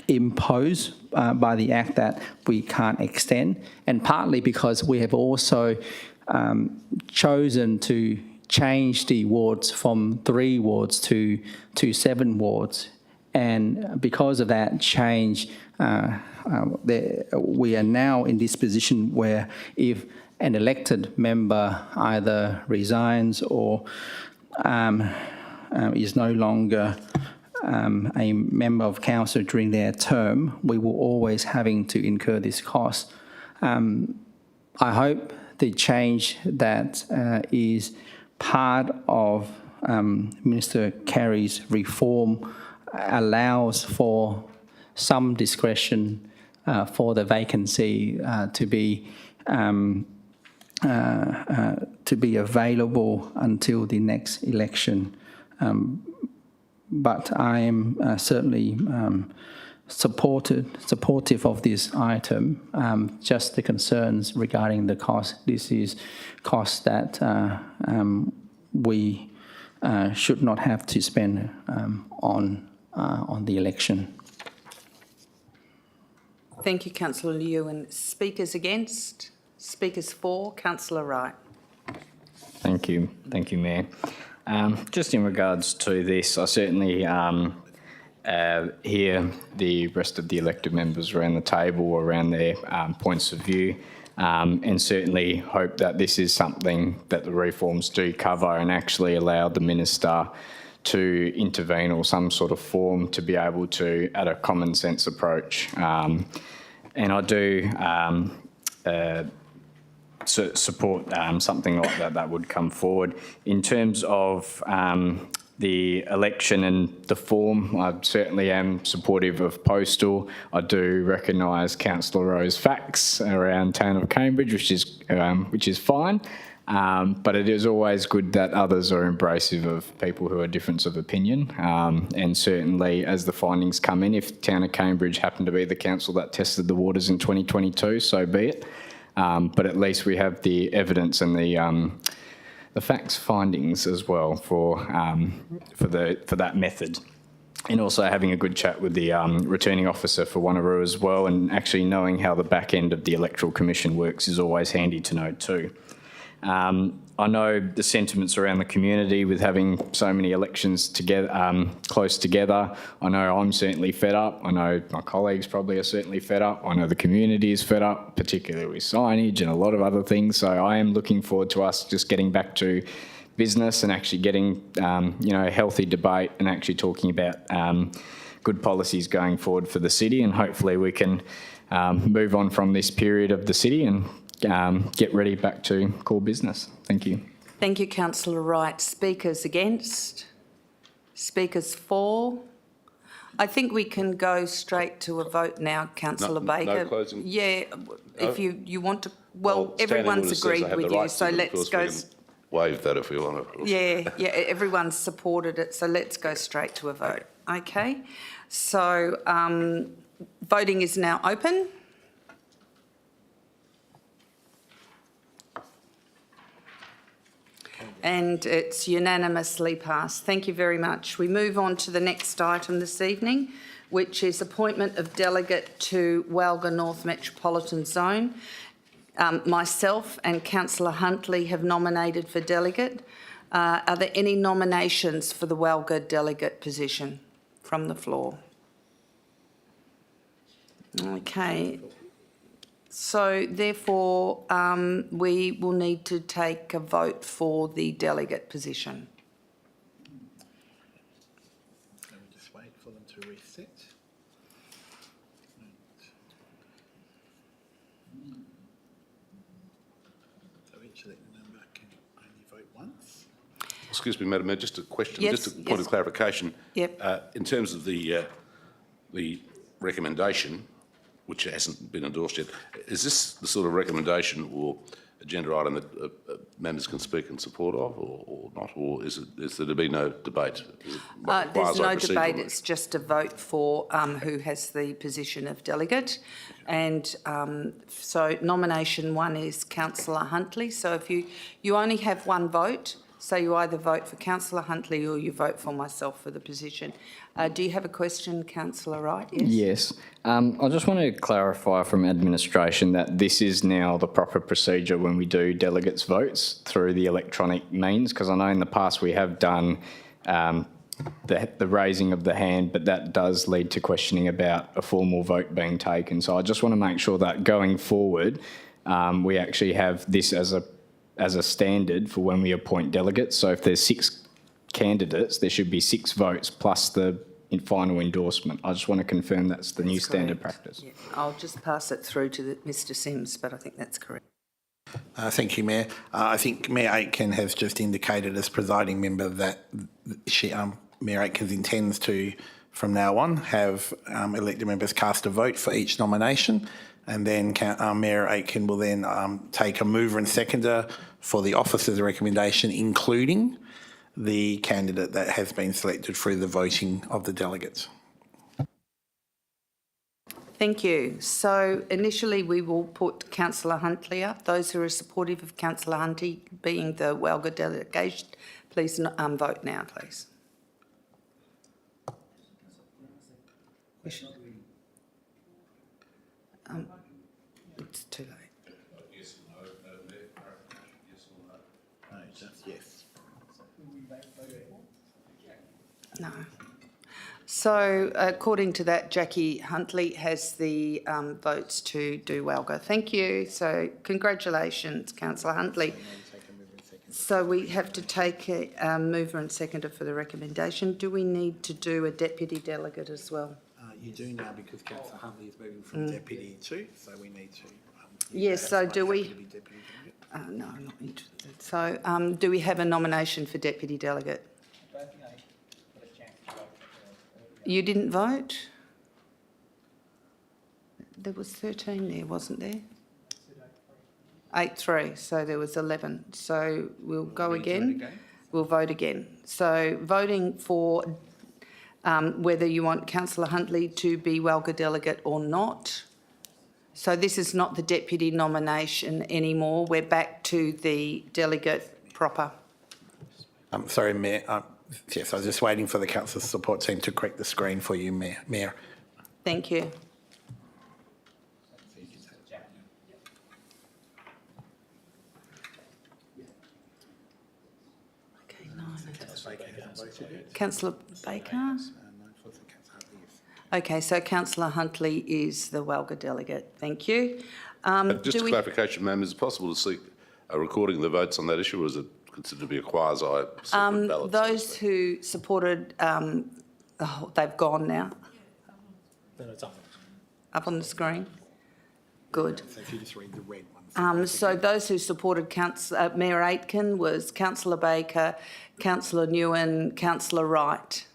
imposed by the Act that we can't extend, and partly because we have also chosen to change the wards from 3 wards to 7 wards. And because of that change, we are now in this position where if an elected member either resigns or is no longer a member of council during their term, we will always having to incur this cost. I hope the change that is part of Minister Carey's reform allows for some discretion for the vacancy to be to be available until the next election. But I am certainly supportive of this item. Just the concerns regarding the cost. This is cost that we should not have to spend on the election. Thank you, Councillor Liu. And speakers against? Speakers for? Councillor Wright. Thank you, Mayor. Just in regards to this, I certainly hear the rest of the elected members around the table around their points of view, and certainly hope that this is something that the reforms do cover and actually allow the minister to intervene or some sort of form to be able to add a common sense approach. And I do support something like that would come forward. In terms of the election and the form, I certainly am supportive of postal. I do recognise Councillor Rowe's facts around town of Cambridge, which is fine. But it is always good that others are embracive of people who are different of opinion. And certainly as the findings come in, if town of Cambridge happened to be the council that tested the waters in 2022, so be it. But at least we have the evidence and the facts findings as well for that method. And also having a good chat with the returning officer for Wanneroo as well, and actually knowing how the back end of the Electoral Commission works is always handy to know too. I know the sentiments around the community with having so many elections together, close together. I know I'm certainly fed up. I know my colleagues probably are certainly fed up. I know the community is fed up, particularly with signage and a lot of other things. So I am looking forward to us just getting back to business and actually getting, healthy debate and actually talking about good policies going forward for the city. And hopefully we can move on from this period of the city and get ready back to core business. Thank you. Thank you, Councillor Wright. Speakers against? Speakers for? I think we can go straight to a vote now, Councillor Baker. No closing? Yeah, if you want to. Well, everyone's agreed with you, so let's go. Waive that if we want to. Yeah, everyone's supported it, so let's go straight to a vote. Okay, so voting is now open. And it's unanimously passed. Thank you very much. We move on to the next item this evening, which is appointment of delegate to Welga North Metropolitan Zone. Myself and Councillor Huntley have nominated for delegate. Are there any nominations for the Welga delegate position from the floor? Okay. So therefore, we will need to take a vote for the delegate position. Let me just wait for them to reset. So each elected member can only vote once. Excuse me, Madam Mayor, just a question, Yes, just a point of clarification. Yep. In terms of the recommendation, which hasn't been endorsed yet, is this the sort of recommendation or agenda item that members can speak in support of or not? Or is there to be no debate? There's no debate, it's just a vote for who has the position of delegate. And so nomination one is Councillor Huntley. So if you only have one vote, so you either vote for Councillor Huntley or you vote for myself for the position. Do you have a question, Councillor Wright? Yes. I just want to clarify from administration that this is now the proper procedure when we do delegates' votes through the electronic means, because I know in the past we have done the raising of the hand, but that does lead to questioning about a formal vote being taken. So I just want to make sure that going forward, we actually have this as a standard for when we appoint delegates. So if there's 6 candidates, there should be 6 votes plus the final endorsement. I just want to confirm that's the new standard practice. Yeah. I'll just pass it through to Mr Sims, but I think that's correct. Thank you, Mayor. I think Mayor Aitken has just indicated as presiding member that Mayor Aitken intends to, from now on, have elected members cast a vote for each nomination. and then Mayor Aitken will then take a mover and seconder for the officer's recommendation, including the candidate that has been selected through the voting of the delegates. Thank you. So initially we will put Councillor Huntley up. Those who are supportive of Councillor Huntley being the Welga delegation, please vote now, please. It's too late. Yes or no, yes or no? No, just yes. No. So according to that, Jackie Huntley has the votes to do Welga. Thank you. So congratulations, Councillor Huntley. So we have to take a mover and seconder for the recommendation. Do we need to do a deputy delegate as well? You do now, because Councillor Huntley is moving from deputy to, so we need to. Yes, so do we? No, I'm not interested. So do we have a nomination for deputy delegate? You didn't vote? There was 13 there, wasn't there? 8-3, so there was 11. So we'll go again. We'll vote again. So voting for whether you want Councillor Huntley to be Welga delegate or not. So this is not the deputy nomination anymore. We're back to the delegate proper. Sorry, Mayor. Yes, I was just waiting for the council support team to correct the screen for you, Mayor. Thank you. Okay, 9. Councillor Baker? Okay, so Councillor Huntley is the Welga delegate. Thank you. Just a clarification, ma'am, is it possible to seek a recording of the votes on that issue, or is it considered to be a quasi-secret ballot? Those who supported, they've gone now. Up on the screen. Good. So if you just read the red ones. So those who supported Mayor Aitken was Councillor Baker, Councillor Nguyen, Councillor Wright,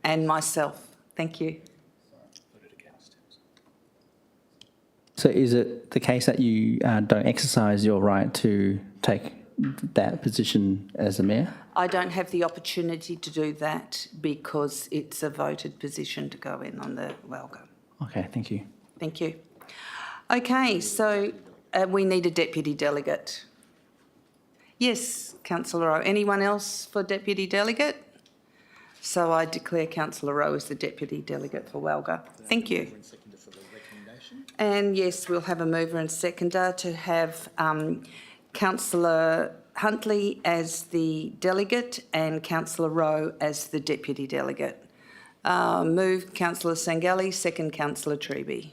and myself. Thank you. So is it the case that you don't exercise your right to take that position as a mayor? I don't have the opportunity to do that because it's a voted position to go in on the Welga. Okay, thank you. Thank you. Okay, so we need a deputy delegate. Yes, Councillor Rowe. Anyone else for deputy delegate? So I declare Councillor Rowe as the deputy delegate for Welga. Thank you. And yes, we'll have a mover and seconder to have Councillor Huntley as the delegate and Councillor Rowe as the deputy delegate. Move Councillor Sangali, second Councillor Treby.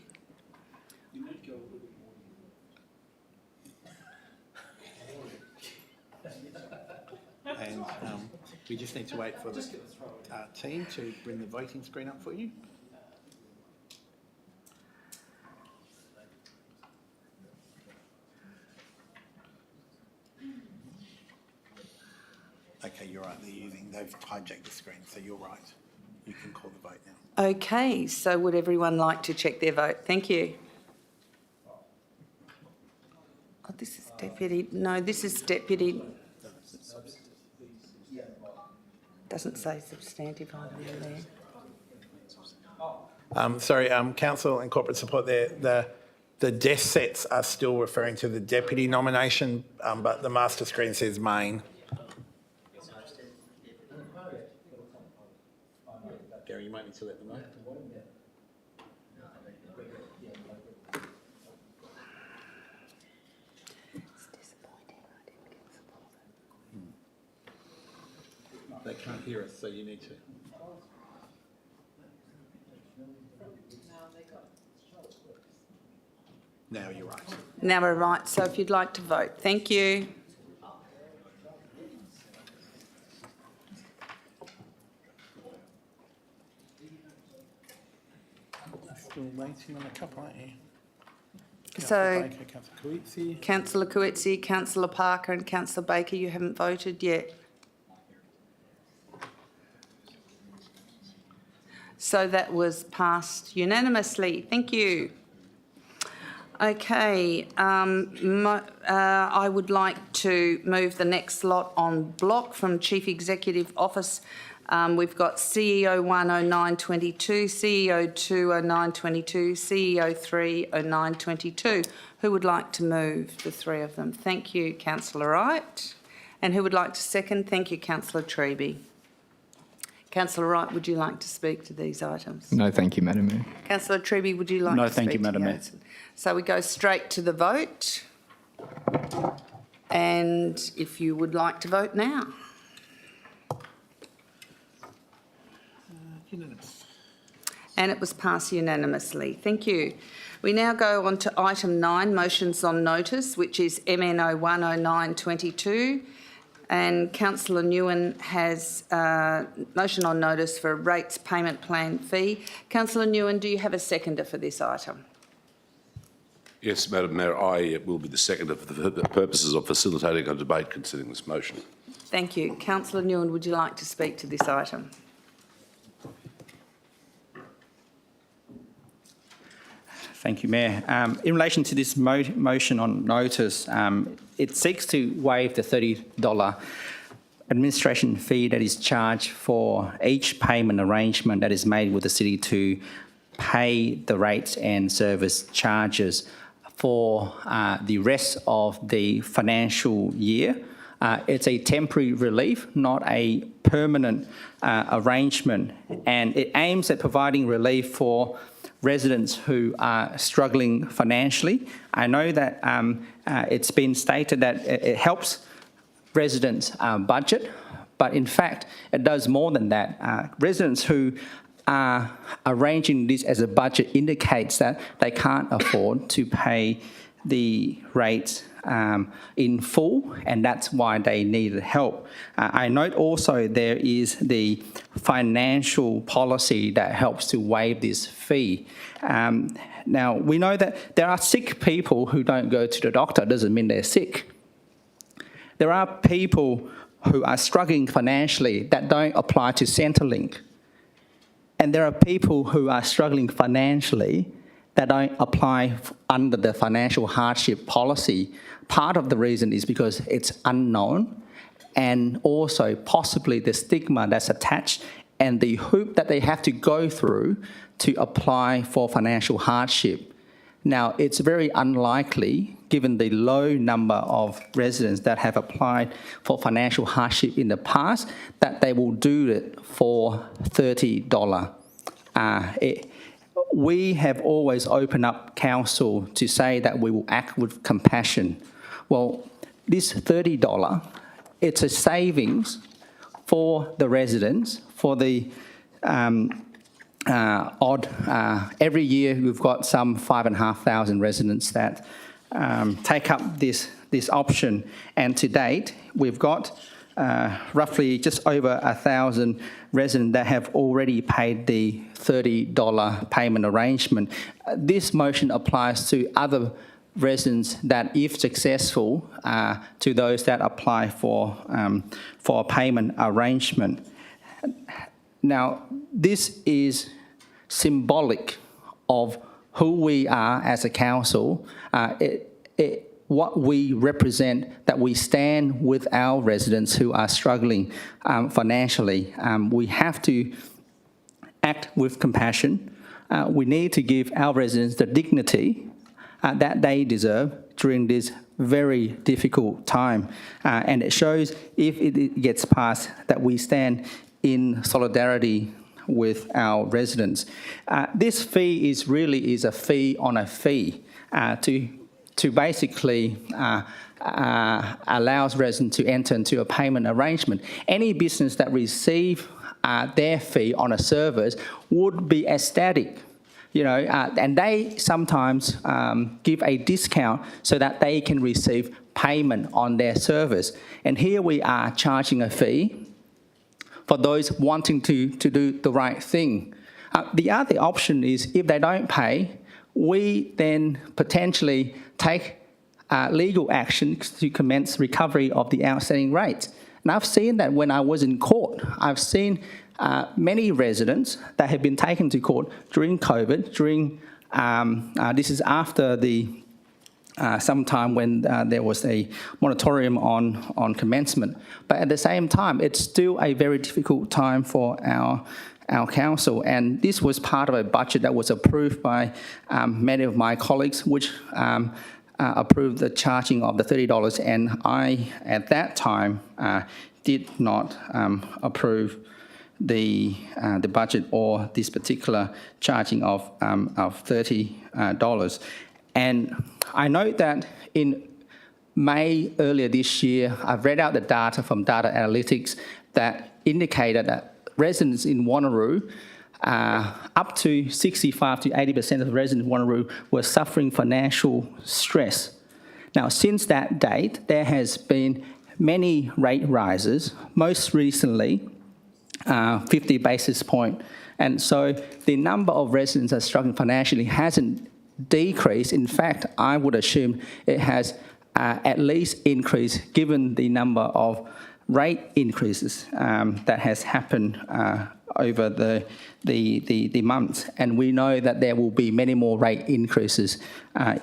And we just need to wait for the team to bring the voting screen up for you. Okay, you're right. They've hijacked the screen, so you're right. You can call the vote now. Okay, so would everyone like to check their vote? Thank you. Oh, this is deputy. No, this is deputy. Doesn't say substantive item there. Sorry, Council and Corporate Support there. The desk sets are still referring to the deputy nomination, but the master screen says main. Gary, you might need to let them know. They can't hear us, so you need to. Now you're right. Now we're right, so if you'd like to vote. Thank you. Still waiting on a couple, aren't you? So, Councillor Coetzee. Councillor Coetzee, Councillor Parker and Councillor Baker, you haven't voted yet. So that was passed unanimously. Thank you. Okay, I would like to move the next lot on block from Chief Executive Office. We've got CEO 10922, CEO 20922, CEO 30922. Who would like to move the three of them? Thank you, Councillor Wright. And who would like to second? Thank you, Councillor Treby. Councillor Wright, would you like to speak to these items? No, thank you, Madam Mayor. Councillor Treby, would you like No, to speak thank you, to Madam the Mayor. items? So we go straight to the vote. And if you would like to vote now. And it was passed unanimously. Thank you. We now go on to item 9, motions on notice, which is MNO 10922. And Councillor Nguyen has a motion on notice for rates payment plan fee. Councillor Nguyen, do you have a seconder for this item? Yes, Madam Mayor, I will be the seconder for the purposes of facilitating a debate concerning this motion. Thank you. Councillor Nguyen, would you like to speak to this item? Thank you, Mayor. In relation to this motion on notice, it seeks to waive the $30 administration fee that is charged for each payment arrangement that is made with the city to pay the rates and service charges for the rest of the financial year. It's a temporary relief, not a permanent arrangement, and it aims at providing relief for residents who are struggling financially. I know that it's been stated that it helps residents' budget, but in fact, it does more than that. Residents who are arranging this as a budget indicates that they can't afford to pay the rates in full, and that's why they needed help. I note also there is the financial policy that helps to waive this fee. Now, we know that there are sick people who don't go to the doctor. Doesn't mean they're sick. There are people who are struggling financially that don't apply to Centrelink. And there are people who are struggling financially that don't apply under the financial hardship policy. Part of the reason is because it's unknown, and also possibly the stigma that's attached and the hoop that they have to go through to apply for financial hardship. Now, it's very unlikely, given the low number of residents that have applied for financial hardship in the past, that they will do it for $30. We have always opened up council to say that we will act with compassion. Well, this $30, it's a savings for the residents, for the every year we've got some 5,500 residents that take up this option, and to date we've got roughly just over 1,000 residents that have already paid the $30 payment arrangement. This motion applies to other residents that, if successful, to those that apply for a payment arrangement. Now, this is symbolic of who we are as a council, what we represent, that we stand with our residents who are struggling financially. We have to act with compassion. We need to give our residents the dignity that they deserve during this very difficult time. And it shows, if it gets passed, that we stand in solidarity with our residents. This fee is really a fee on a fee to basically allows residents to enter into a payment arrangement. Any business that receive their fee on a service would be ecstatic, and they sometimes give a discount so that they can receive payment on their service. And here we are charging a fee for those wanting to do the right thing. The other option is, if they don't pay, we then potentially take legal action to commence recovery of the outstanding rates. And I've seen that when I was in court. I've seen many residents that have been taken to court during COVID, this is after the sometime when there was a moratorium on commencement. But at the same time, it's still a very difficult time for our council, and this was part of a budget that was approved by many of my colleagues, which approved the charging of the $30, and I, at that time, did not approve the budget or this particular charging of $30. And I note that in May earlier this year, I've read out the data from data analytics that indicated that residents in Wanneroo, up to 65 to 80% of the residents in Wanneroo were suffering financial stress. Now, since that date, there has been many rate rises, most recently 50 basis point. And so the number of residents that are struggling financially hasn't decreased. In fact, I would assume it has at least increased given the number of rate increases that has happened over the months. And we know that there will be many more rate increases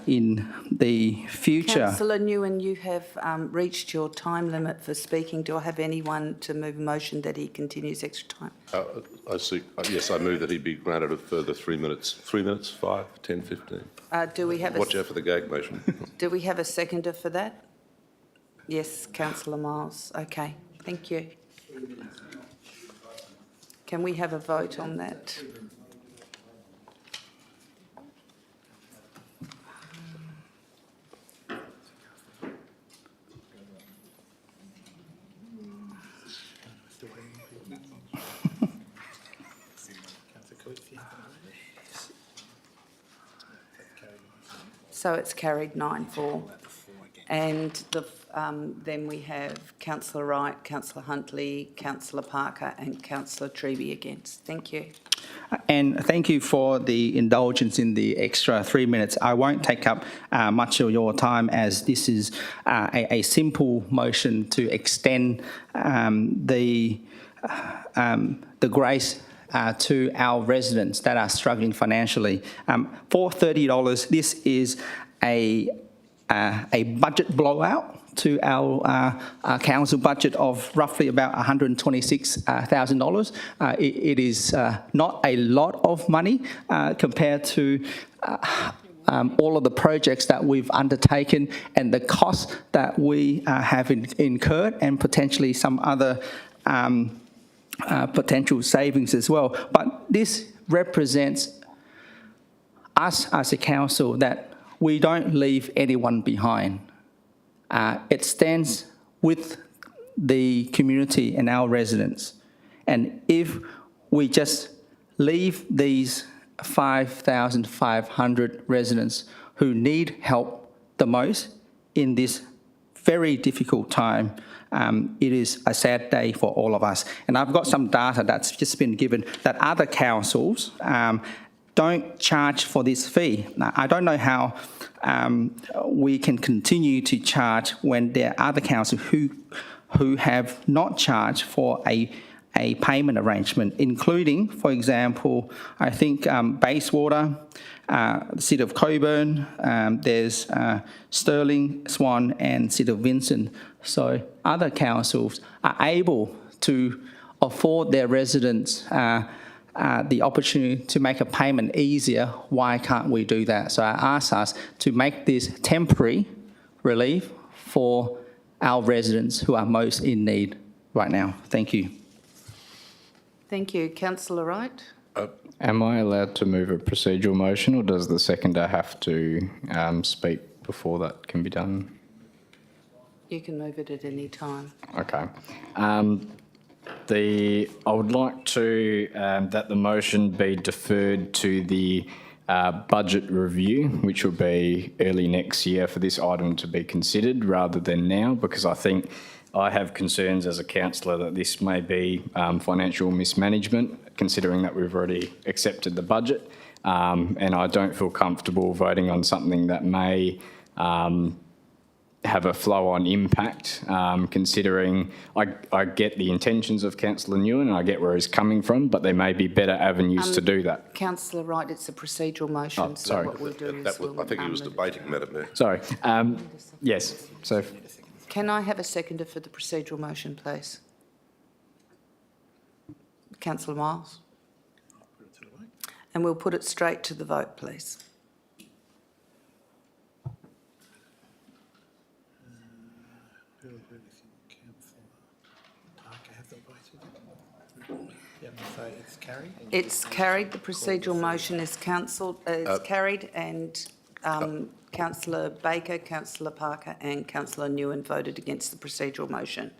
in the future. Councillor Nguyen, you have reached your time limit for speaking. Do I have anyone to move a motion that he continues extra time? I see. Yes, I move that he be granted a further 3 minutes. 3 minutes, 5, 10, 15. Do we have Watch out for the gag motion. Do we have a seconder for that? Yes, Councillor Miles. Okay, thank you. Can we have a vote on that? So it's carried 9-4. And then we have Councillor Wright, Councillor Huntley, Councillor Parker and Councillor Treby against. Thank you. And thank you for the indulgence in the extra 3 minutes. I won't take up much of your time, as this is a simple motion to extend the grace to our residents that are struggling financially. For $30, this is a budget blowout to our council budget of roughly about $126,000. It is not a lot of money compared to all of the projects that we've undertaken and the costs that we have incurred, and potentially some other potential savings as well. But this represents us as a council that we don't leave anyone behind. It stands with the community and our residents. And if we just leave these 5,500 residents who need help the most in this very difficult time, it is a sad day for all of us. And I've got some data that's just been given that other councils don't charge for this fee. Now, I don't know how we can continue to charge when there are other councils who have not charged for a payment arrangement, including, for example, I think Bayswater, the City of Cockburn, there's Stirling, Swan and City of Vincent. So other councils are able to afford their residents the opportunity to make a payment easier. Why can't we do that? So I ask us to make this temporary relief for our residents who are most in need right now. Thank you. Thank you. Councillor Wright? Am I allowed to move a procedural motion, or does the seconder have to speak before that can be done? You can move it at any time. Okay. I would like to that the motion be deferred to the budget review, which will be early next year, for this item to be considered rather than now, because I think I have concerns as a councillor that this may be financial mismanagement, considering that we've already accepted the budget, and I don't feel comfortable voting on something that may have a flow-on impact, considering I get the intentions of Councillor Nguyen and I get where he's coming from, but there may be better avenues to do that. Councillor Wright, it's a procedural motion. Oh, sorry. So what we'll do is I think he was debating, Madam Mayor. Sorry. Yes. So, Can I have a seconder for the procedural motion, please? Councillor Miles. And we'll put it straight to the vote, please. It's carried. The procedural motion is carried, and Councillor Baker, Councillor Parker and Councillor Nguyen voted against the procedural motion.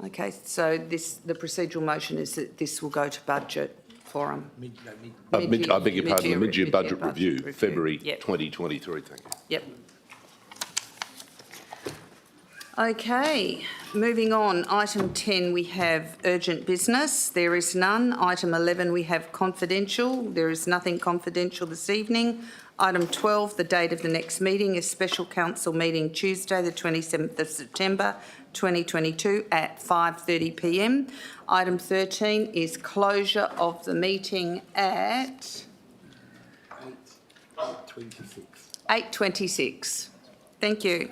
Okay, so the procedural motion is that this will go to budget forum. I beg your pardon, the mid-year budget review, February 2023, thank you. Yep. Okay, moving on. Item 10, we have urgent business. There is none. Item 11, we have confidential. There is nothing confidential this evening. Item 12, the date of the next meeting is special council meeting Tuesday, the 27th of September 2022 at 5:30 p.m. Item 13 is closure of the meeting at 8:26. Thank you.